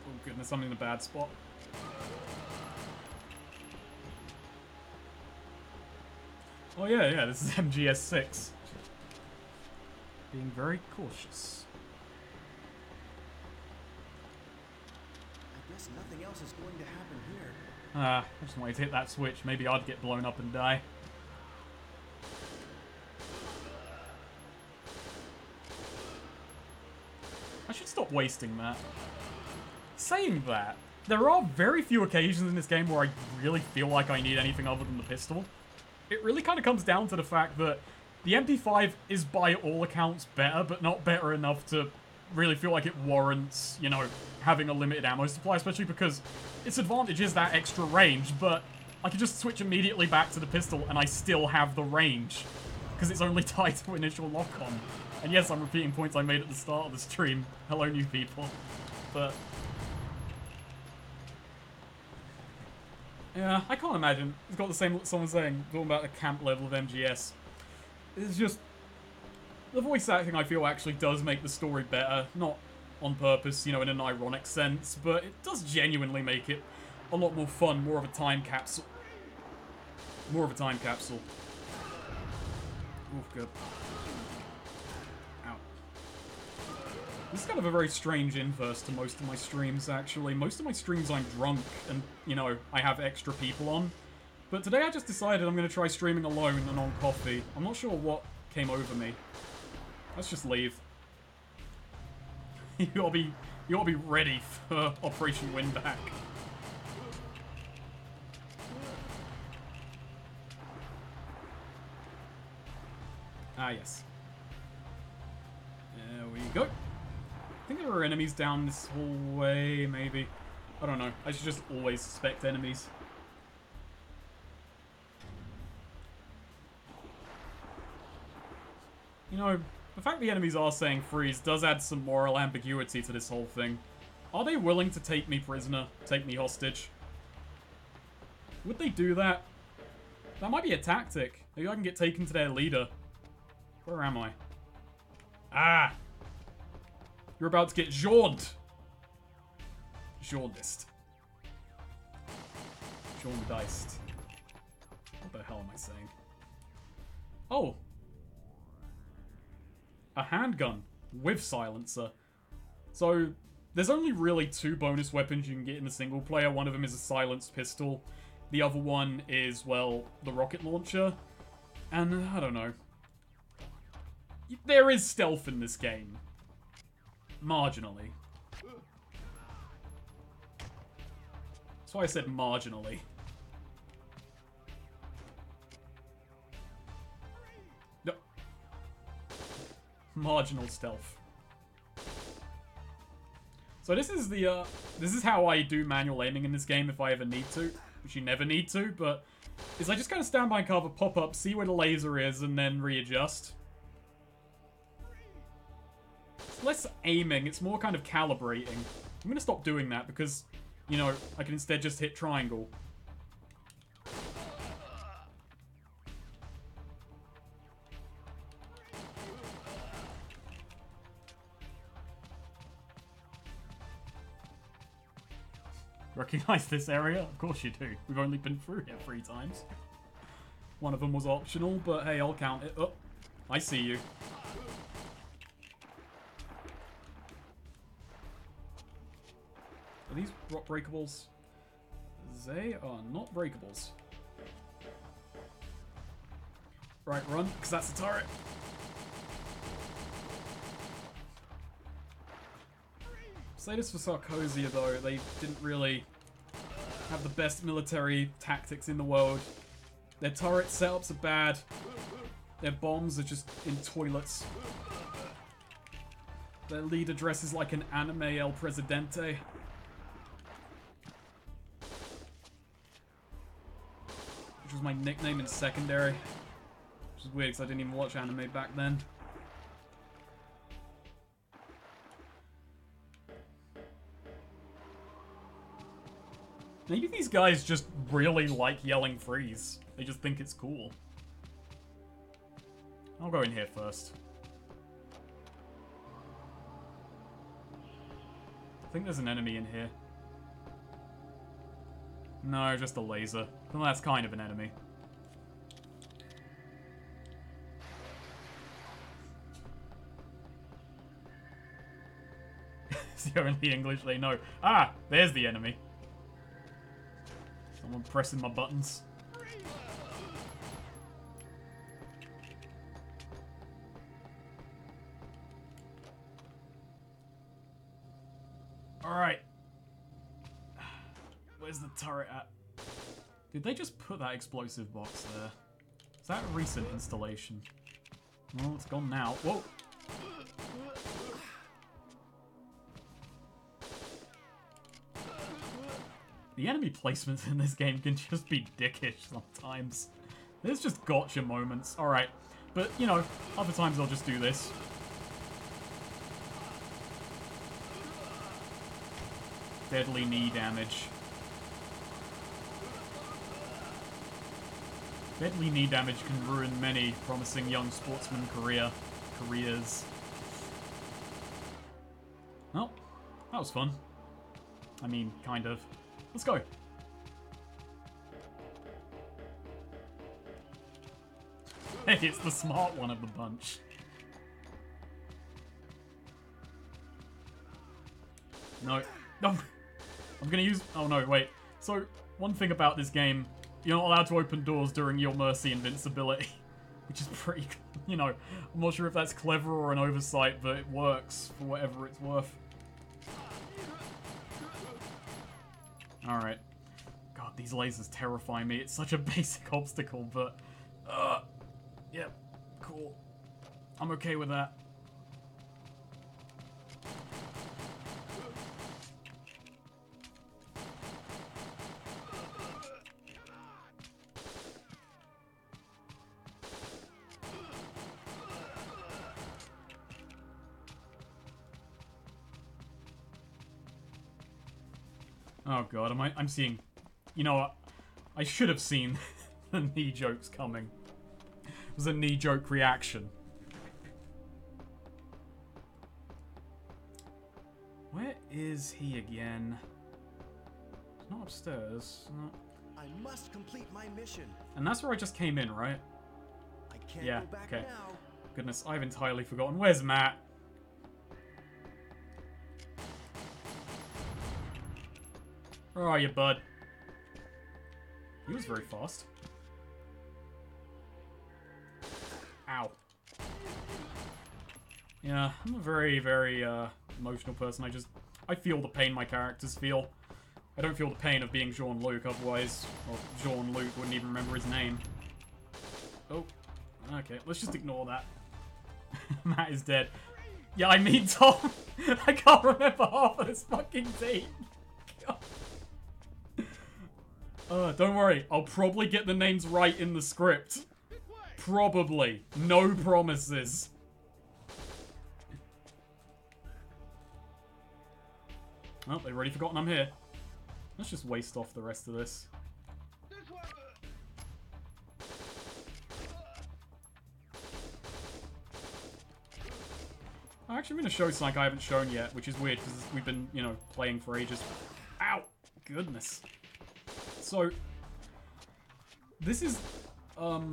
Oh goodness, I'm in a bad spot. Oh yeah, this is MGS6. Being very cautious. I guess nothing else is going to happen here. I just wanted to hit that switch. Maybe I'd get blown up and die. I should stop wasting that. Saying that, there are very few occasions in this game where I really feel like I need anything other than the pistol. It really kind of comes down to the fact that the MP5 is by all accounts better, but not better enough to really feel like it warrants, you know, having a limited ammo supply, especially because its advantage is that extra range, but I can just switch immediately back to the pistol and I still have the range, because it's only tied to initial lock-on. And yes, I'm repeating points I made at the start of the stream. Hello, new people. But yeah, I can't imagine. It's got the same, someone saying, talking about the camp level of MGS. It's just, the voice acting I feel actually does make the story better. Not on purpose, you know, in an ironic sense, but it does genuinely make it a lot more fun, more of a time capsule. More of a time capsule. Oh, good. Ow. This is kind of a very strange inverse to most of my streams, actually. Most of my streams I'm drunk and, you know, I have extra people on. But today I just decided I'm going to try streaming alone and on coffee. I'm not sure what came over me. Let's just leave. you gotta be ready for Operation Winback. Ah, yes. There we go. I think there are enemies down this hallway, maybe. I don't know. I should just always suspect enemies. You know, the fact the enemies are saying freeze does add some moral ambiguity to this whole thing. Are they willing to take me prisoner, take me hostage? Would they do that? That might be a tactic. Maybe I can get taken to their leader. Where am I? Ah! You're about to get jauned! Jaundiced. Jaundiced. What the hell am I saying? Oh! A handgun with silencer. So, there's only really two bonus weapons you can get in the single player. One of them is a silenced pistol. The other one is, well, the rocket launcher. And, I don't know. There is stealth in this game. Marginally. That's why I said marginally. No. Marginal stealth. So this is how I do manual aiming in this game if I ever need to, which you never need to, but is I just kind of stand by cover, pop up, see where the laser is, and then readjust. It's less aiming, it's more kind of calibrating. I'm gonna stop doing that because, you know, I can instead just hit triangle. Recognize this area? Of course you do. We've only been through here 3 times. One of them was optional, but hey, I'll count it. Oh, I see you. Are these rock breakables? They are not breakables. Right, run, because that's the turret. Say this for Sarkozia though, they didn't really have the best military tactics in the world. Their turret setups are bad. Their bombs are just in toilets. Their leader dresses like an anime El Presidente. Which was my nickname in secondary. Which is weird because I didn't even watch anime back then. Maybe these guys just really like yelling freeze. They just think it's cool. I'll go in here first. I think there's an enemy in here. No, just a laser. Well, that's kind of an enemy. It's the only English they know. Ah, there's the enemy. Someone pressing my buttons. Alright. Where's the turret at? Did they just put that explosive box there? Is that a recent installation? Well, it's gone now. Whoa! The enemy placements in this game can just be dickish sometimes. There's just gotcha moments. Alright. But, you know, other times I'll just do this. Deadly knee damage. Deadly knee damage can ruin many promising young sportsman careers. Well, that was fun. I mean, kind of. Let's go. Hey, it's the smart one of the bunch. No. No. I'm gonna use... Oh, no, wait. So, one thing about this game, you're not allowed to open doors during your Mercy invincibility. Which is pretty... You know, I'm not sure if that's clever or an oversight, but it works for whatever it's worth. Alright. God, these lasers terrify me. It's such a basic obstacle, but... Yep. Cool. I'm okay with that. Oh god, I'm seeing... You know what? I should have seen the knee jokes coming. It was a knee joke reaction. Where is he again? He's not upstairs. No. I must complete my mission. And that's where I just came in, right? I can't Yeah, go back okay. now. Goodness, I've entirely forgotten. Where's Matt? Where are you, bud? He was very fast. Yeah, I'm a very, very emotional person. I feel the pain my characters feel. I don't feel the pain of being Jean-Luc, otherwise, well, Jean-Luc wouldn't even remember his name. Oh, okay, let's just ignore that. Matt is dead. Yeah, I mean Tom. I can't remember half of this fucking team. Don't worry, I'll probably get the names right in the script. Probably. No promises. Oh, they've already forgotten I'm here. Let's just waste off the rest of this. I'm actually going to show something I haven't shown yet, which is weird because we've been, you know, playing for ages. Ow! Goodness. So, this is, oh,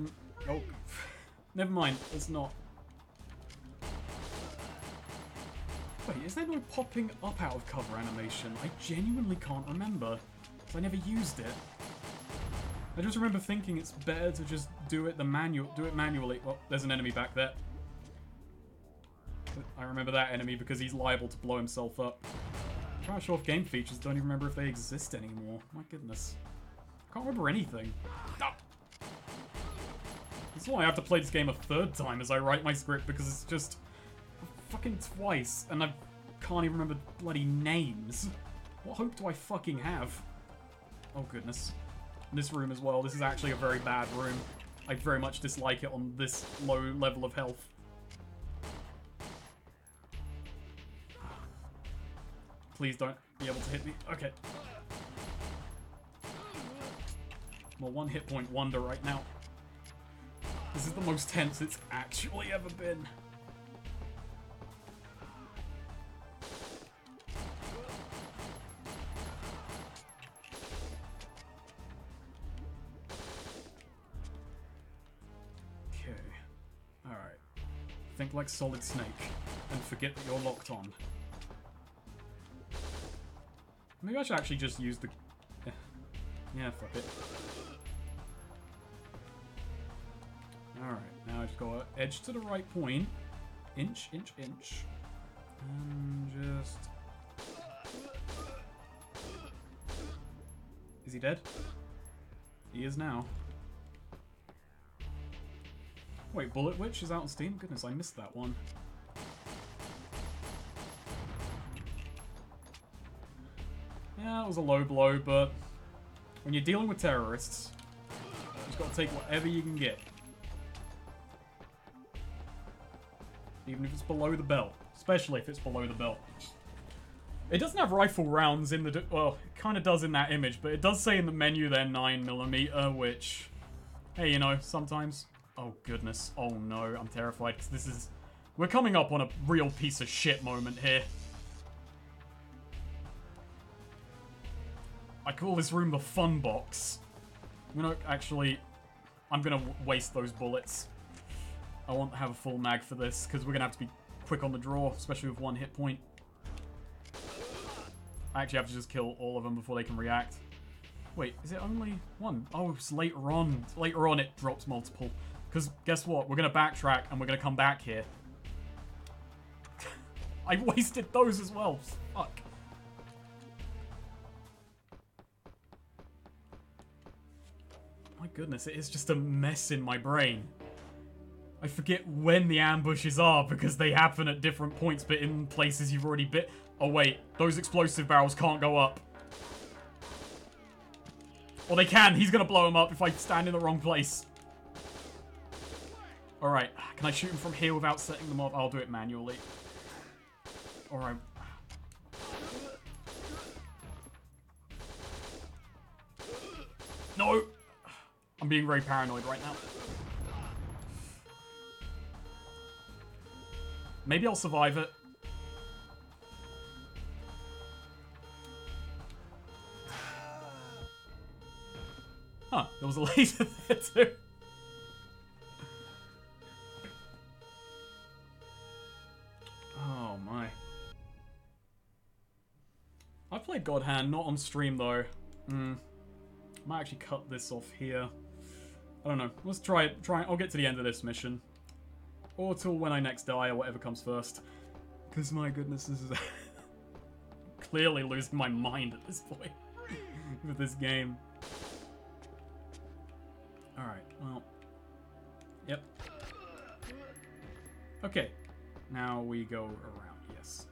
never mind, it's not. Wait, is there no popping up out of cover animation? I genuinely can't remember, because I never used it. I just remember thinking it's better to just do it manually. Well, there's an enemy back there. I remember that enemy because he's liable to blow himself up. I'm trying to show off game features, don't even remember if they exist anymore. My goodness. I can't remember anything. Ah! That's why I have to play this game a third time as I write my script, because it's just fucking twice, and I can't even remember bloody names. What hope do I fucking have? Oh goodness. This room as well. This is actually a very bad room. I very much dislike it on this low level of health. Please don't be able to hit me. Okay. I'm a one hit point wonder right now. This is the most tense it's actually ever been. Okay. Alright. Think like Solid Snake and forget that you're locked on. Maybe I should actually just use the... Yeah, fuck it. Alright, now I just go edge to the right point. Inch, inch, inch. And just... Is he dead? He is now. Wait, Bullet Witch is out on Steam? Goodness, I missed that one. Yeah, it was a low blow, but when you're dealing with terrorists, you just gotta take whatever you can get. Even if it's below the belt. Especially if it's below the belt. It doesn't have rifle rounds in the... Well, it kind of does in that image, but it does say in the menu there 9mm, which... Hey, you know, sometimes... Oh, goodness. Oh, no. I'm terrified, because this is... We're coming up on a real piece of shit moment here. I call this room the fun box. I'm gonna waste those bullets. I want to have a full mag for this, because we're gonna have to be quick on the draw, especially with one hit point. I actually have to just kill all of them before they can react. Wait, is it only one? Oh, it's later on. Later on it drops multiple. Because guess what? We're gonna backtrack and we're gonna come back here. I wasted those as well. Fuck. My goodness, it is just a mess in my brain. I forget when the ambushes are because they happen at different points, but in places you've already been. Oh wait, those explosive barrels can't go up. Or they can, he's gonna blow them up if I stand in the wrong place. Alright, can I shoot him from here without setting them off? I'll do it manually. Alright. No! I'm being very paranoid right now. Maybe I'll survive it. Huh, there was a laser there too. Oh my. I played God Hand, not on stream though. I might actually cut this off here. I don't know. Let's try it. I'll get to the end of this mission. Or till when I next die, or whatever comes first. Because my goodness, this is clearly losing my mind at this point with this game. Alright, well. Yep. Okay. Now we go around, yes.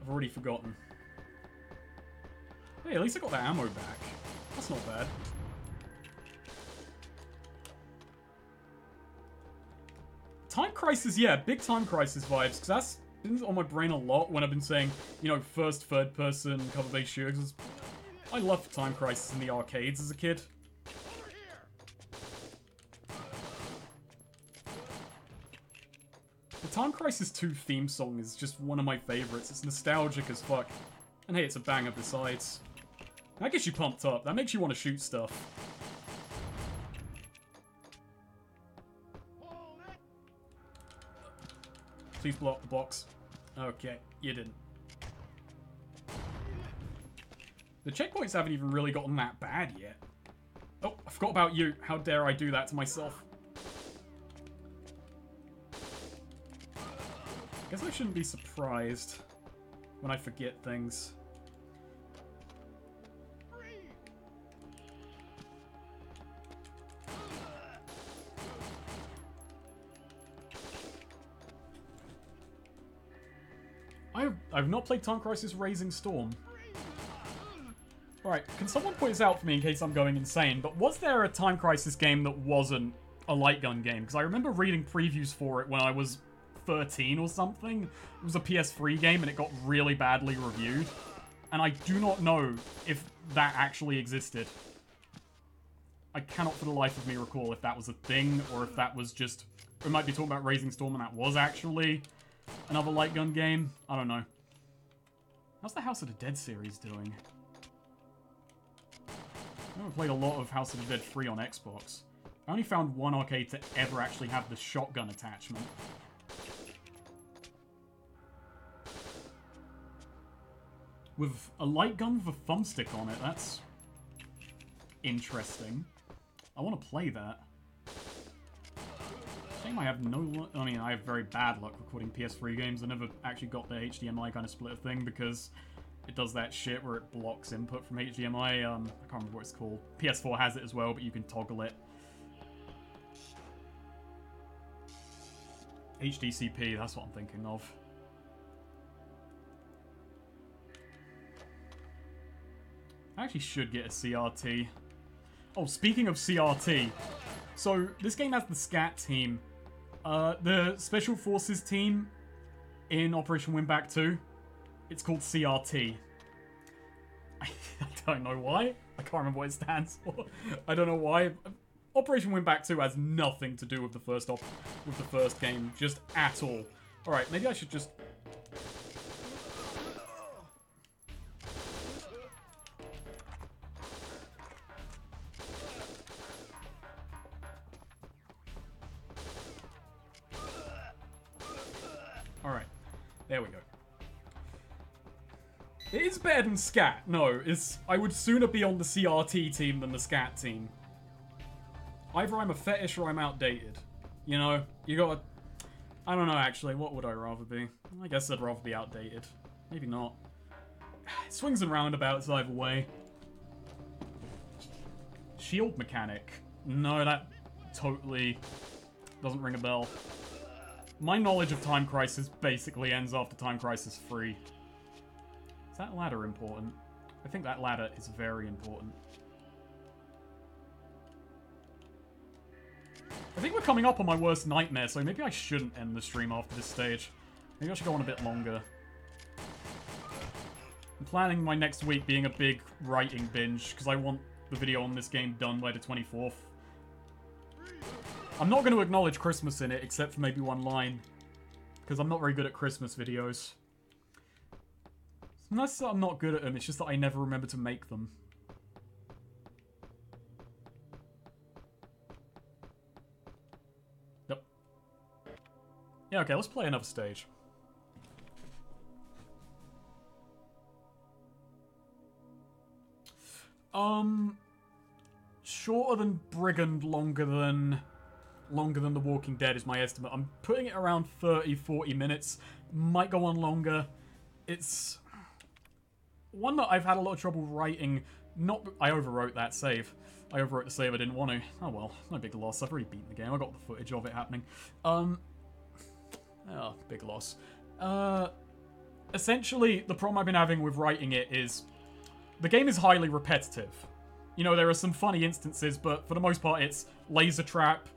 I've already forgotten. Hey, at least I got that ammo back. That's not bad. Time Crisis, yeah, big Time Crisis vibes, because that's been on my brain a lot when I've been saying, you know, first, third person, cover-based shooters. I loved Time Crisis in the arcades as a kid. The Time Crisis 2 theme song is just one of my favorites. It's nostalgic as fuck. And hey, it's a banger besides. That gets you pumped up. That makes you want to shoot stuff. Please block the box. Okay, you didn't. The checkpoints haven't even really gotten that bad yet. Oh, I forgot about you. How dare I do that to myself? Guess I shouldn't be surprised when I forget things. I've not played Time Crisis Raising Storm. Alright, can someone point this out for me in case I'm going insane, but was there a Time Crisis game that wasn't a light gun game? Because I remember reading previews for it when I was 13 or something. It was a PS3 game and it got really badly reviewed. And I do not know if that actually existed. I cannot for the life of me recall if that was a thing or if that was just... We might be talking about Raising Storm and that was actually another light gun game. I don't know. How's the House of the Dead series doing? I haven't played a lot of House of the Dead 3 on Xbox. I only found one arcade to ever actually have the shotgun attachment. With a light gun with a thumbstick on it, that's interesting. I want to play that. Shame I have no... I mean, I have very bad luck recording PS3 games. I never actually got the HDMI kind of splitter thing because it does that shit where it blocks input from HDMI. I can't remember what it's called. PS4 has it as well, but you can toggle it. HDCP, that's what I'm thinking of. I actually should get a CRT. Oh, speaking of CRT. So, this game has the SCAT team. The Special Forces team in Operation Winback 2. It's called CRT. I don't know why. I can't remember what it stands for. I don't know why. Operation Winback 2 has nothing to do with the first game, just at all. Alright, maybe I should just... Alright, there we go. It is better than SCAT. No, I would sooner be on the CRT team than the SCAT team. Either I'm a fetish or I'm outdated. You know, you gotta... I don't know, actually. What would I rather be? I guess I'd rather be outdated. Maybe not. Swings and roundabouts either way. Shield mechanic. No, that totally doesn't ring a bell. My knowledge of Time Crisis basically ends after Time Crisis 3. Is that ladder important? I think that ladder is very important. I think we're coming up on my worst nightmare, so maybe I shouldn't end the stream after this stage. Maybe I should go on a bit longer. I'm planning my next week being a big writing binge, because I want the video on this game done by the 24th. I'm not going to acknowledge Christmas in it, except for maybe one line. Because I'm not very good at Christmas videos. It's not that I'm not good at them, it's just that I never remember to make them. Yep. Yeah, okay, let's play another stage. Shorter than Brigand, longer than longer than The Walking Dead is my estimate. I'm putting it around 30, 40 minutes. Might go on longer. It's one that I've had a lot of trouble writing. I overwrote that save. I overwrote the save, I didn't want to. Oh well, no big loss. I've already beaten the game. I got the footage of it happening. Oh, big loss. Essentially, the problem I've been having with writing it is the game is highly repetitive. You know, there are some funny instances, but for the most part, it's laser trap,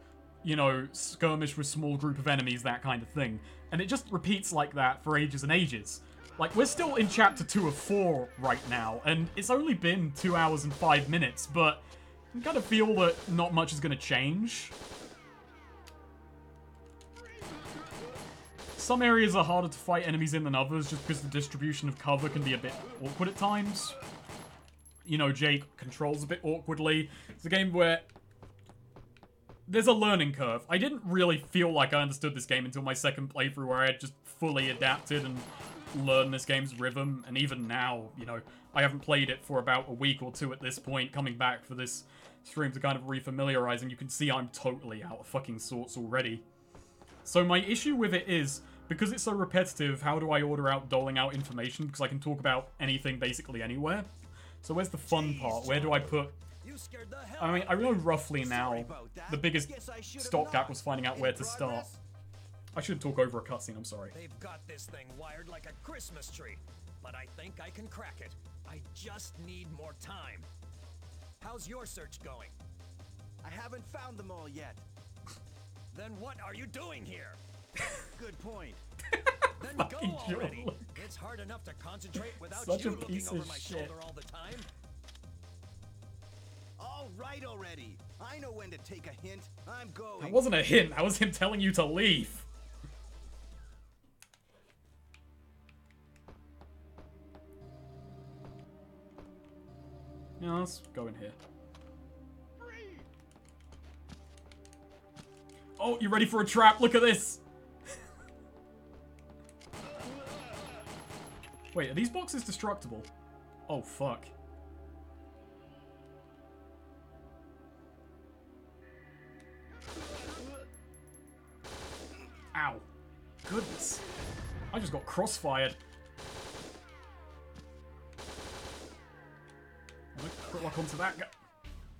you know, skirmish with small group of enemies, that kind of thing. And it just repeats like that for ages and ages. Like, we're still in chapter 2 of 4 right now, and it's only been 2 hours and 5 minutes, but I kind of feel that not much is going to change. Some areas are harder to fight enemies in than others, just because the distribution of cover can be a bit awkward at times. You know, Jake controls a bit awkwardly. It's a game where there's a learning curve. I didn't really feel like I understood this game until my second playthrough, where I had just fully adapted and learned this game's rhythm. And even now, you know, I haven't played it for about a week or two at this point, coming back for this stream to kind of refamiliarize, and you can see I'm totally out of fucking sorts already. So my issue with it is, because it's so repetitive, how do I order out doling out information? Because I can talk about anything basically anywhere. So where's the fun part? Where do I put... I mean, I know roughly now. The biggest stopgap was finding out where to start. I should talk over a cutscene, I'm sorry. They've got this thing wired like a Christmas tree, but I think I can crack it. I just need more time. How's your search going? I haven't found them all yet. Then what are you doing here? Good point. Then Fucking go already. It's hard enough to concentrate without Such you a looking piece over of my shit. shoulder all the time. All right already. I know when to take a hint. I'm going. That wasn't a hint. That was him telling you to leave. Yeah, let's go in here. Oh, you ready for a trap? Look at this. Wait, are these boxes destructible? Oh, fuck. Ow. Goodness. I just got crossfired. Quick lock onto that guy.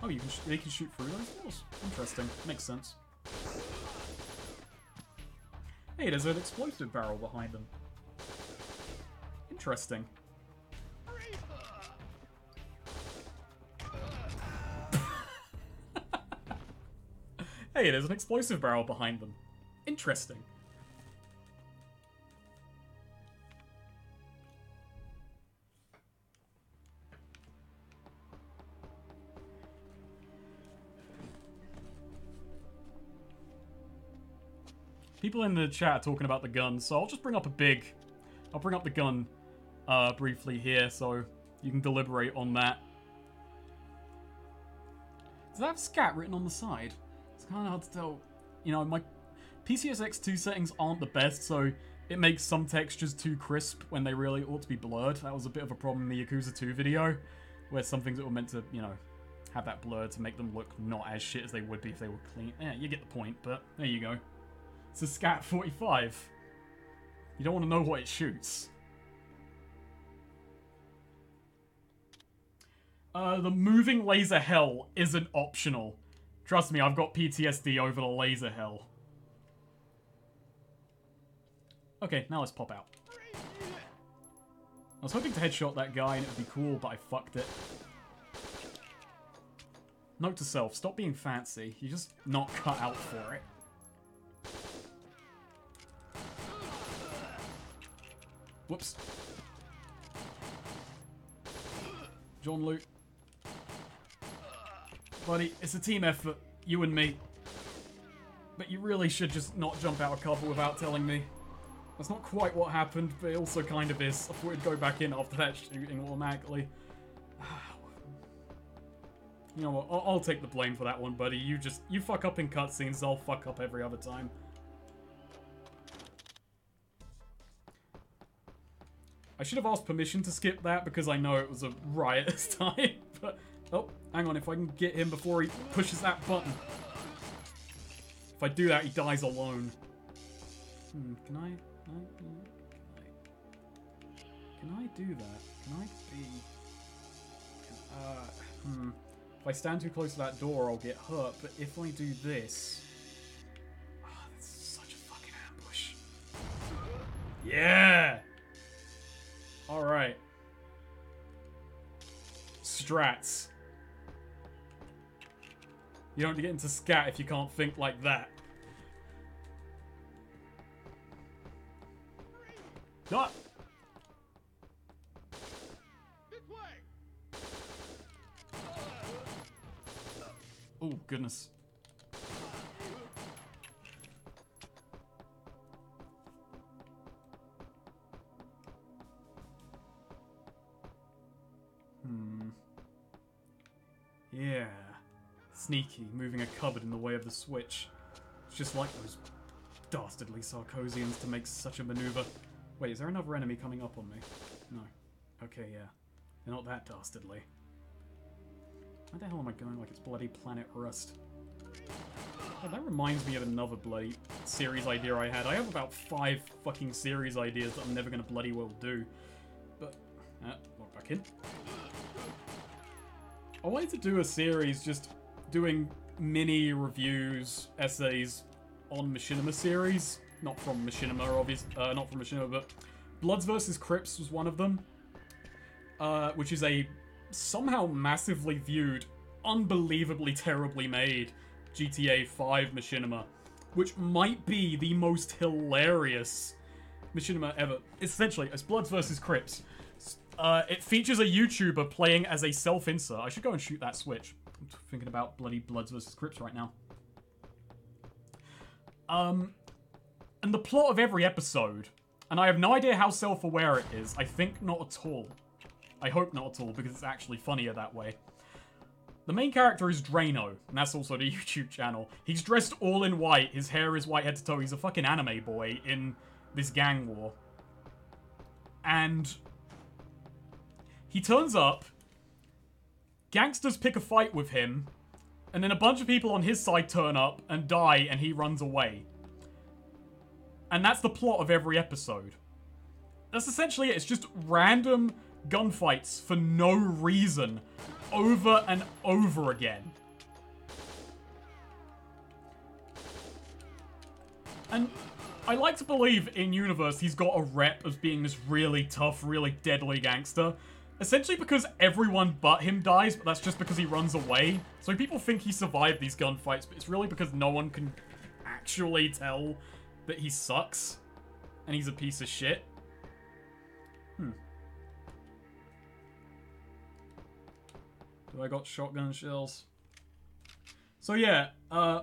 Oh, they can shoot through those walls. Interesting. Makes sense. Hey, there's an explosive barrel behind them. Interesting. Hey, there's an explosive barrel behind them. Interesting. People in the chat are talking about the gun, so I'll just bring up I'll bring up the gun briefly here, so you can deliberate on that. Does that have scat written on the side? It's kind of hard to tell. You know, my PCSX2 settings aren't the best, so it makes some textures too crisp when they really ought to be blurred. That was a bit of a problem in the Yakuza 2 video, where some things that were meant to, you know, have that blurred to make them look not as shit as they would be if they were clean. Yeah, you get the point, but there you go. It's a Scat 45. You don't want to know what it shoots. The moving laser hell isn't optional. Trust me, I've got PTSD over the laser hell. Okay, now let's pop out. I was hoping to headshot that guy and it would be cool, but I fucked it. Note to self, stop being fancy. You're just not cut out for it. Whoops. John Luke. Buddy, it's a team effort. You and me. But you really should just not jump out of cover without telling me. That's not quite what happened, but it also kind of is. I thought it'd go back in after that shooting automatically. You know what? I'll take the blame for that one, buddy. You fuck up in cutscenes, I'll fuck up every other time. I should have asked permission to skip that because I know it was a riotous time. But, oh, hang on, if I can get him before he pushes that button. If I do that, he dies alone. Can I do that? Can I be... If I stand too close to that door, I'll get hurt, but if I do this... Oh, that's such a fucking ambush. Yeah! Alright. Strats. You don't get into scat if you can't think like that. Ah! Oh, goodness. Yeah. Sneaky, moving a cupboard in the way of the switch. It's just like those dastardly Sarkosians to make such a maneuver. Wait, is there another enemy coming up on me? No. Okay, yeah. They're not that dastardly. Where the hell am I going like it's bloody Planet Rust? Oh, that reminds me of another bloody series idea I had. I have about 5 fucking series ideas that I'm never gonna bloody well do. But, log back in. I wanted to do a series just doing mini reviews, essays on Machinima series. Not from Machinima, obviously. Not from Machinima, but Bloods vs. Crips was one of them. Which is a somehow massively viewed, unbelievably terribly made GTA 5 Machinima. Which might be the most hilarious Machinima ever. Essentially, it's Bloods vs. Crips. It features a YouTuber playing as a self-insert. I should go and shoot that switch. I'm thinking about bloody Bloods vs. Crips right now. And the plot of every episode, and I have no idea how self-aware it is. I think not at all. I hope not at all, because it's actually funnier that way. The main character is Drano, and that's also the YouTube channel. He's dressed all in white. His hair is white head to toe. He's a fucking anime boy in this gang war. And he turns up, gangsters pick a fight with him, and then a bunch of people on his side turn up and die, and he runs away. And that's the plot of every episode. That's essentially it. It's just random gunfights for no reason, over and over again. And I like to believe in universe he's got a rep as being this really tough, really deadly gangster. Essentially because everyone but him dies, but that's just because he runs away. So people think he survived these gunfights, but it's really because no one can actually tell that he sucks. And he's a piece of shit. Do I got shotgun shells? So yeah,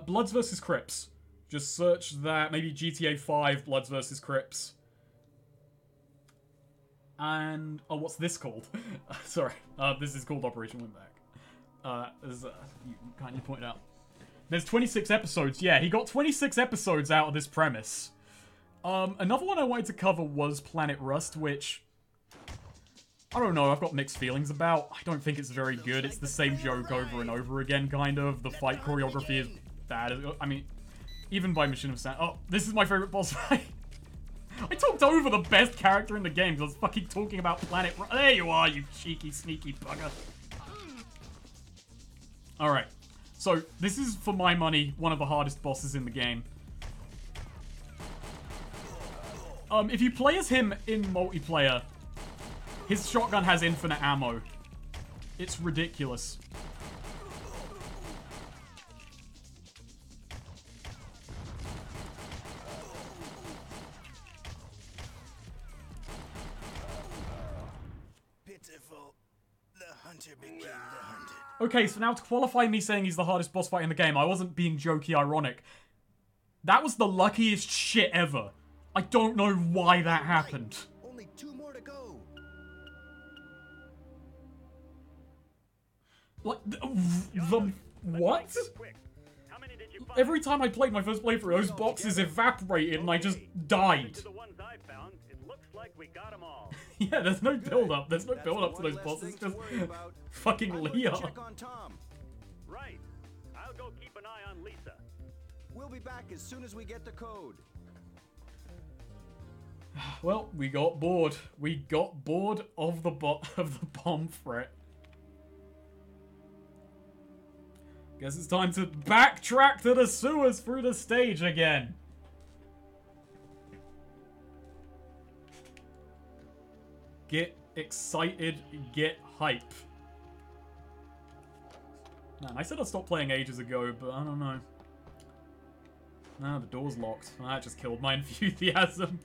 Bloods vs. Crips. Just search that, maybe GTA 5 Bloods vs. Crips. And, oh, what's this called? Sorry, this is called Operation Winback. As you kindly pointed out. There's 26 episodes. Yeah, he got 26 episodes out of this premise. Another one I wanted to cover was Planet Rust, which I don't know, I've got mixed feelings about. I don't think it's very good. It's the same joke over and over again, kind of. The fight choreography is bad. I mean, even by Machinima standards. Oh, this is my favorite boss fight. I talked over the best character in the game because I was fucking talking about Planet Rust. There you are, you cheeky, sneaky bugger. Alright. So, this is, for my money, one of the hardest bosses in the game. If you play as him in multiplayer, his shotgun has infinite ammo. It's ridiculous. Pitiful. The hunter became the hunted. Okay, so now to qualify me saying he's the hardest boss fight in the game, I wasn't being jokey ironic. That was the luckiest shit ever. I don't know why that happened. Only 2 more to go. Like, the what? Every time I played my first playthrough, those boxes evaporated and I just died. Yeah, there's no build-up. There's no build-up to those bosses. Just fucking Leah. Right. I'll go keep an eye on Lisa. We'll be back as soon as we get the code. Well, we got bored. We got bored of the bomb threat. Guess it's time to backtrack to the sewers through the stage again. Get excited, get hype. Man, I said I'd stop playing ages ago, but I don't know. No, the door's locked. That just killed my enthusiasm.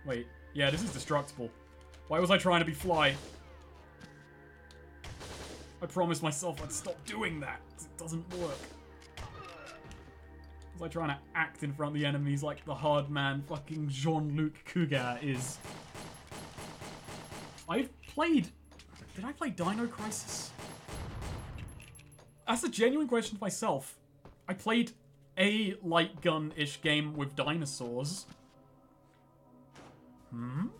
Wait, yeah, this is destructible. Why was I trying to be Fly? I promised myself I'd stop doing that, 'cause it doesn't work. Was I trying to act in front of the enemies like the hard man fucking Jean-Luc Cougar is? I've played... Did I play Dino Crisis? That's a genuine question for myself. I played a light gun-ish game with dinosaurs. It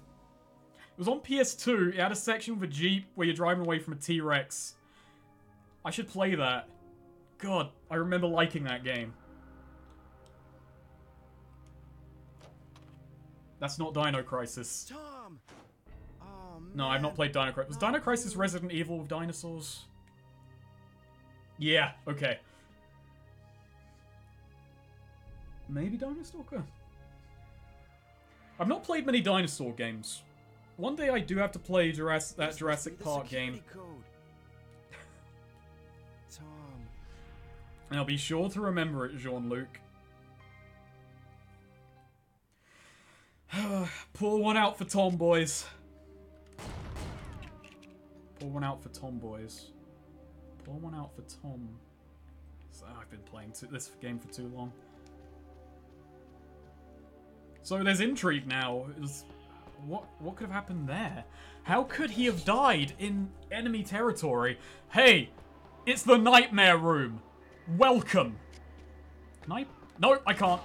was on PS2. It had a section with a Jeep where you're driving away from a T-Rex. I should play that. God, I remember liking that game. That's not Dino Crisis. Tom! Oh, man. No, I've not played Dino Crisis. Was Dino Crisis Resident Evil with dinosaurs? Yeah, okay. Maybe Dino Stalker? I've not played many dinosaur games. One day I do have to play that Jurassic Park game. Tom. And I'll be sure to remember it, Jean-Luc. Pour one out for Tom, boys. Pour one out for Tom, boys. Pour one out for Tom. So I've been playing this game for too long. So there's intrigue now. What could have happened there? How could he have died in enemy territory? Hey, it's the Nightmare Room. Welcome. No, I can't.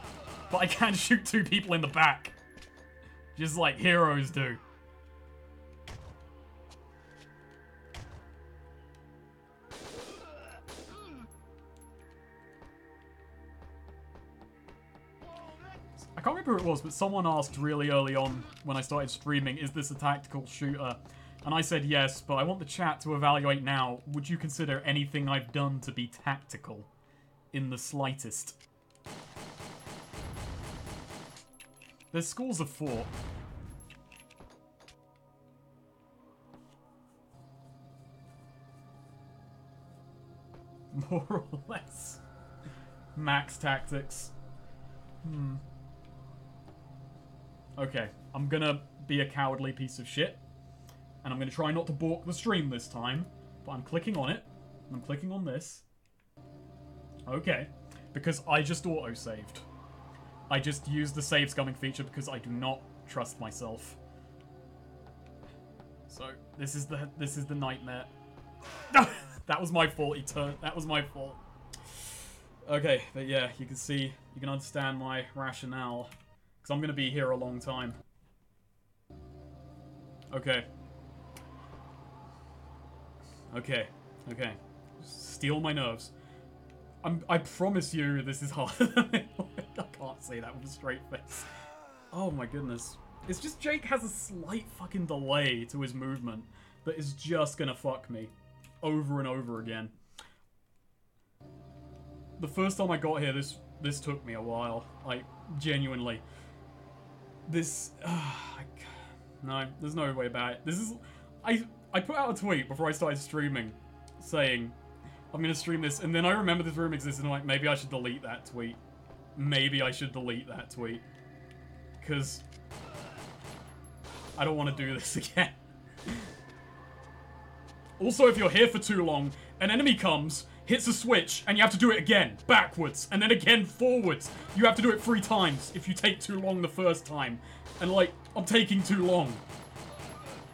But I can shoot two people in the back. Just like heroes do. I can't remember who it was, but someone asked really early on when I started streaming, is this a tactical shooter? And I said yes, but I want the chat to evaluate now. Would you consider anything I've done to be tactical? In the slightest. There's schools of thought. More or less. Max tactics. Okay, I'm gonna be a cowardly piece of shit. And I'm gonna try not to balk the stream this time. But I'm clicking on it. And I'm clicking on this. Okay. Because I just auto-saved. I just used the save scumming feature because I do not trust myself. So, this is the nightmare. That was my fault, that was my fault. Okay, but yeah, you can understand my rationale. Because I'm going to be here a long time. Okay. Okay. Steel my nerves. I promise you this is harder than it was. I can't say that with a straight face. Oh my goodness. It's just Jake has a slight fucking delay to his movement that is just gonna fuck me. Over and over again. The first time I got here, this took me a while. Like, genuinely. No, there's no way about it. This is... I put out a tweet before I started streaming saying, I'm gonna stream this, and then I remember this room existed, and I'm like, maybe I should delete that tweet. Maybe I should delete that tweet. Because I don't want to do this again. Also, if you're here for too long, an enemy comes, hits a switch, and you have to do it again, backwards, and then again forwards. You have to do it 3 times if you take too long the first time. And like, I'm taking too long.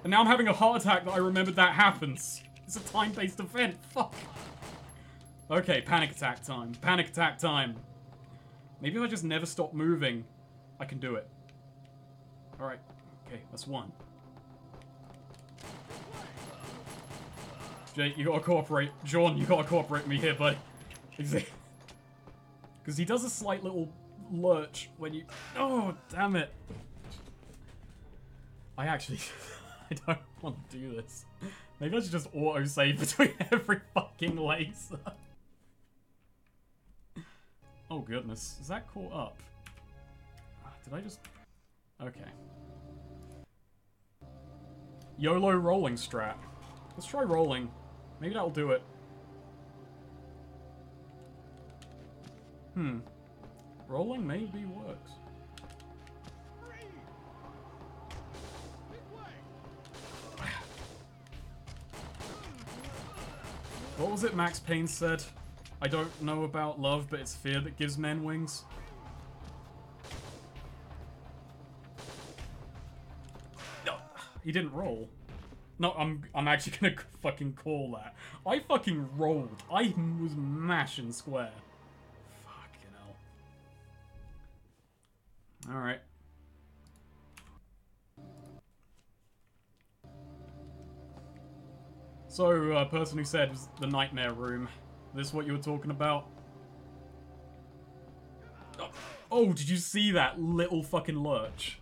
And now I'm having a heart attack that I remembered that happens. It's a time-based event, fuck. Okay, panic attack time. Panic attack time. Maybe if I just never stop moving, I can do it. Alright, okay, that's 1. Jake, you gotta cooperate. John, you gotta cooperate with me here, buddy. Because he does a slight little lurch when you... Oh, damn it. I actually... I don't want to do this. Maybe I should just auto-save between every fucking laser. Oh, goodness. Is that caught up? Did I just... Okay. YOLO rolling strat. Let's try rolling. Maybe that'll do it. Rolling maybe works. What was it Max Payne said? I don't know about love, but it's fear that gives men wings. No, he didn't roll. No, I'm actually gonna fucking call that. I fucking rolled. I was mashing square. Fucking hell. Alright. So, person who said was the nightmare room. This what you were talking about? Oh, did you see that little fucking lurch?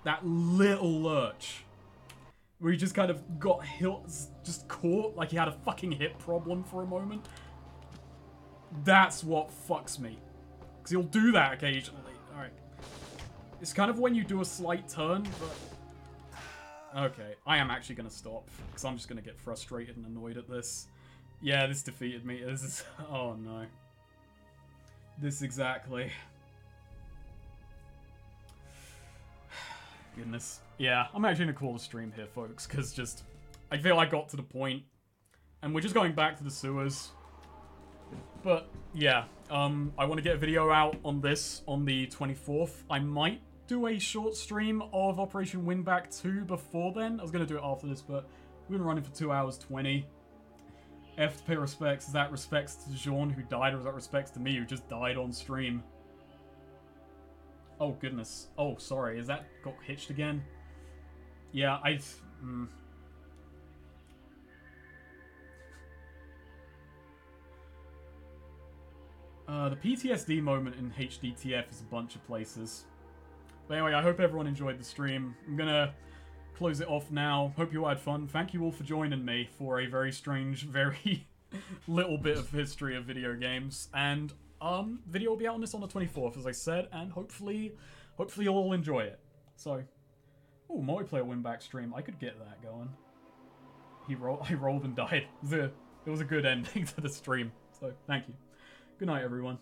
That little lurch. Where he just kind of got just caught, like he had a fucking hip problem for a moment. That's what fucks me. Because he'll do that occasionally. Alright. It's kind of when you do a slight turn, but... Okay, I am actually going to stop, because I'm just going to get frustrated and annoyed at this. Yeah, this defeated me. This is... Oh, no. This exactly. Goodness. Yeah, I'm actually going to call the stream here, folks, because just... I feel I got to the point, and we're just going back to the sewers. But, yeah, I want to get a video out on this on the 24th. I might do a short stream of Operation Winback 2 before then. I was going to do it after this, but we've been running for 2 hours 20. F to pay respects. Is that respects to Jean who died, or is that respects to me who just died on stream? Oh, goodness. Oh, sorry. Is that got hitched again? Yeah, the PTSD moment in HDTF is a bunch of places. But anyway, I hope everyone enjoyed the stream. I'm gonna close it off now. Hope you all had fun. Thank you all for joining me for a very strange, very little bit of history of video games. And video will be out on this on the 24th, as I said, and hopefully you'll all enjoy it. So, oh, multiplayer Winback stream. I could get that going. I rolled and died. It was a good ending to the stream. So, thank you. Good night, everyone.